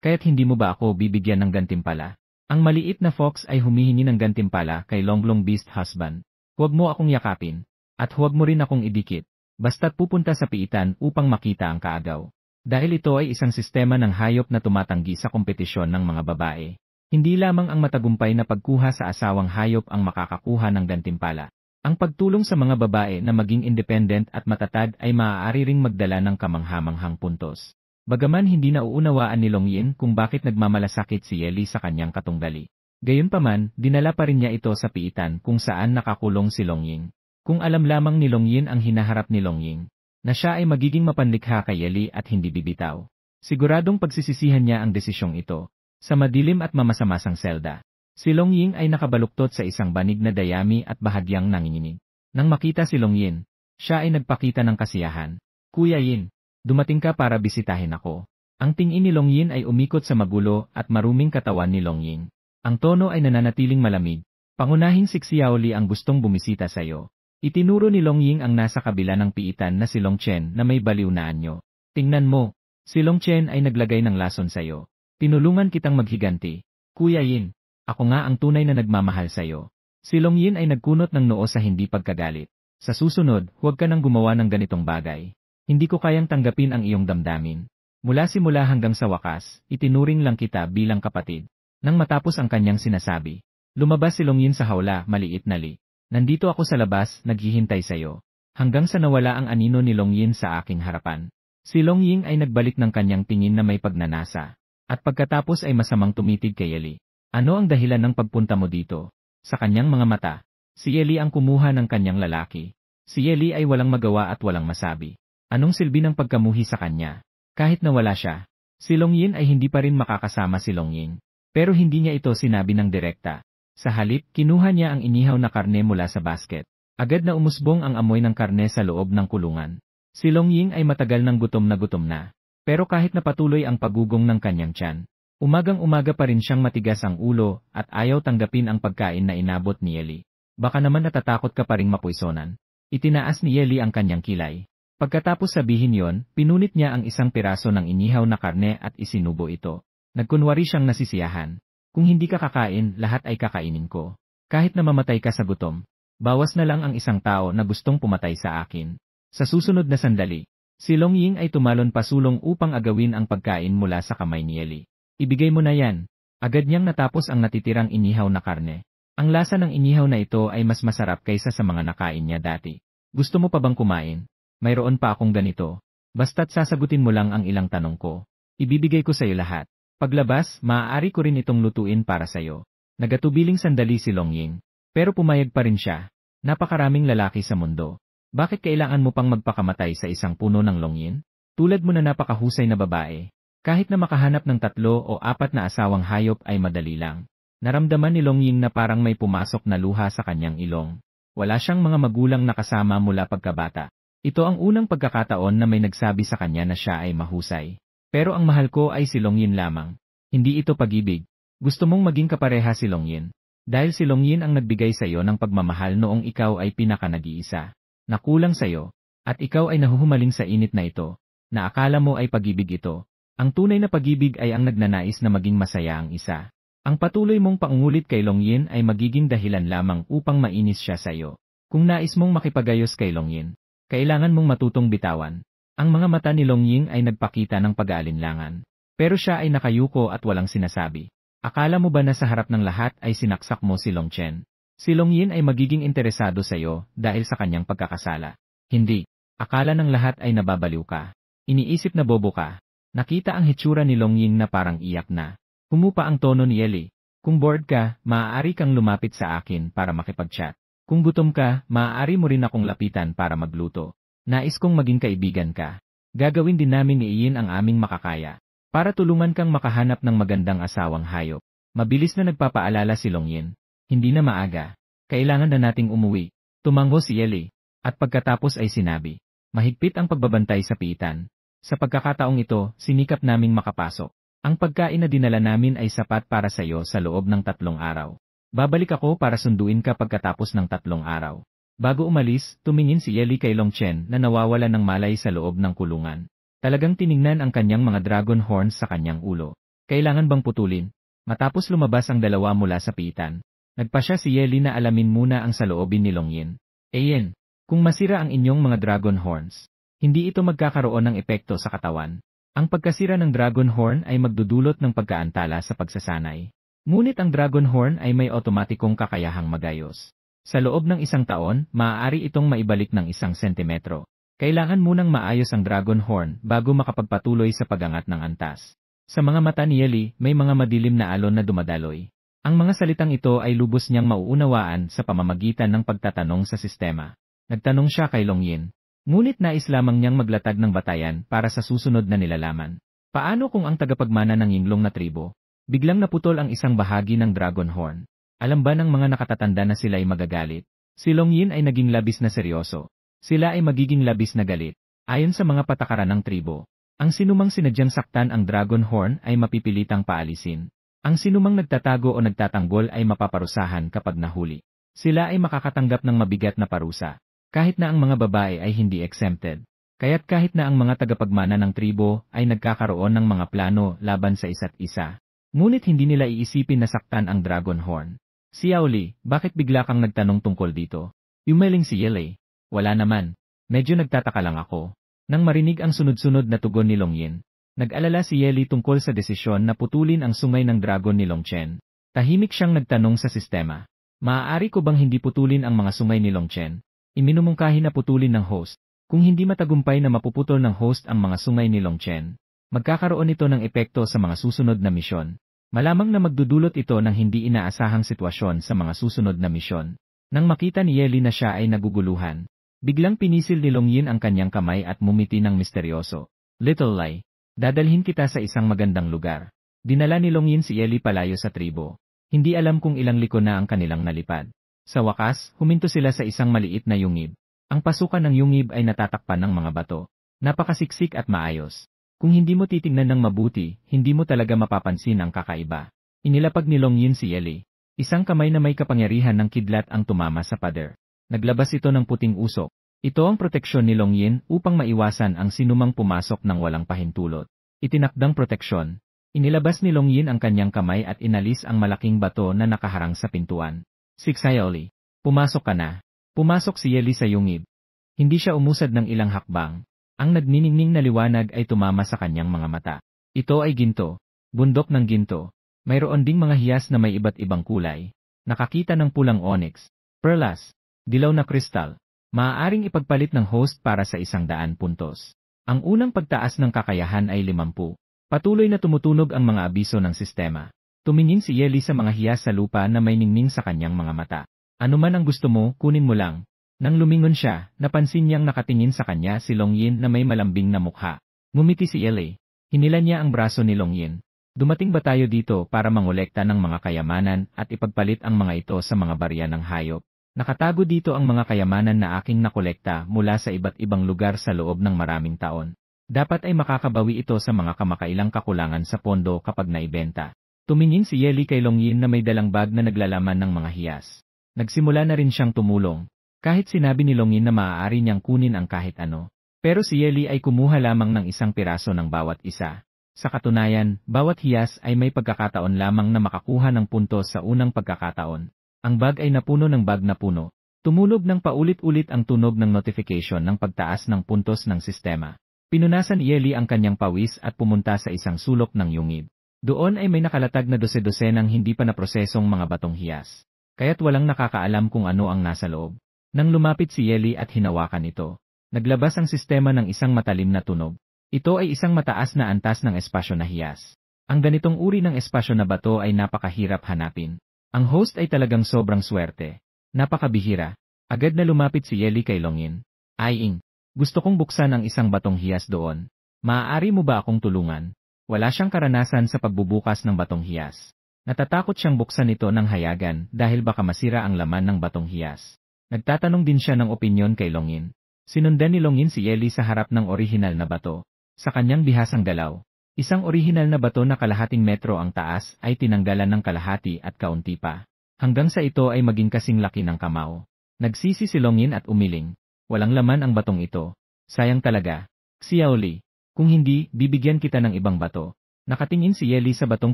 S1: Kaya't hindi mo ba ako bibigyan ng gantimpala? Ang maliit na fox ay humihingi ng gantimpala kay Longlong Beast Husband. Huwag mo akong yakapin. At huwag mo rin akong idikit. Basta't pupunta sa piitan upang makita ang kaagaw. Dahil ito ay isang sistema ng hayop na tumatanggi sa kompetisyon ng mga babae. Hindi lamang ang matagumpay na pagkuha sa asawang hayop ang makakakuha ng gantimpala. Ang pagtulong sa mga babae na maging independent at matatag ay maaari ring magdala ng kamanghamanghang puntos. Bagaman hindi nauunawaan ni Long Yin kung bakit nagmamalasakit si Yeli sa kanyang katunggali. Gayunpaman, dinala pa rin niya ito sa piitan kung saan nakakulong si Long Yin. Kung alam lamang ni Long Yin ang hinaharap ni Long Yin, na siya ay magiging mapanlikha kay Yeli at hindi bibitaw. Siguradong pagsisisihan niya ang desisyong ito. Sa madilim at mamasamasang selda, si Long Yin ay nakabaluktot sa isang banig na dayami at bahagyang nanginginig. Nang makita si Long Yin, siya ay nagpakita ng kasiyahan. Kuya Yin, dumating ka para bisitahin ako. Ang tingin ni Long Yin ay umikot sa magulo at maruming katawan ni Long Yin. Ang tono ay nananatiling malamig. Pangunahing si Xiaoli ang gustong bumisita sa iyo. Itinuro ni Long Ying ang nasa kabila ng piitan na si Long Chen na may baliw na anyo. Tingnan mo, si Long Chen ay naglagay ng lason sa'yo. Tinulungan kitang maghiganti. Kuya Yin, ako nga ang tunay na nagmamahal sa'yo. Si Long Yin ay nagkunot ng noo sa hindi pagkagalit. Sa susunod, huwag ka nang gumawa ng ganitong bagay. Hindi ko kayang tanggapin ang iyong damdamin. Mula simula hanggang sa wakas, itinuring lang kita bilang kapatid. Nang matapos ang kanyang sinasabi, lumabas si Long Yin sa hawla, maliit na li. Nandito ako sa labas, naghihintay sa'yo. Hanggang sa nawala ang anino ni Long Yin sa aking harapan. Si Long Ying ay nagbalik ng kanyang tingin na may pagnanasa. At pagkatapos ay masamang tumitig kay Yeli. Ano ang dahilan ng pagpunta mo dito? Sa kanyang mga mata, si Yeli ang kumuha ng kanyang lalaki. Si Yeli ay walang magawa at walang masabi. Anong silbi ng pagkamuhi sa kanya? Kahit nawala siya, si Long Yin ay hindi pa rin makakasama si Long Ying. Pero hindi niya ito sinabi ng direkta. Sa halip, kinuha niya ang inihaw na karne mula sa basket. Agad na umusbong ang amoy ng karne sa loob ng kulungan. Si Long Ying ay matagal ng gutom na. Pero kahit napatuloy ang pagugong ng kanyang tiyan, umagang-umaga pa rin siyang matigas ang ulo at ayaw tanggapin ang pagkain na inabot ni Yeli. Baka naman natatakot ka pa ring mapuisonan. Itinaas ni Yeli ang kanyang kilay. Pagkatapos sabihin yon, pinunit niya ang isang piraso ng inihaw na karne at isinubo ito. Nagkunwari siyang nasisiyahan. Kung hindi ka kakain, lahat ay kakainin ko. Kahit na mamatay ka sa gutom, bawas na lang ang isang tao na gustong pumatay sa akin. Sa susunod na sandali, si Long Ying ay tumalon pasulong upang agawin ang pagkain mula sa kamay ni Yeli. Ibigay mo na yan. Agad niyang natapos ang natitirang inihaw na karne. Ang lasa ng inihaw na ito ay mas masarap kaysa sa mga nakain niya dati. Gusto mo pa bang kumain? Mayroon pa akong ganito. Basta't sasagutin mo lang ang ilang tanong ko. Ibibigay ko sa'yo lahat. Paglabas, maaari ko rin itong lutuin para sa'yo. Nagatubiling sandali si Longying. Pero pumayag pa rin siya. Napakaraming lalaki sa mundo. Bakit kailangan mo pang magpakamatay sa isang puno ng Longying? Tulad mo na napakahusay na babae. Kahit na makahanap ng 3 o 4 na asawang hayop ay madali lang. Naramdaman ni Longying na parang may pumasok na luha sa kanyang ilong. Wala siyang mga magulang na kasama mula pagkabata. Ito ang unang pagkakataon na may nagsabi sa kanya na siya ay mahusay. Pero ang mahal ko ay si Longying lamang. Hindi ito pag-ibig. Gusto mong maging kapareha si Longying. Dahil si Longying ang nagbigay sa iyo ng pagmamahal noong ikaw ay pinaka-nag-iisa. Nakulang sa iyo. At ikaw ay nahuhumaling sa init na ito. Na akala mo ay pag-ibig ito. Ang tunay na pag-ibig ay ang nagnanais na maging masaya ang isa. Ang patuloy mong pangungulit kay Longying ay magiging dahilan lamang upang mainis siya sa iyo. Kung nais mong makipagayos kay Longying, kailangan mong matutong bitawan. Ang mga mata ni Longying ay nagpakita ng pag-aalinlangan. Pero siya ay nakayuko at walang sinasabi. Akala mo ba na sa harap ng lahat ay sinaksak mo si Longchen? Si Longying ay magiging interesado sa iyo dahil sa kanyang pagkakasala. Hindi. Akala ng lahat ay nababaliw ka. Iniisip na bobo ka. Nakita ang hitsura ni Longying na parang iyak na. Humupa ang tono ni Ellie. Kung bored ka, maaari kang lumapit sa akin para makipag-chat. Kung gutom ka, maaari mo rin akong lapitan para magluto. Nais kong maging kaibigan ka. Gagawin din namin ni Ian ang aming makakaya. Para tulungan kang makahanap ng magandang asawang hayop. Mabilis na nagpapaalala si Longying. Hindi na maaga. Kailangan na nating umuwi. Tumango si Ellie. At pagkatapos ay sinabi. Mahigpit ang pagbabantay sa piitan. Sa pagkakataong ito, sinikap naming makapasok. Ang pagkain na dinala namin ay sapat para sa iyo sa loob ng 3 araw. Babalik ako para sunduin ka pagkatapos ng 3 araw. Bago umalis, tumingin si Ellie kay Longchen na nawawala ng malay sa loob ng kulungan. Talagang tiningnan ang kanyang mga dragon horns sa kanyang ulo. Kailangan bang putulin? Matapos lumabas ang dalawa mula sa piitan, nagpasya si Ellie na alamin muna ang saloobin ni Longying. Ian, kung masira ang inyong mga dragon horns, hindi ito magkakaroon ng epekto sa katawan. Ang pagkasira ng dragon horn ay magdudulot ng pagkaantala sa pagsasanay. Ngunit ang dragon horn ay may otomatikong kakayahang magayos. Sa loob ng 1 taon, maaari itong maibalik ng 1 sentimetro. Kailangan munang maayos ang dragon horn bago makapagpatuloy sa pagangat ng antas. Sa mga mata ni Ellie, may mga madilim na alon na dumadaloy. Ang mga salitang ito ay lubos niyang mauunawaan sa pamamagitan ng pagtatanong sa sistema. Nagtanong siya kay Longying. Ngunit nais lamang niyang maglatag ng batayan para sa susunod na nilalaman. Paano kung ang tagapagmana ng Yinglong na tribo? Biglang naputol ang isang bahagi ng dragon horn. Alam ba ng mga nakatatanda na sila ay magagalit? Si Longying ay naging labis na seryoso. Sila ay magiging labis na galit. Ayon sa mga patakaran ng tribo, ang sinumang sinadyang saktan ang dragon horn ay mapipilitang paalisin. Ang sinumang nagtatago o nagtatanggol ay mapaparusahan kapag nahuli. Sila ay makakatanggap ng mabigat na parusa. Kahit na ang mga babae ay hindi exempted. Kaya't kahit na ang mga tagapagmana ng tribo ay nagkakaroon ng mga plano laban sa isa't isa. Ngunit hindi nila iisipin na saktan ang dragon horn. Si Yaoli, bakit bigla kang nagtanong tungkol dito? Yumaling si Yele. Wala naman. Medyo nagtataka lang ako. Nang marinig ang sunod-sunod na tugon ni Longying, nag-alala si Yele tungkol sa desisyon na putulin ang sungay ng dragon ni Longchen. Tahimik siyang nagtanong sa sistema. Maaari ko bang hindi putulin ang mga sungay ni Longchen? Iminumungkahi na putulin ng host. Kung hindi matagumpay na mapuputol ng host ang mga sungay ni Longchen, magkakaroon ito ng epekto sa mga susunod na misyon. Malamang na magdudulot ito ng hindi inaasahang sitwasyon sa mga susunod na misyon. Nang makita ni Yele na siya ay naguguluhan, biglang pinisil ni Longying ang kanyang kamay at mumiti ng misteryoso. Little Lie, dadalhin kita sa isang magandang lugar. Dinala ni Longying si Yele palayo sa tribo. Hindi alam kung ilang liko na ang kanilang nalipad. Sa wakas, huminto sila sa isang maliit na yungib. Ang pasukan ng yungib ay natatakpan ng mga bato. Napakasiksik at maayos. Kung hindi mo titingnan ng mabuti, hindi mo talaga mapapansin ang kakaiba. Inilapag ni Longying si Yele. Isang kamay na may kapangyarihan ng kidlat ang tumama sa pader. Naglabas ito ng puting usok. Ito ang proteksyon ni Longying upang maiwasan ang sinumang pumasok ng walang pahintulot. Itinakdang proteksyon. Inilabas ni Longying ang kanyang kamay at inalis ang malaking bato na nakaharang sa pintuan. Yaoli, pumasok ka na. Pumasok si Yele sa yungib. Hindi siya umusad ng ilang hakbang. Ang nagniningning na liwanag ay tumama sa kanyang mga mata. Ito ay ginto. bundok ng ginto. Mayroon ding mga hiyas na may iba't ibang kulay. Nakakita ng pulang onyx, perlas, dilaw na kristal. Maaaring ipagpalit ng host para sa 100 puntos. Ang unang pagtaas ng kakayahan ay 50. Patuloy na tumutunog ang mga abiso ng sistema. Tumingin si Yeli sa mga hiyas sa lupa na may ningning sa kanyang mga mata. Ano man ang gusto mo, kunin mo lang. Nang lumingon siya, napansin niyang nakatingin sa kanya si Longyin na may malambing na mukha. Ngumiti si Yeli. Hinila niya ang braso ni Longyin. Dumating ba tayo dito para mangolekta ng mga kayamanan at ipagpalit ang mga ito sa mga barya ng hayop? Nakatago dito ang mga kayamanan na aking nakolekta mula sa iba't ibang lugar sa loob ng maraming taon. Dapat ay makakabawi ito sa mga kamakailang kakulangan sa pondo kapag naibenta. Tumingin si Yeli kay Longyin na may dalang bag na naglalaman ng mga hiyas. Nagsimula na rin siyang tumulong. Kahit sinabi ni Longyin na maaari niyang kunin ang kahit ano. Pero si Yeli ay kumuha lamang ng isang piraso ng bawat isa. Sa katunayan, bawat hiyas ay may pagkakataon lamang na makakuha ng puntos sa unang pagkakataon. Ang bag ay napuno ng bag na puno. Tumulog ng paulit-ulit ang tunog ng notification ng pagtaas ng puntos ng sistema. Pinunasan ni Yeli ang kanyang pawis at pumunta sa isang sulok ng yungib. Doon ay may nakalatag na dose-dosenang hindi pa naprosesong mga batong hiyas. Kaya't walang nakakaalam kung ano ang nasa loob. Nang lumapit si Yeli at hinawakan ito, naglabas ang sistema ng isang matalim na tunog. Ito ay isang mataas na antas ng espasyo na hiyas. Ang ganitong uri ng espasyo na bato ay napakahirap hanapin. Ang host ay talagang sobrang swerte. Napakabihira. Agad na lumapit si Yeli kay Longyin. Aying, gusto kong buksan ang isang batong hiyas doon. Maaari mo ba akong tulungan? Wala siyang karanasan sa pagbubukas ng batong hiyas. Natatakot siyang buksan ito ng hayagan dahil baka masira ang laman ng batong hiyas. Nagtatanong din siya ng opinyon kay Longyin. Sinundan ni Longyin si Yeli sa harap ng orihinal na bato. Sa kanyang bihasang galaw, isang orihinal na bato na kalahating metro ang taas ay tinanggalan ng kalahati at kaunti pa. Hanggang sa ito ay maging kasing laki ng kamao. Nagsisi si Longyin at umiling. Walang laman ang batong ito. Sayang talaga. Xiaoli, kung hindi, bibigyan kita ng ibang bato. Nakatingin si Yeli sa batong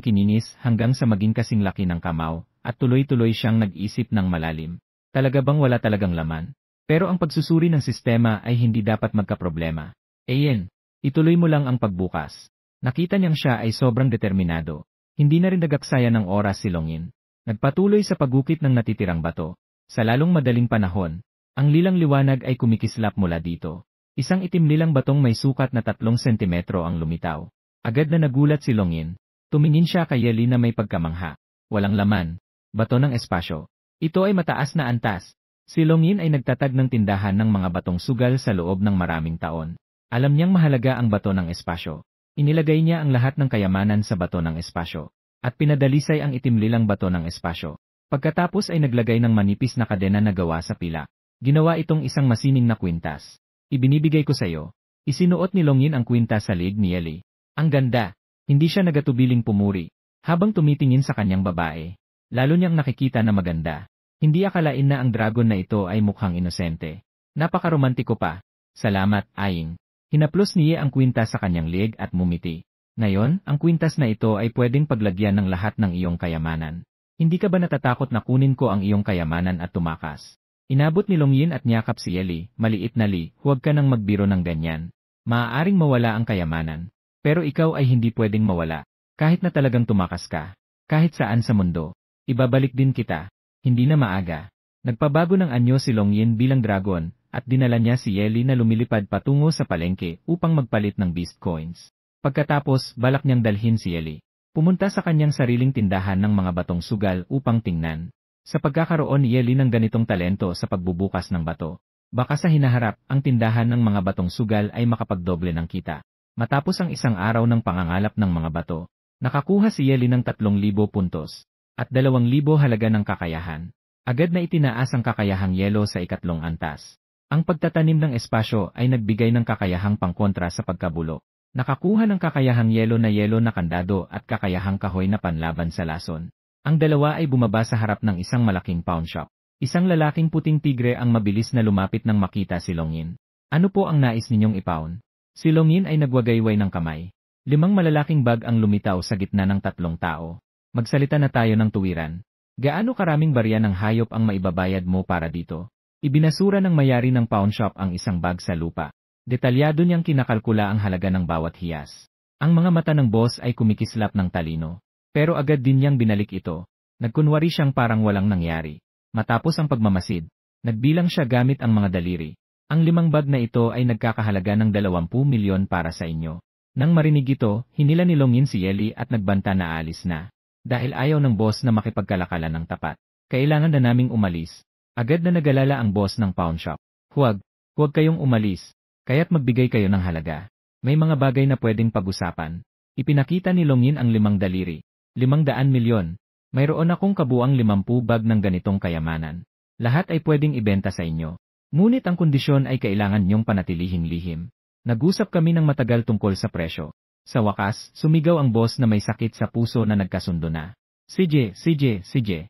S1: kininis hanggang sa maging kasing laki ng kamao, at tuloy-tuloy siyang nag-isip ng malalim. Talaga bang wala talagang laman? Pero ang pagsusuri ng sistema ay hindi dapat magkaproblema. Ayan. Ituloy mo lang ang pagbukas. Nakita niyang siya ay sobrang determinado. Hindi na rin nagaksaya ng oras si Longyin. Nagpatuloy sa pagukit ng natitirang bato. Sa lalong madaling panahon, ang lilang liwanag ay kumikislap mula dito. Isang itim nilang batong may sukat na 3 sentimetro ang lumitaw. Agad na nagulat si Longyin. Tumingin siya kay Yeli na may pagkamangha. Walang laman. Bato ng espasyo. Ito ay mataas na antas. Si Longyin ay nagtatag ng tindahan ng mga batong sugal sa loob ng maraming taon. Alam niyang mahalaga ang bato ng espasyo. Inilagay niya ang lahat ng kayamanan sa bato ng espasyo. At pinadalisay ang itimlilang bato ng espasyo. Pagkatapos ay naglagay ng manipis na kadena na gawa sa pila. Ginawa itong isang masining na kwintas. Ibinibigay ko sa iyo. Isinuot ni Longyin ang kwintas sa liig ni Yeli. Ang ganda. Hindi siya nagatubiling pumuri. Habang tumitingin sa kanyang babae. Lalo niyang nakikita na maganda. Hindi akalain na ang dragon na ito ay mukhang inosente. Napakaromantiko pa. Salamat, Aying. Hinaplos niya ang kwintas sa kanyang liig at mumiti. Ngayon, ang kwintas na ito ay pwedeng paglagyan ng lahat ng iyong kayamanan. Hindi ka ba natatakot na kunin ko ang iyong kayamanan at tumakas? Inabot ni Longyin at niyakap si Yeli. Maliit na Li, huwag ka nang magbiro ng ganyan. Maaaring mawala ang kayamanan. Pero ikaw ay hindi pwedeng mawala. Kahit na talagang tumakas ka. Kahit saan sa mundo. Ibabalik din kita. Hindi na maaga. Nagpabago ng anyo si Longyin bilang dragon. At dinala niya si Yeli na lumilipad patungo sa palengke upang magpalit ng beast coins. Pagkatapos, balak niyang dalhin si Yeli. Pumunta sa kanyang sariling tindahan ng mga batong sugal upang tingnan. Sa pagkakaroon ni Yeli ng ganitong talento sa pagbubukas ng bato, baka sa hinaharap, ang tindahan ng mga batong sugal ay makapagdoble ng kita. Matapos ang isang araw ng pangangalap ng mga bato, nakakuha si Yeli ng 3,000 puntos at 2,000 halaga ng kakayahan. Agad na itinaas ang kakayahang yelo sa 3 antas. Ang pagtatanim ng espasyo ay nagbigay ng kakayahang pangkontra sa pagkabulo. Nakakuha ng kakayahang yelo na kandado at kakayahang kahoy na panlaban sa lason. Ang dalawa ay bumaba sa harap ng isang malaking pawn shop. Isang lalaking puting tigre ang mabilis na lumapit nang makita si Longyin. Ano po ang nais ninyong ipawn? Si Longyin ay nagwagayway ng kamay. 5 malalaking bag ang lumitaw sa gitna ng 3 tao. Magsalita na tayo ng tuwiran. Gaano karaming barya ng hayop ang maibabayad mo para dito? Ibinasura ng mayari ng pawn shop ang isang bag sa lupa. Detalyado niyang kinakalkula ang halaga ng bawat hiyas. Ang mga mata ng boss ay kumikislap ng talino. Pero agad din niyang binalik ito. Nagkunwari siyang parang walang nangyari. Matapos ang pagmamasid, nagbilang siya gamit ang mga daliri. Ang 5 bag na ito ay nagkakahalaga ng 20 milyon para sa inyo. Nang marinig ito, hinila ni Longyin si Yeli at nagbanta na aalis na. Dahil ayaw ng boss na makipagkalakalan ng tapat. Kailangan na naming umalis. Agad na nagalala ang boss ng pawn shop. Huwag kayong umalis. Kaya't magbigay kayo ng halaga. May mga bagay na pwedeng pag-usapan. Ipinakita ni Longyin ang 5 daliri. 500 milyon. Mayroon akong kabuang 50 bag ng ganitong kayamanan. Lahat ay pwedeng ibenta sa inyo. Ngunit ang kondisyon ay kailangan niyong panatilihing lihim. Nag-usap kami ng matagal tungkol sa presyo. Sa wakas, sumigaw ang boss na may sakit sa puso na nagkasundo na. CJ, 500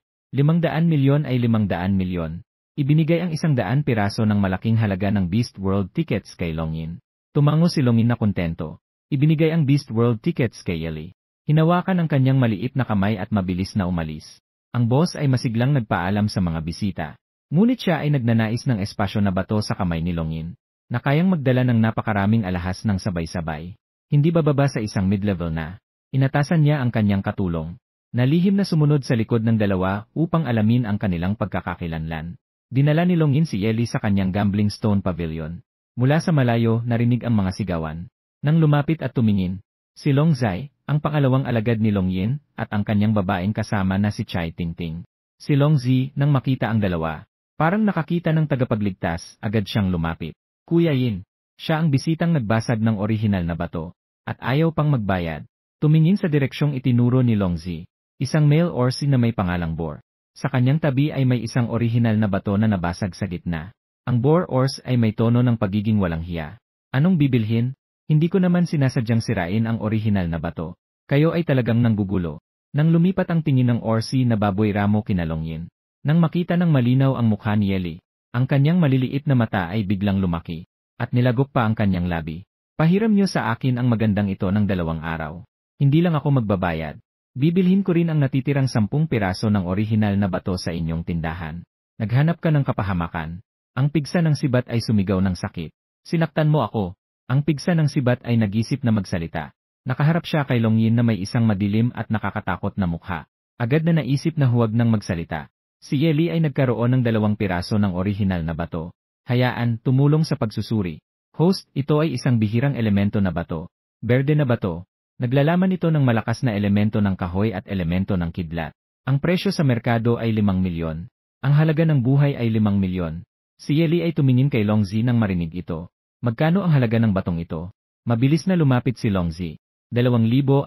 S1: milyon ay 500 milyon. Ibinigay ang 100 piraso ng malaking halaga ng Beast World tickets kay Longyin. Tumango si Longyin na kontento. Ibinigay ang Beast World tickets kay Yeli. Hinawakan ang kanyang maliit na kamay at mabilis na umalis. Ang boss ay masiglang nagpaalam sa mga bisita. Ngunit siya ay nagnanais ng espasyo na bato sa kamay ni Longyin, na kayang magdala ng napakaraming alahas ng sabay-sabay. Hindi bababa sa isang mid-level na. Inatasan niya ang kanyang katulong. Nalihim na sumunod sa likod ng dalawa upang alamin ang kanilang pagkakakilanlan. Dinala ni Longyin si Yeli sa kanyang gambling stone pavilion. Mula sa malayo, narinig ang mga sigawan. Nang lumapit at tumingin, si Long Zai, ang pangalawang alagad ni Longyin, at ang kanyang babaeng kasama na si Chai Tingting. Si Long Zi, nang makita ang dalawa, parang nakakita ng tagapagligtas, agad siyang lumapit. Kuya Yin, siya ang bisitang nagbasag ng orihinal na bato, at ayaw pang magbayad. Tumingin sa direksyong itinuro ni Long Zi, isang male orsi na may pangalang Boar. Sa kanyang tabi ay may isang orihinal na bato na nabasag sa gitna. Ang Boar Ors ay may tono ng pagiging walang hiya. Anong bibilhin? Hindi ko naman sinasadyang sirain ang orihinal na bato. Kayo ay talagang nanggugulo. Nang lumipat ang tingin ng Orsi na baboy ramo kina Longyin. Nang makita ng malinaw ang mukha ni Yeli, ang kanyang maliliit na mata ay biglang lumaki. At nilagok pa ang kanyang labi. Pahiram niyo sa akin ang magandang ito ng 2 araw. Hindi lang ako magbabayad. Bibilhin ko rin ang natitirang 10 piraso ng orihinal na bato sa inyong tindahan. Naghanap ka ng kapahamakan. Ang pigsa ng sibat ay sumigaw ng sakit. Sinaktan mo ako. Ang pigsa ng sibat ay nag-isip na magsalita. Nakaharap siya kay Longyin na may isang madilim at nakakatakot na mukha. Agad na naisip na huwag nang magsalita. Si Yeli ay nagkaroon ng 2 piraso ng orihinal na bato. Hayaan, tumulong sa pagsusuri. Host, ito ay isang bihirang elemento na bato. Berde na bato. Naglalaman ito ng malakas na elemento ng kahoy at elemento ng kidlat. Ang presyo sa merkado ay 5 milyon. Ang halaga ng buhay ay 5 milyon. Si Yeli ay tumingin kay Longzi nang marinig ito. Magkano ang halaga ng batong ito? Mabilis na lumapit si Longzi. 2,075.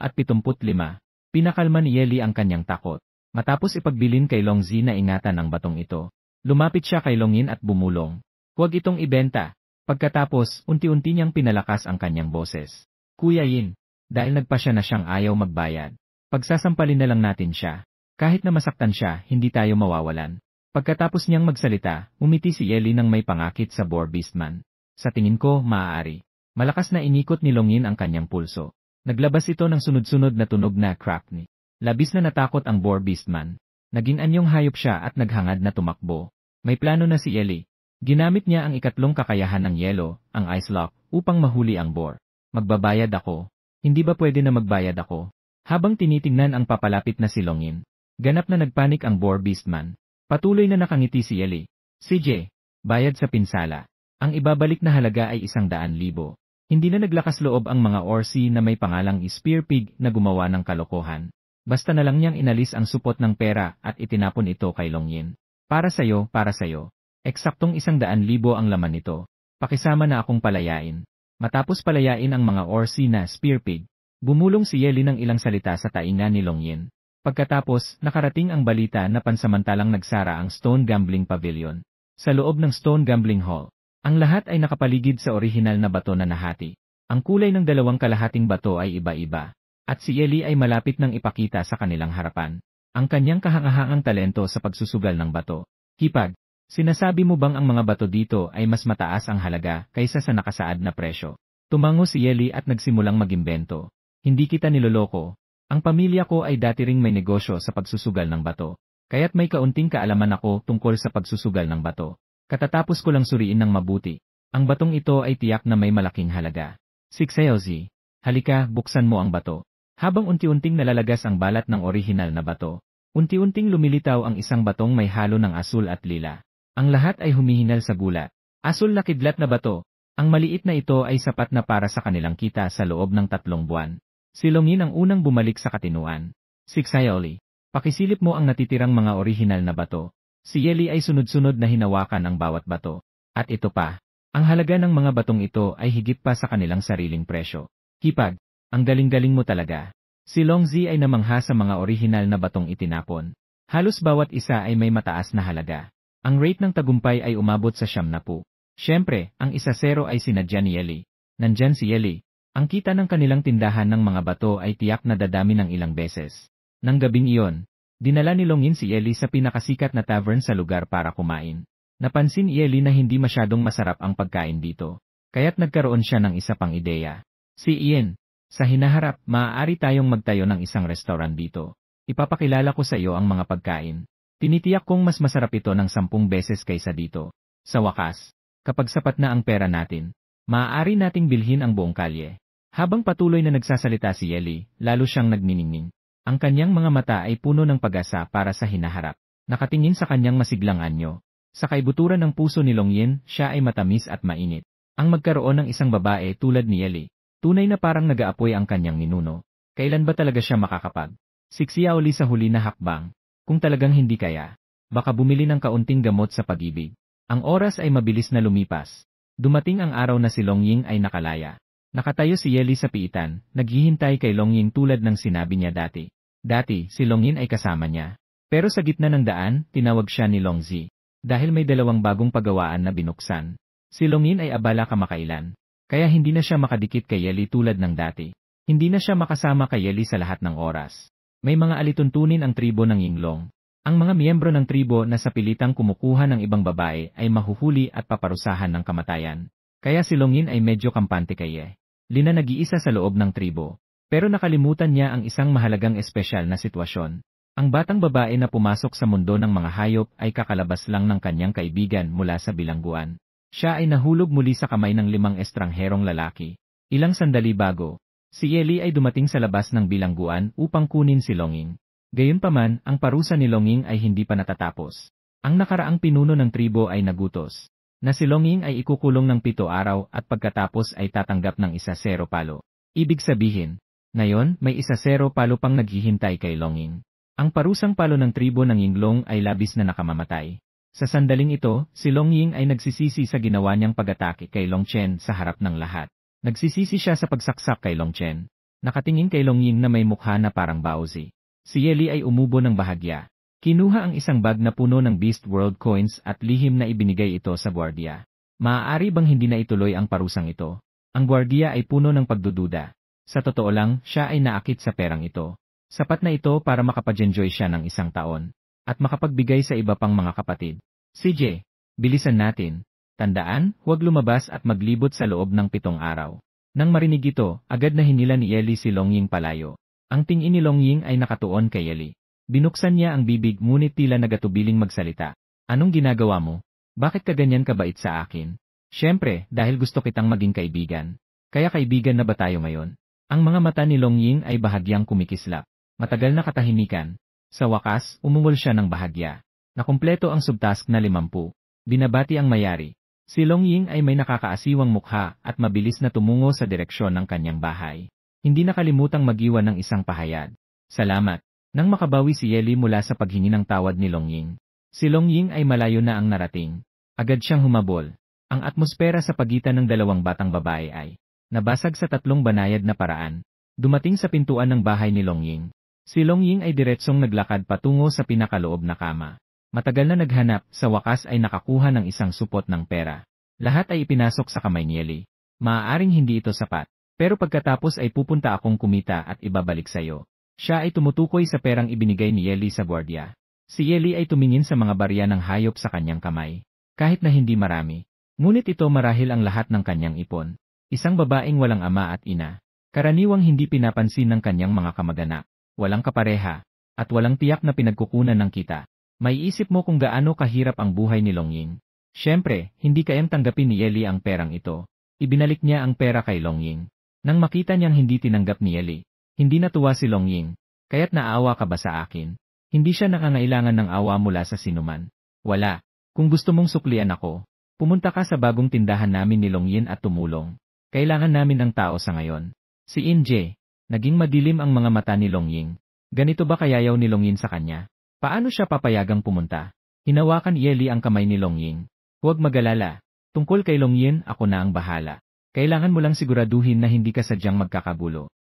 S1: Pinakalma ni Yeli ang kanyang takot. Matapos ipagbilin kay Longzi na ingatan ang batong ito, lumapit siya kay Longyin at bumulong. Huwag itong ibenta. Pagkatapos, unti-unti niyang pinalakas ang kanyang boses. Kuya Yin, dahil nagpasya na siyang ayaw magbayad. Pagsasampalin na lang natin siya. Kahit na masaktan siya, hindi tayo mawawalan. Pagkatapos niyang magsalita, umiti si Yeli nang may pangakit sa Boar Beastman. Sa tingin ko, maaari. Malakas na inikot ni Longyin ang kanyang pulso. Naglabas ito ng sunod-sunod na tunog na crack ni. Labis na natakot ang Boar Beastman. Naging anyong hayop siya at naghangad na tumakbo. May plano na si Yeli. Ginamit niya ang ikatlong kakayahan ng yelo, ang Ice Lock, upang mahuli ang boar. Magbabayad ako. Hindi ba pwede na magbayad ako? Habang tinitingnan ang papalapit na si Longyin, ganap na nagpanik ang Boar Beastman. Patuloy na nakangiti si Yeli. CJ, bayad sa pinsala. Ang ibabalik na halaga ay 100,000. Hindi na naglakas loob ang mga Orsi na may pangalang Spear Pig na gumawa ng kalokohan. Basta na lang niyang inalis ang supot ng pera at itinapon ito kay Longyin. Para sayo, para sayo. Eksaktong 100,000 ang laman nito. Pakisama na akong palayain. Matapos palayain ang mga Orsi na Spear Pig, bumulong si Yeli ng ilang salita sa tainga ni Longyin. Pagkatapos, nakarating ang balita na pansamantalang nagsara ang Stone Gambling Pavilion. Sa loob ng Stone Gambling Hall, ang lahat ay nakapaligid sa orihinal na bato na nahati. Ang kulay ng 2 kalahating bato ay iba-iba. At si Yeli ay malapit nang ipakita sa kanilang harapan ang kanyang kahangahangang talento sa pagsusugal ng bato. Hipag, sinasabi mo bang ang mga bato dito ay mas mataas ang halaga kaysa sa nakasaad na presyo? Tumango si Yeli at nagsimulang magimbento. Hindi kita niloloko. Ang pamilya ko ay dati ring may negosyo sa pagsusugal ng bato. Kaya't may kaunting kaalaman ako tungkol sa pagsusugal ng bato. Katatapos ko lang suriin ng mabuti. Ang batong ito ay tiyak na may malaking halaga. 6,000. Halika, buksan mo ang bato. Habang unti-unting nalalagas ang balat ng orihinal na bato, unti-unting lumilitaw ang isang batong may halo ng asul at lila. Ang lahat ay humihingal sa gulat. Asul na kidlat na bato. Ang maliit na ito ay sapat na para sa kanilang kita sa loob ng 3 buwan. Si Longyin ang unang bumalik sa katinuan. Sixayoli, pakisilip mo ang natitirang mga orihinal na bato. Si Yeli ay sunod-sunod na hinawakan ang bawat bato. At ito pa, ang halaga ng mga batong ito ay higit pa sa kanilang sariling presyo. Hipag, ang galing-galing mo talaga. Si Longzi ay namangha sa mga orihinal na batong itinapon. Halos bawat isa ay may mataas na halaga. Ang rate ng tagumpay ay umabot sa 70. Siyempre, ang 1-0 ay sinadya ni Yeli. Nandyan si Yeli. Ang kita ng kanilang tindahan ng mga bato ay tiyak na dadami ng ilang beses. Nang gabing iyon, dinala ni Longyin si Yeli sa pinakasikat na tavern sa lugar para kumain. Napansin ni Yeli na hindi masyadong masarap ang pagkain dito. Kaya't nagkaroon siya ng isa pang ideya. Si Ian, sa hinaharap, maaari tayong magtayo ng isang restaurant dito. Ipapakilala ko sa iyo ang mga pagkain. Tinitiyak kong mas masarap ito ng 10 beses kaysa dito. Sa wakas, kapag sapat na ang pera natin, maaari nating bilhin ang buong kalye. Habang patuloy na nagsasalita si Yeli, lalo siyang nagniningning. Ang kanyang mga mata ay puno ng pag-asa para sa hinaharap. Nakatingin sa kanyang masiglang anyo. Sa kaibuturan ng puso ni Longyin, siya ay matamis at mainit. Ang magkaroon ng isang babae tulad ni Yeli, tunay na parang nag-aapoy ang kanyang ninuno. Kailan ba talaga siya makakapag? Siksiyaoli sa huli na hakbang. Kung talagang hindi kaya, baka bumili ng kaunting gamot sa pag-ibig. Ang oras ay mabilis na lumipas. Dumating ang araw na si Longyin ay nakalaya. Nakatayo si Yeli sa piitan, naghihintay kay Longyin tulad ng sinabi niya dati. Dati, si Longyin ay kasama niya. Pero sa gitna ng daan, tinawag siya ni Longzi. Dahil may 2 bagong pagawaan na binuksan. Si Longyin ay abala kamakailan. Kaya hindi na siya makadikit kay Yeli tulad ng dati. Hindi na siya makasama kay Yeli sa lahat ng oras. May mga alituntunin ang tribo ng Yinglong. Ang mga miyembro ng tribo na sa pilitang kumukuha ng ibang babae ay mahuhuli at paparusahan ng kamatayan. Kaya si Longyin ay medyo kampante kay Ye. Lina nag-iisa sa loob ng tribo. Pero nakalimutan niya ang isang mahalagang espesyal na sitwasyon. Ang batang babae na pumasok sa mundo ng mga hayop ay kakalabas lang ng kanyang kaibigan mula sa bilangguan. Siya ay nahulog muli sa kamay ng 5 estrangherong lalaki. Ilang sandali bago, si Yeli ay dumating sa labas ng bilangguan upang kunin si Longyin. Gayunpaman, ang parusa ni Longyin ay hindi pa natatapos. Ang nakaraang pinuno ng tribo ay nagutos, na si Longyin ay ikukulong ng 7 araw at pagkatapos ay tatanggap ng 1-0 palo. Ibig sabihin, ngayon may 1-0 palo pang naghihintay kay Longyin. Ang parusang palo ng tribo ng Yinglong ay labis na nakamamatay. Sa sandaling ito, si Longyin ay nagsisisi sa ginawa niyang pag-atake kay Longchen sa harap ng lahat. Nagsisisi siya sa pagsaksak kay Longchen. Nakatingin kay Longyin na may mukha na parang Baozi. Si Yeli ay umubo ng bahagya. Kinuha ang isang bag na puno ng Beast World coins at lihim na ibinigay ito sa gwardiya. Maaari bang hindi na ituloy ang parusang ito? Ang gwardiya ay puno ng pagdududa. Sa totoo lang, siya ay naakit sa perang ito. Sapat na ito para makapag-enjoy siya ng 1 taon. At makapagbigay sa iba pang mga kapatid. CJ, bilisan natin. Tandaan, huwag lumabas at maglibot sa loob ng 7 araw. Nang marinig ito, agad na hinila ni Yeli si Longyin palayo. Ang tingin ni Longyin ay nakatuon kay Yeli. Binuksan niya ang bibig ngunit tila nagatubiling magsalita. Anong ginagawa mo? Bakit ka ganyan kabait sa akin? Siyempre, dahil gusto kitang maging kaibigan. Kaya kaibigan na ba tayo ngayon? Ang mga mata ni Longyin ay bahagyang kumikislap. Matagal na katahimikan. Sa wakas, umungol siya ng bahagya. Nakumpleto ang subtask na 50. Binabati ang mayari. Si Longyin ay may nakakaasiwang mukha at mabilis na tumungo sa direksyon ng kanyang bahay. Hindi nakalimutang mag-iwan ng isang pahayag. Salamat. Nang makabawi si Yeli mula sa paghingi ng tawad ni Longyin, si Longyin ay malayo na ang narating. Agad siyang humabol. Ang atmosfera sa pagitan ng 2 batang babae ay nabasag sa 3 banayad na paraan. Dumating sa pintuan ng bahay ni Longyin. Si Longyin ay diretsong naglakad patungo sa pinakaloob na kama. Matagal na naghanap, sa wakas ay nakakuha ng isang supot ng pera. Lahat ay ipinasok sa kamay ni Yeli. Maaaring hindi ito sapat. Pero pagkatapos ay pupunta akong kumita at ibabalik sa'yo. Siya ay tumutukoy sa perang ibinigay ni Yeli sa gwardiya. Si Yeli ay tumingin sa mga barya ng hayop sa kanyang kamay. Kahit na hindi marami. Ngunit ito marahil ang lahat ng kanyang ipon. Isang babaeng walang ama at ina. Karaniwang hindi pinapansin ng kanyang mga kamag-anak. Walang kapareha. At walang tiyak na pinagkukunan ng kita. Maiisip mo kung gaano kahirap ang buhay ni Longyin. Siyempre, hindi kayang tanggapin ni Yeli ang perang ito. Ibinalik niya ang pera kay Longyin. Nang makita niyang hindi tinanggap ni Eli, hindi natuwa si Longying. Kaya't naawa ka ba sa akin? Hindi siya nangangailangan ng awa mula sa sinuman. Wala. Kung gusto mong suklian ako, pumunta ka sa bagong tindahan namin ni Longyin at tumulong. Kailangan namin ng tao sa ngayon. Si Inje, naging madilim ang mga mata ni Longying. Ganito ba kayayaw ni Longyin sa kanya? Paano siya papayagang pumunta? Hinawakan Eli ang kamay ni Longying. Huwag magalala. Tungkol kay Longyin, ako na ang bahala. Kailangan mo lang siguraduhin na hindi ka sadyang magkakagulo.